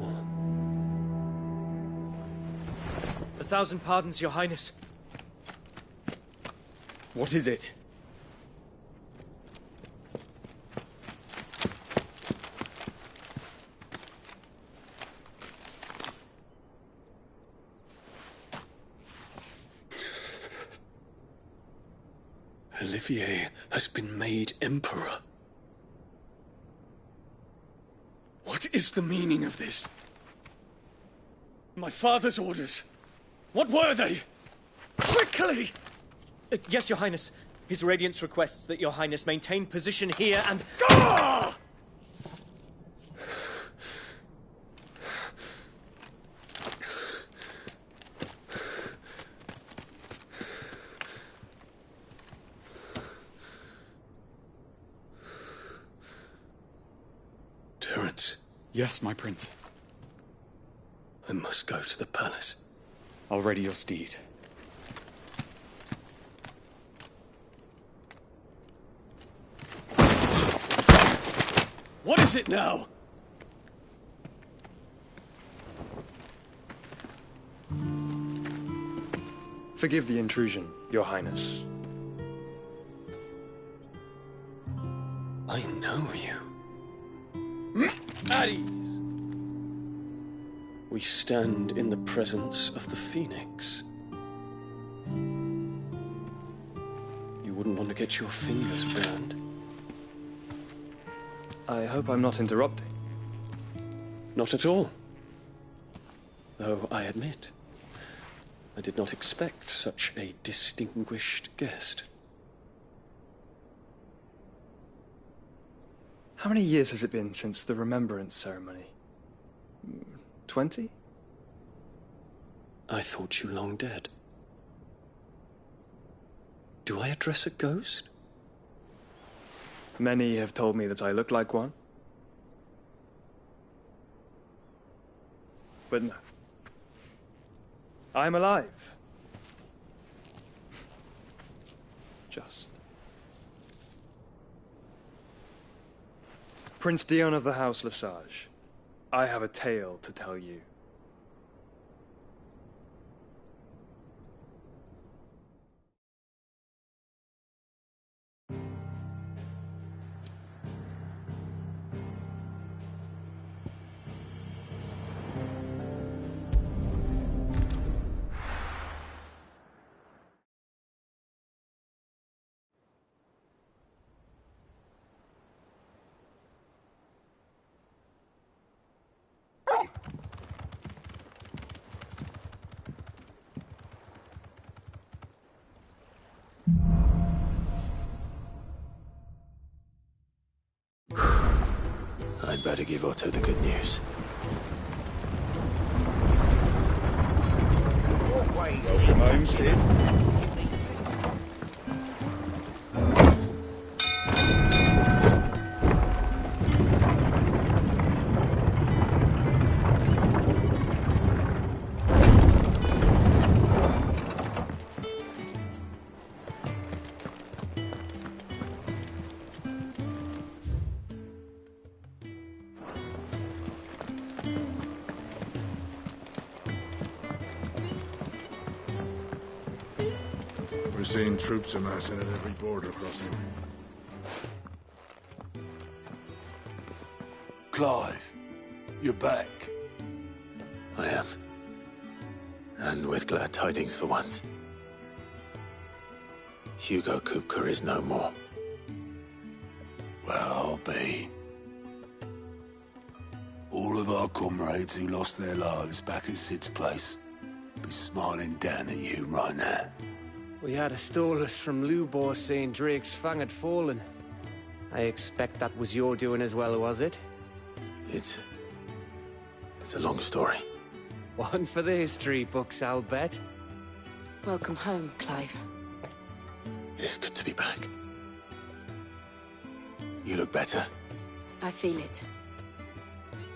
[SPEAKER 16] 1,000 pardons, Your Highness.
[SPEAKER 23] What is it?
[SPEAKER 24] Olivier has been made Emperor. What is the meaning of this?
[SPEAKER 16] My father's orders. What were they? Quickly! Yes, Your Highness. His Radiance requests that Your Highness maintain position here and... Ah!
[SPEAKER 24] Terence.
[SPEAKER 23] Yes, my prince.
[SPEAKER 24] I must go to the palace.
[SPEAKER 23] I'll ready your steed.
[SPEAKER 24] What is it now?
[SPEAKER 25] Forgive the intrusion, Your Highness.
[SPEAKER 24] I know you.
[SPEAKER 16] At ease.
[SPEAKER 24] We stand in the presence of the Phoenix. You wouldn't want to get your fingers burned.
[SPEAKER 25] I hope I'm not interrupting.
[SPEAKER 24] Not at all. Though I admit, I did not expect such a distinguished guest.
[SPEAKER 25] How many years has it been since the Remembrance ceremony? 20?
[SPEAKER 24] I thought you long dead. Do I address a ghost?
[SPEAKER 25] Many have told me that I look like one. But no. I'm alive. Just. Prince Dion of the House Lesage, I have a tale to tell you.
[SPEAKER 2] I'd better give Otto the good news.
[SPEAKER 13] Welcome home, Sid.
[SPEAKER 10] We're seeing troops amassing at every border crossing.
[SPEAKER 18] Clive, you're back.
[SPEAKER 2] I am. And with glad tidings for once. Hugo Kupka is no more.
[SPEAKER 18] Well, I'll be. All of our comrades who lost their lives back at Sid's place be smiling down at you right now.
[SPEAKER 5] We had a stolus from Lubor saying Drake's Fang had fallen. I expect that was your doing as well, was it?
[SPEAKER 2] It's a long story.
[SPEAKER 5] One for the history books, I'll bet.
[SPEAKER 19] Welcome home, Clive.
[SPEAKER 2] It's good to be back. You look better.
[SPEAKER 19] I feel it.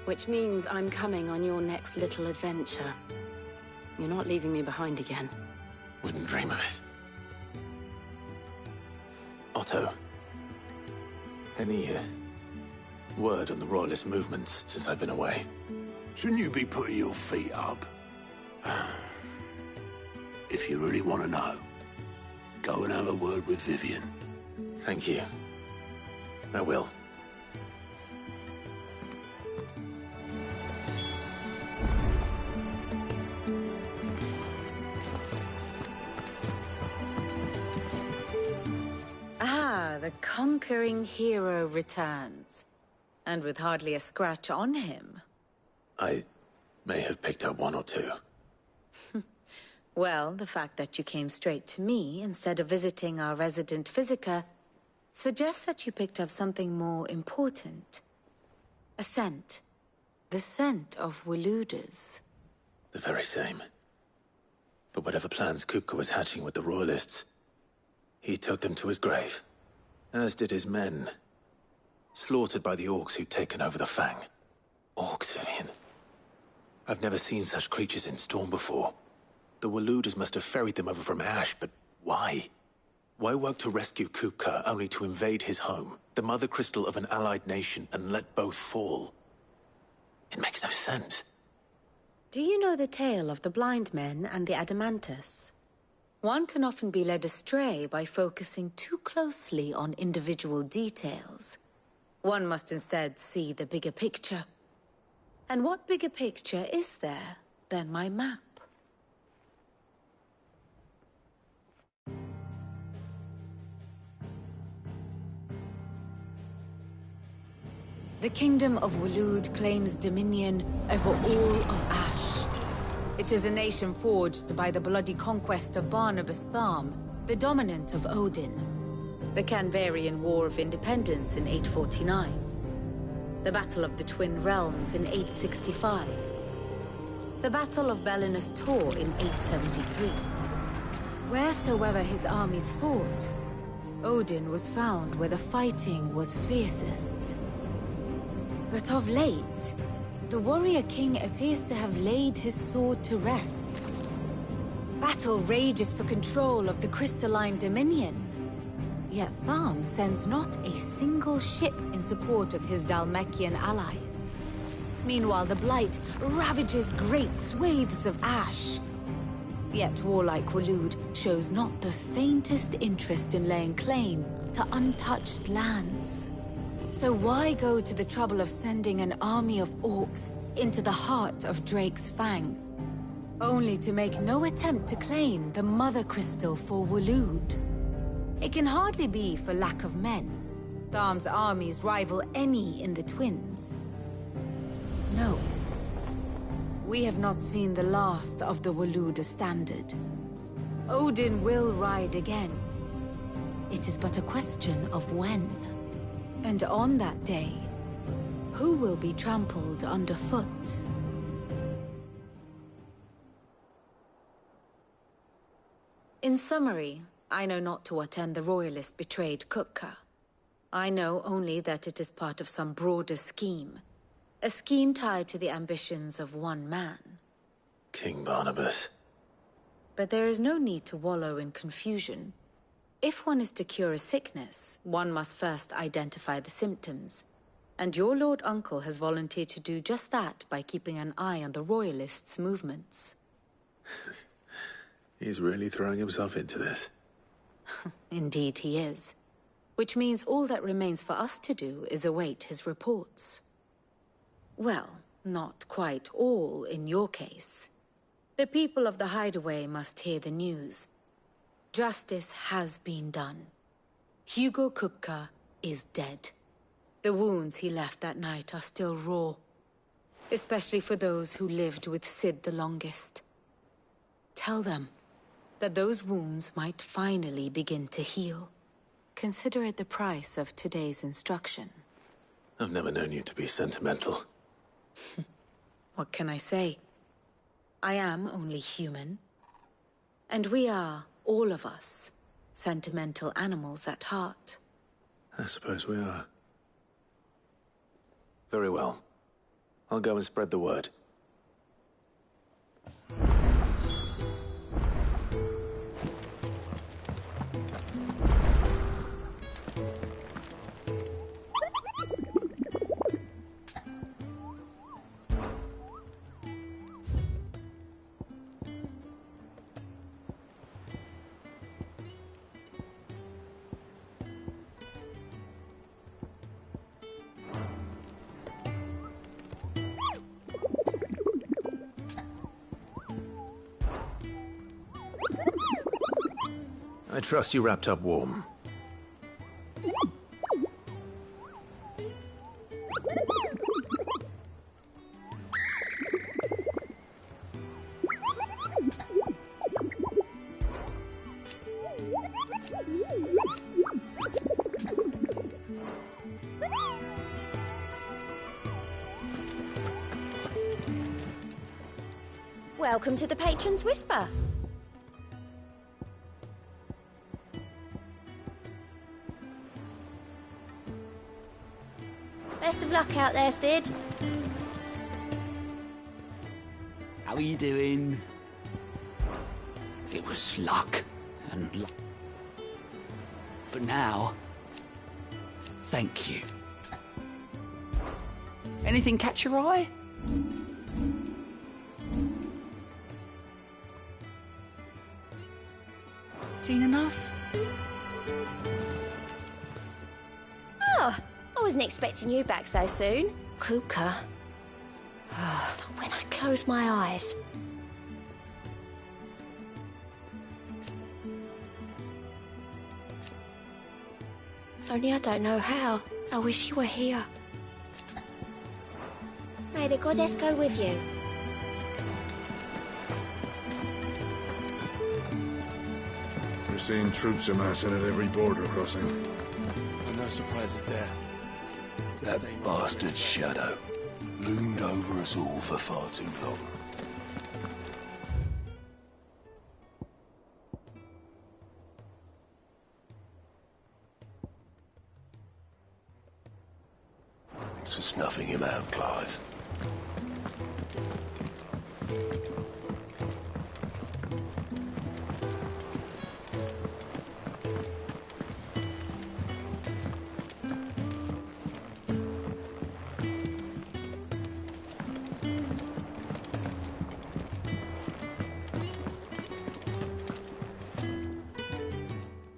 [SPEAKER 19] Which means I'm coming on your next little adventure. You're not leaving me behind again.
[SPEAKER 2] Wouldn't dream of it. Otto, any word on the Royalist movements since I've been away?
[SPEAKER 18] Shouldn't you be putting your feet up? If you really want to know, go and have a word with Vivian.
[SPEAKER 2] Thank you. I will.
[SPEAKER 19] The conquering hero returns. And with hardly a scratch on him.
[SPEAKER 2] I may have picked up one or two.
[SPEAKER 19] Well, the fact that you came straight to me instead of visiting our resident physiker suggests that you picked up something more important. A scent. The scent of Waludas.
[SPEAKER 2] The very same. But whatever plans Kupka was hatching with the Royalists, he took them to his grave. As did his men. Slaughtered by the orcs who'd taken over the Fang. Orcs, Vivian. I've never seen such creatures in Storm before. The Waludas must have ferried them over from Ash, but why? Why work to rescue Kupka only to invade his home, the mother crystal of an allied nation, and let both fall? It makes no sense.
[SPEAKER 19] Do you know the tale of the blind men and the Adamantus? One can often be led astray by focusing too closely on individual details. One must instead see the bigger picture. And what bigger picture is there than my map? The Kingdom of Waloed claims dominion over all of Ash. It is a nation forged by the bloody conquest of Barnabas Tharm, the dominant of Odin. The Canvarian War of Independence in 849. The Battle of the Twin Realms in 865. The Battle of Belinus Tor in 873. Wheresoever his armies fought, Odin was found where the fighting was fiercest. But of late, the warrior king appears to have laid his sword to rest. Battle rages for control of the crystalline dominion. Yet Tharm sends not a single ship in support of his Dhalmekian allies. Meanwhile, the Blight ravages great swathes of Ash. Yet warlike Waloed shows not the faintest interest in laying claim to untouched lands. So why go to the trouble of sending an army of orcs into the heart of Drake's Fang, only to make no attempt to claim the Mother Crystal for Waloed? It can hardly be for lack of men. Tharm's armies rival any in the Twins. No. We have not seen the last of the Waloed standard. Odin will ride again. It is but a question of when. And on that day, who will be trampled underfoot? In summary, I know not to what end the Royalists betrayed Kupka. I know only that it is part of some broader scheme. A scheme tied to the ambitions of one man.
[SPEAKER 2] King Barnabas.
[SPEAKER 19] But there is no need to wallow in confusion. If one is to cure a sickness, one must first identify the symptoms. And your Lord Uncle has volunteered to do just that by keeping an eye on the Royalists' movements.
[SPEAKER 2] He's really throwing himself into this.
[SPEAKER 19] Indeed he is. Which means all that remains for us to do is await his reports. Well, not quite all in your case. The people of the Hideaway must hear the news. Justice has been done. Hugo Kupka is dead. The wounds he left that night are still raw. Especially for those who lived with Sid the longest. Tell them that those wounds might finally begin to heal. Consider it the price of today's instruction.
[SPEAKER 2] I've never known you to be sentimental.
[SPEAKER 19] What can I say? I am only human. And we are, all of us, sentimental animals at heart.
[SPEAKER 2] I suppose we are. Very well. I'll go and spread the word. I trust you wrapped up warm.
[SPEAKER 12] Welcome to the Patron's Whisper. Best of luck out there, Sid.
[SPEAKER 7] How are you doing? It was luck and luck. But now, thank you. Anything catch your eye? Seen enough?
[SPEAKER 12] Oh, I wasn't expecting you back so soon. Kupka. But when I close my eyes... Only I don't know how. I wish you were here. May the goddess go with you.
[SPEAKER 6] We're seeing troops amassing at every border crossing.
[SPEAKER 22] No surprises there.
[SPEAKER 18] That bastard shadow loomed over us all for far too long. Thanks for snuffing him out, Clive.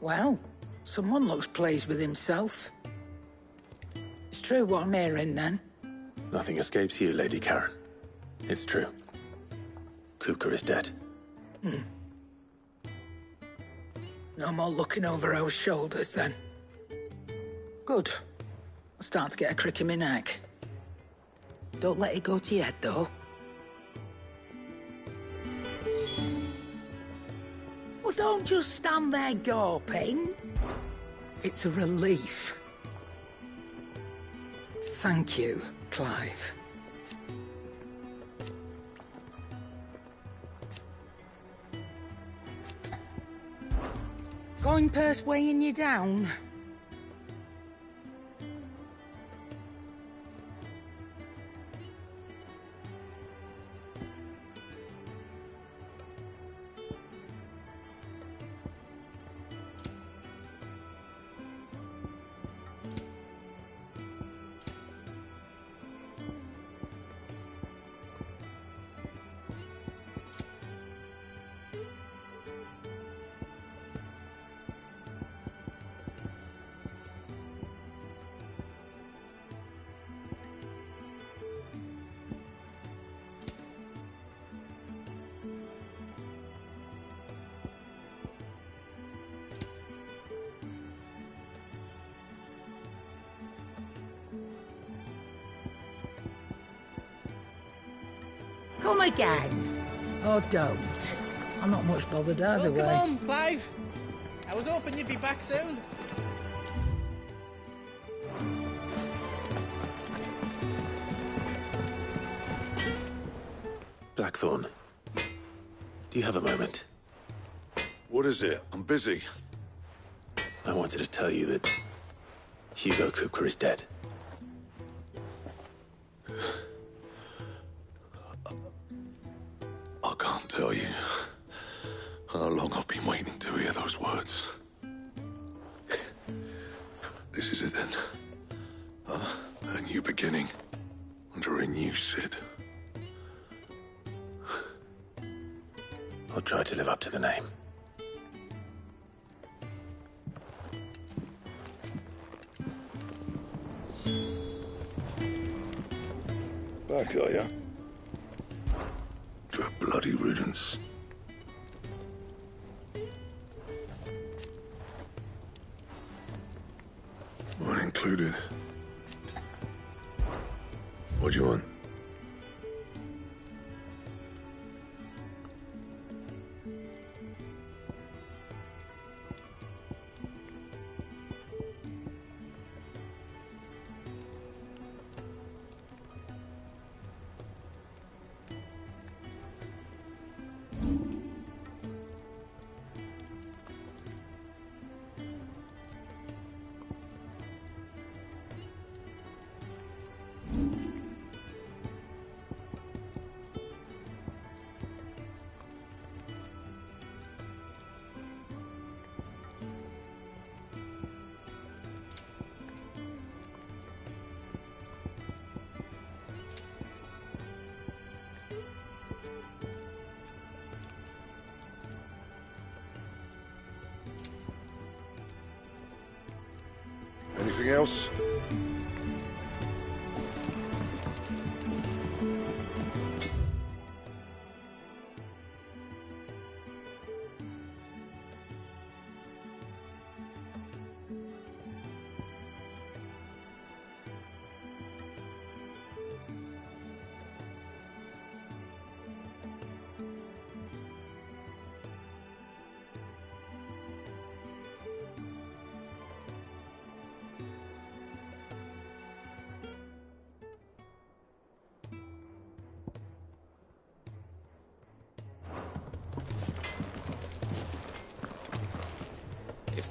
[SPEAKER 8] Well, someone looks pleased with himself. It's true what I'm hearing, then.
[SPEAKER 2] Nothing escapes you, Lady Karen. It's true. Kuka is dead.
[SPEAKER 8] No more looking over our shoulders, then. Good. I'm starting to get a crick in my neck. Don't let it go to your head, though. Well, don't just stand there gawping. It's a relief. Thank you, Clive. Going purse weighing you down? Come again. Or don't. I'm not much bothered either way.
[SPEAKER 9] Welcome home, Clive. I was hoping you'd be back soon.
[SPEAKER 2] Blackthorn, do you have a moment?
[SPEAKER 6] What is it? I'm busy.
[SPEAKER 2] I wanted to tell you that Hugo Kuka is dead.
[SPEAKER 6] I can't tell you how long I've been waiting to hear those words. This is it then. A new beginning under a new Sid.
[SPEAKER 2] I'll try to live up to the name.
[SPEAKER 6] Back, are ya? To a bloody riddance. Mine included. What do you want? Anything else?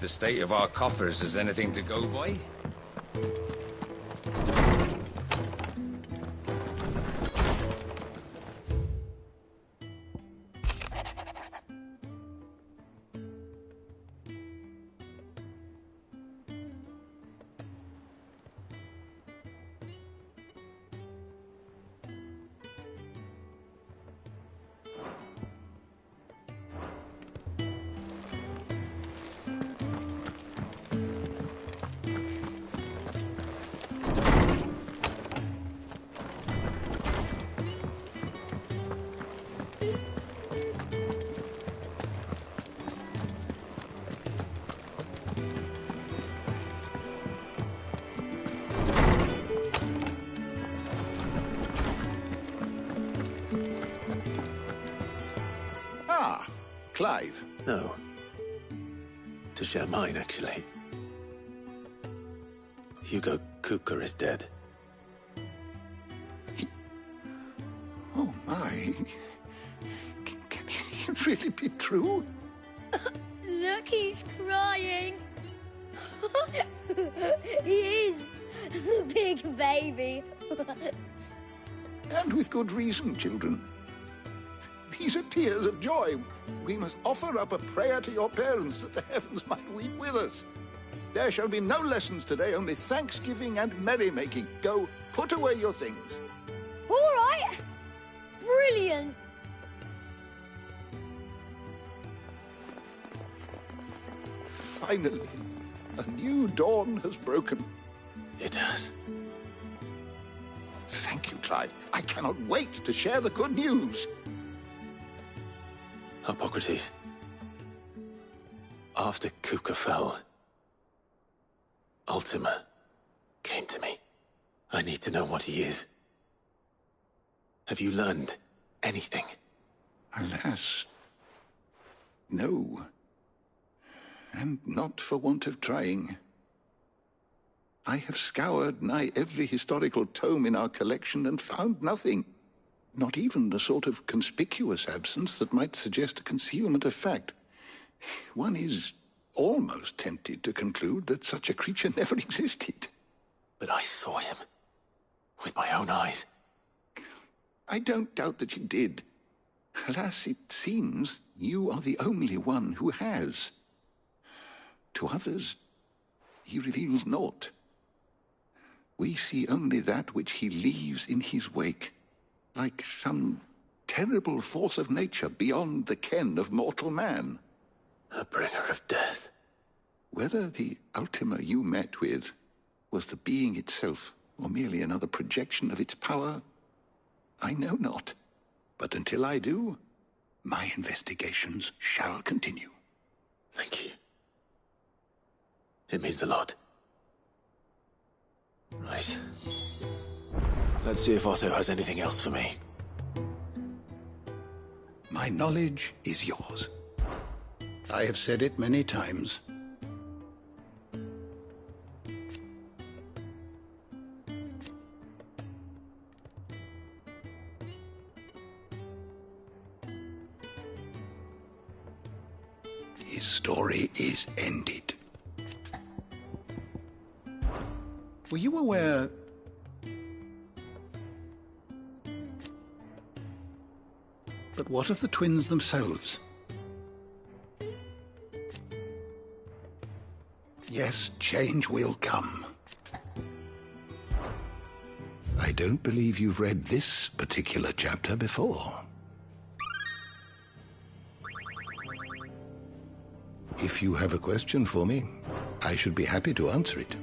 [SPEAKER 1] the state of our coffers is anything to go by.
[SPEAKER 2] Clive? No. To share mine, actually. Hugo Kupka is dead.
[SPEAKER 18] Oh, my. Can it really be true?
[SPEAKER 12] Look, he's crying. He is. The big baby.
[SPEAKER 18] And with good reason, children. These are tears of joy. We must offer up a prayer to your parents that the heavens might weep with us. There shall be no lessons today, only thanksgiving and merrymaking. Go, put away your things.
[SPEAKER 12] All right. Brilliant.
[SPEAKER 18] Finally, a new dawn has broken.
[SPEAKER 2] It has.
[SPEAKER 18] Thank you, Clive. I cannot wait to share the good news.
[SPEAKER 2] Hippocrates. After Kupka fell, Ultima came to me. I need to know what he is. Have you learned anything?
[SPEAKER 18] Alas, no. And not for want of trying. I have scoured nigh every historical tome in our collection and found nothing. Not even the sort of conspicuous absence that might suggest a concealment of fact. One is almost tempted to conclude that such a creature never existed.
[SPEAKER 2] But I saw him. With my own eyes.
[SPEAKER 18] I don't doubt that you did. Alas, it seems you are the only one who has. To others, he reveals naught. We see only that which he leaves in his wake. Like some terrible force of nature beyond the ken of mortal man.
[SPEAKER 2] A bringer of death.
[SPEAKER 18] Whether the Ultima you met with was the being itself, or merely another projection of its power, I know not. But until I do, my investigations shall continue.
[SPEAKER 2] Thank you. It means a lot. Right. Let's see if Otto has anything else for me.
[SPEAKER 18] My knowledge is yours. I have said it many times. His story is ended. Were you aware... But what of the twins themselves? Yes, change will come. I don't believe you've read this particular chapter before. If you have a question for me, I should be happy to answer it.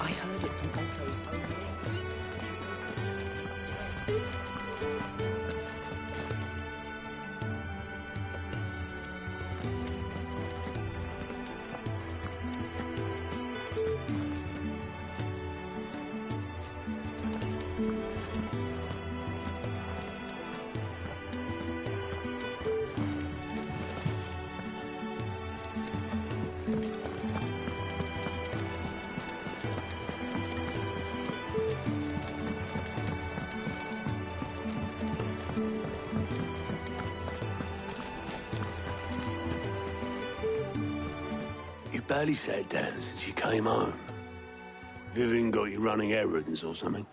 [SPEAKER 16] I heard it from Otto's own lips. He's dead.
[SPEAKER 10] Barely sat down since you came home. Vivian got you running errands or something?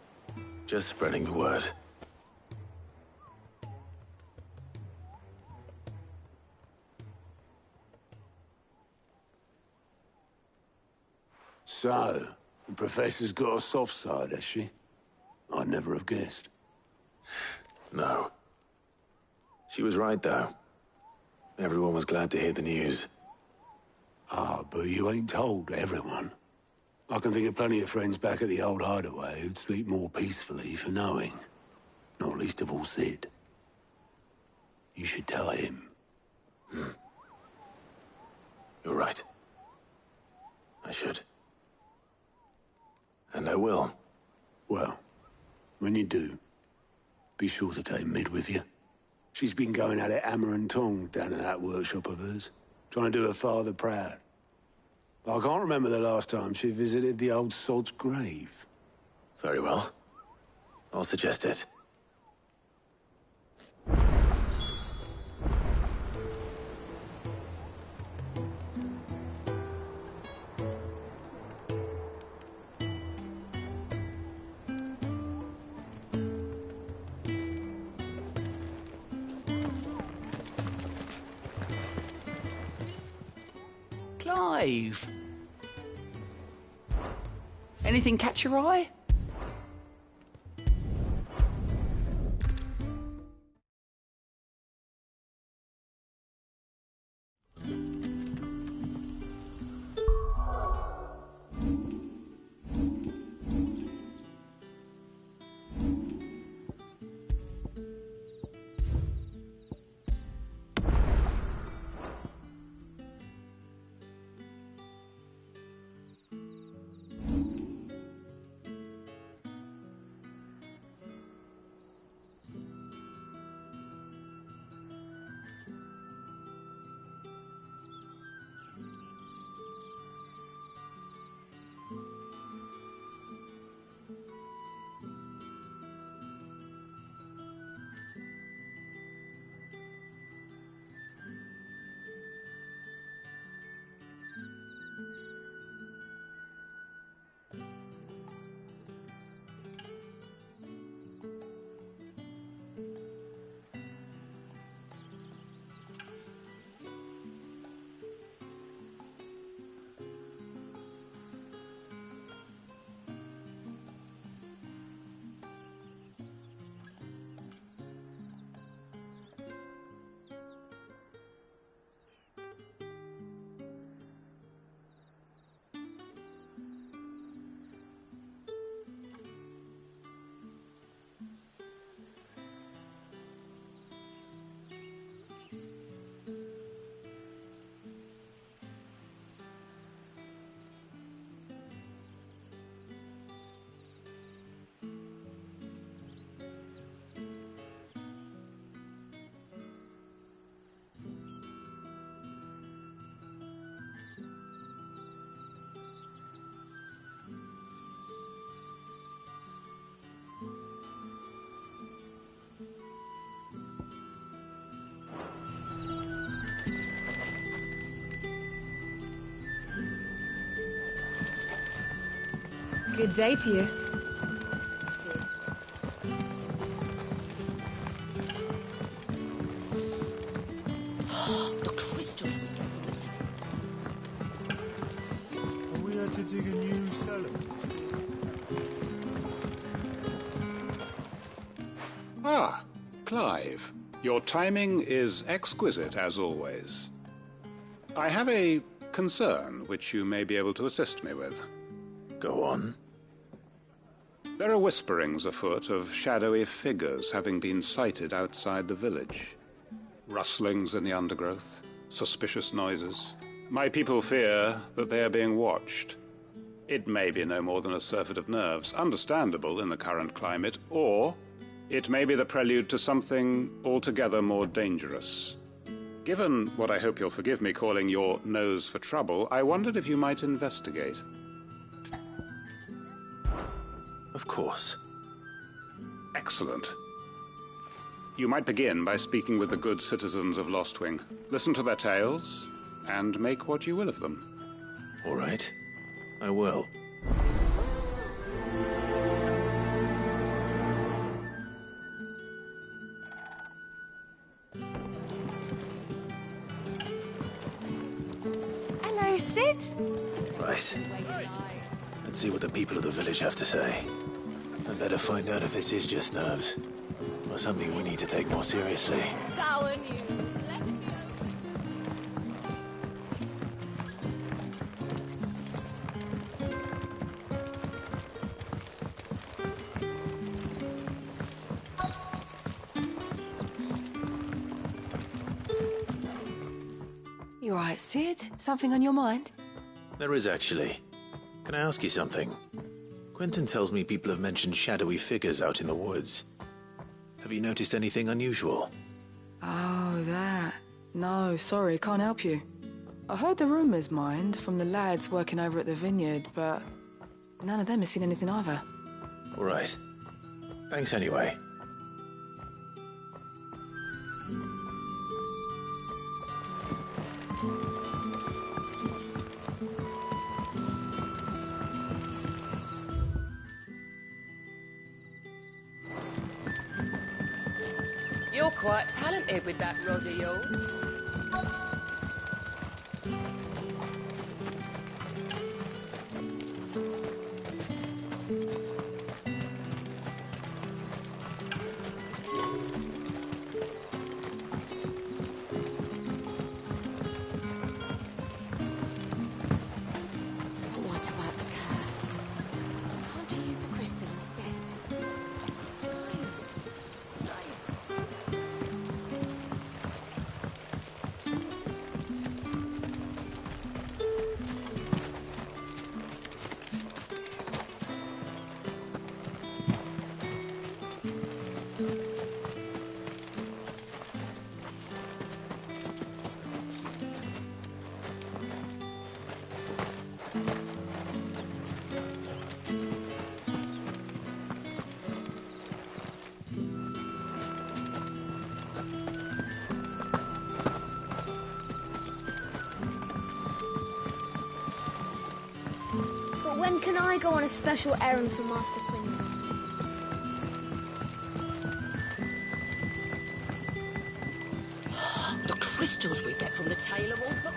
[SPEAKER 2] Just spreading the word.
[SPEAKER 10] So, the Professor's got a soft side, has she? I'd never have guessed.
[SPEAKER 2] No. She was right, though. Everyone was glad to hear the news.
[SPEAKER 10] Ah, but you ain't told everyone. I can think of plenty of friends back at the old hideaway who'd sleep more peacefully for knowing. Not least of all Sid. You should tell him.
[SPEAKER 2] You're right. I should. And I will.
[SPEAKER 10] Well, when you do, be sure to take Mid with you. She's been going at it hammer and tong down at that workshop of hers, trying to do her father proud. I can't remember the last time she visited the old sod's grave.
[SPEAKER 2] Very well. I'll suggest it.
[SPEAKER 7] Clive! Anything catch your eye?
[SPEAKER 4] Good day to you.
[SPEAKER 8] The crystals we get from the town.
[SPEAKER 11] We had to dig a new cellar.
[SPEAKER 14] Ah, Clive. Your timing is exquisite, as always. I have a concern which you may be able to assist me with.
[SPEAKER 2] Go on.
[SPEAKER 14] There are whisperings afoot of shadowy figures having been sighted outside the village. Rustlings in the undergrowth, suspicious noises. My people fear that they are being watched. It may be no more than a surfeit of nerves, understandable in the current climate, or it may be the prelude to something altogether more dangerous. Given what I hope you'll forgive me calling your nose for trouble, I wondered if you might investigate.
[SPEAKER 2] Of course.
[SPEAKER 14] Excellent. You might begin by speaking with the good citizens of Lostwing. Listen to their tales, and make what you will of them.
[SPEAKER 2] All right. I will.
[SPEAKER 12] Hello, Sid.
[SPEAKER 2] Right. Let's see what the people of the village have to say. I'd better find out if this is just nerves, or something we need to take more seriously.
[SPEAKER 12] Sour news.
[SPEAKER 3] You all right, Sid? Something on your mind?
[SPEAKER 2] There is, actually. Can I ask you something? Quentin tells me people have mentioned shadowy figures out in the woods. Have you noticed anything unusual?
[SPEAKER 3] Oh, that. No, sorry, can't help you. I heard the rumours, mind, from the lads working over at the vineyard, but none of them has seen anything either.
[SPEAKER 2] All right. Thanks anyway.
[SPEAKER 4] You're quite talented with that rod of yours.
[SPEAKER 19] What about the curse? Can't you use a crystal instead?
[SPEAKER 12] But when can I go on a special errand for Master Quincy?
[SPEAKER 17] The crystals we get from the tailor all but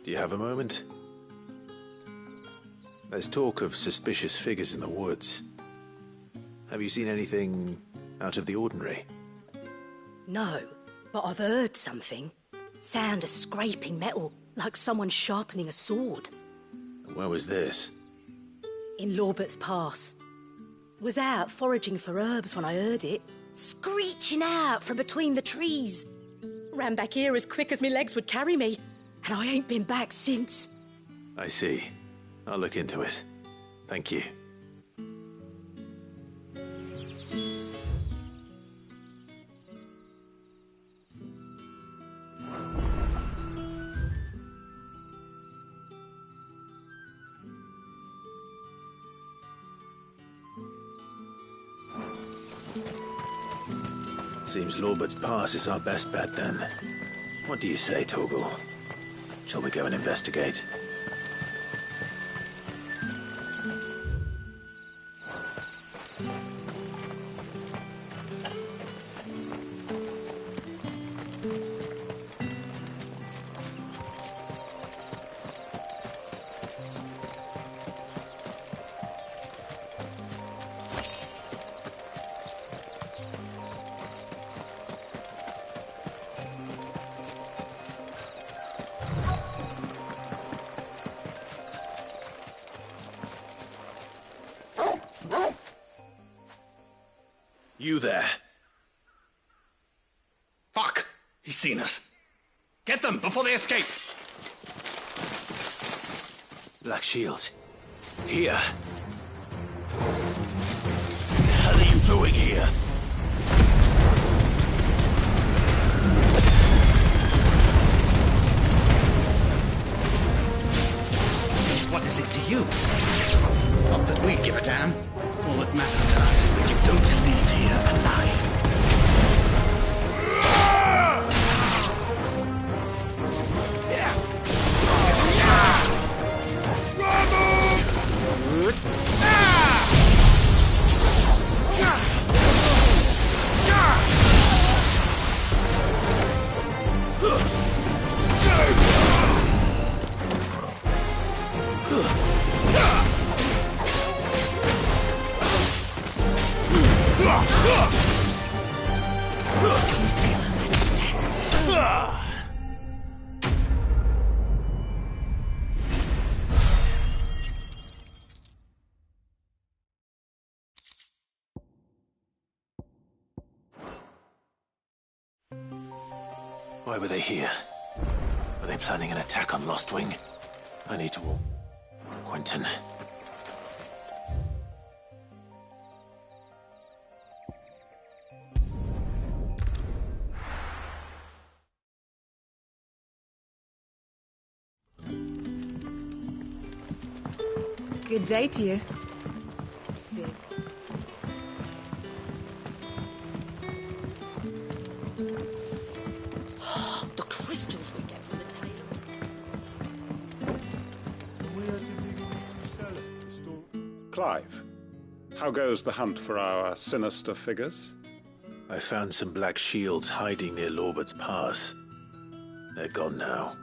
[SPEAKER 2] Do you have a moment? There's talk of suspicious figures in the woods. Have you seen anything out of the ordinary?
[SPEAKER 17] No, but I've heard something. Sound of scraping metal, like someone sharpening a sword.
[SPEAKER 2] Where was this?
[SPEAKER 17] In Lorbert's Pass. Was out foraging for herbs when I heard it, screeching out from between the trees. Ran back here as quick as my legs would carry me, and I ain't been back since.
[SPEAKER 2] I see. I'll look into it. Thank you. Seems Lorbert's Pass is our best bet, then. What do you say, Torgal? Shall we go and investigate? You there.
[SPEAKER 15] Fuck! He's seen us. Get them before they escape!
[SPEAKER 2] Black Shields. Here. What the hell are you doing here?
[SPEAKER 15] What is it to you? Not that we give a damn. All that matters to us is that you don't leave here alive.
[SPEAKER 2] Why were they here? Were they planning an attack on Lostwing? I need to warn Quentin.
[SPEAKER 3] Good day to you. Sid.
[SPEAKER 17] The crystals we get from the tail.
[SPEAKER 14] Clive, how goes the hunt for our sinister figures?
[SPEAKER 2] I found some Black Shields hiding near Lorbert's Pass. They're gone now.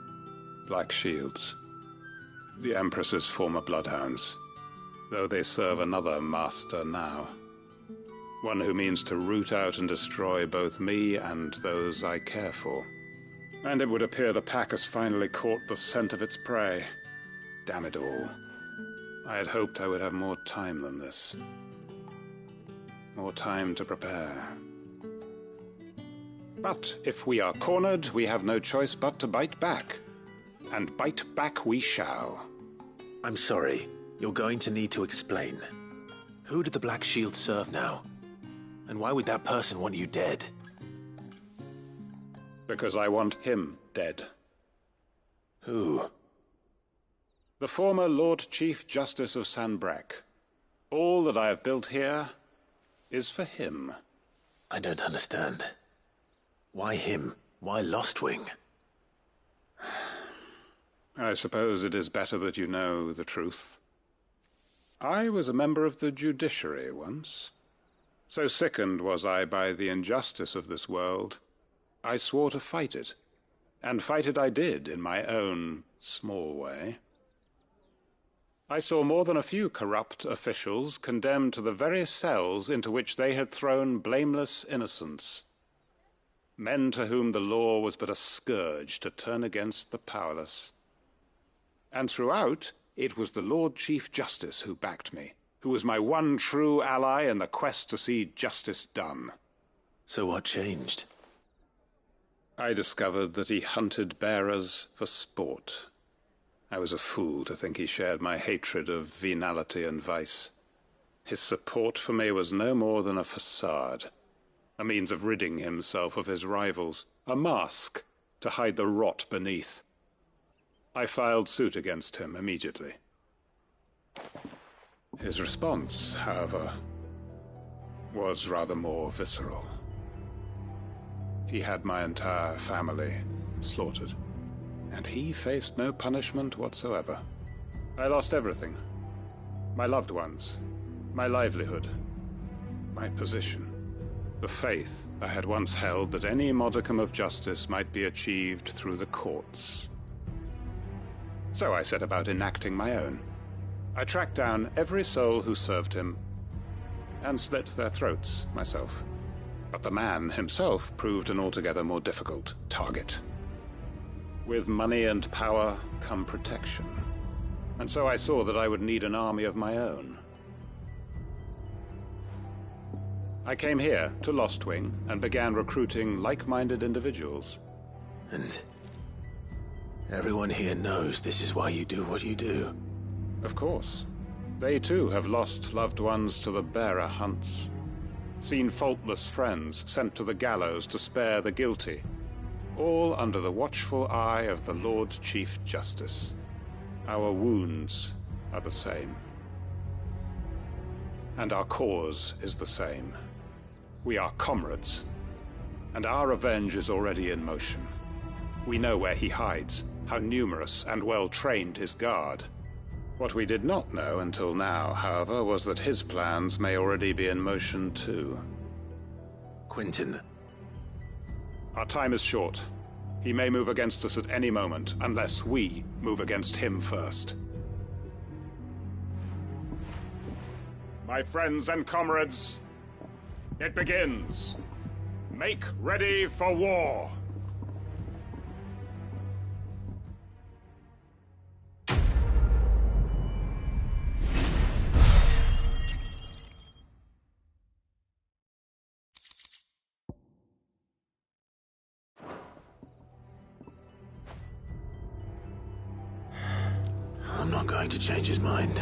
[SPEAKER 14] Black Shields. The Empress's former bloodhounds. Though they serve another master now. One who means to root out and destroy both me and those I care for. And it would appear the pack has finally caught the scent of its prey. Damn it all. I had hoped I would have more time than this. More time to prepare. But if we are cornered, we have no choice but to bite back. And bite back we shall.
[SPEAKER 2] I'm sorry. You're going to need to explain. Who did the Black Shield serve now? And why would that person want you dead?
[SPEAKER 14] Because I want him dead.
[SPEAKER 2] Who?
[SPEAKER 14] The former Lord Chief Justice of Sanbreque. All that I have built here is for him.
[SPEAKER 2] I don't understand. Why him? Why Lostwing?
[SPEAKER 14] I suppose it is better that you know the truth. I was a member of the judiciary once. So sickened was I by the injustice of this world, I swore to fight it. And fight it I did, in my own small way. I saw more than a few corrupt officials condemned to the very cells into which they had thrown blameless innocents. Men to whom the law was but a scourge to turn against the powerless. And throughout, it was the Lord Chief Justice who backed me, who was my one true ally in the quest to see justice done.
[SPEAKER 2] So what changed?
[SPEAKER 14] I discovered that he hunted bearers for sport. I was a fool to think he shared my hatred of venality and vice. His support for me was no more than a facade, a means of ridding himself of his rivals, a mask to hide the rot beneath. I filed suit against him immediately. His response, however, was rather more visceral. He had my entire family slaughtered, and he faced no punishment whatsoever. I lost everything. My loved ones, my livelihood, my position, the faith I had once held that any modicum of justice might be achieved through the courts. So I set about enacting my own. I tracked down every soul who served him, and slit their throats myself. But the man himself proved an altogether more difficult target. With money and power come protection, and so I saw that I would need an army of my own. I came here to Lostwing and began recruiting like-minded individuals.
[SPEAKER 2] And everyone here knows this is why you do what you do.
[SPEAKER 14] Of course. They too have lost loved ones to the bearer hunts. Seen faultless friends sent to the gallows to spare the guilty. All under the watchful eye of the Lord Chief Justice. Our wounds are the same. And our cause is the same. We are comrades. And our revenge is already in motion. We know where he hides, how numerous and well-trained his guard. What we did not know until now, however, was that his plans may already be in motion too.
[SPEAKER 2] Quentin.
[SPEAKER 14] Our time is short. He may move against us at any moment, unless we move against him first. My friends and comrades, it begins. Make ready for war.
[SPEAKER 2] I'm not going to change his mind.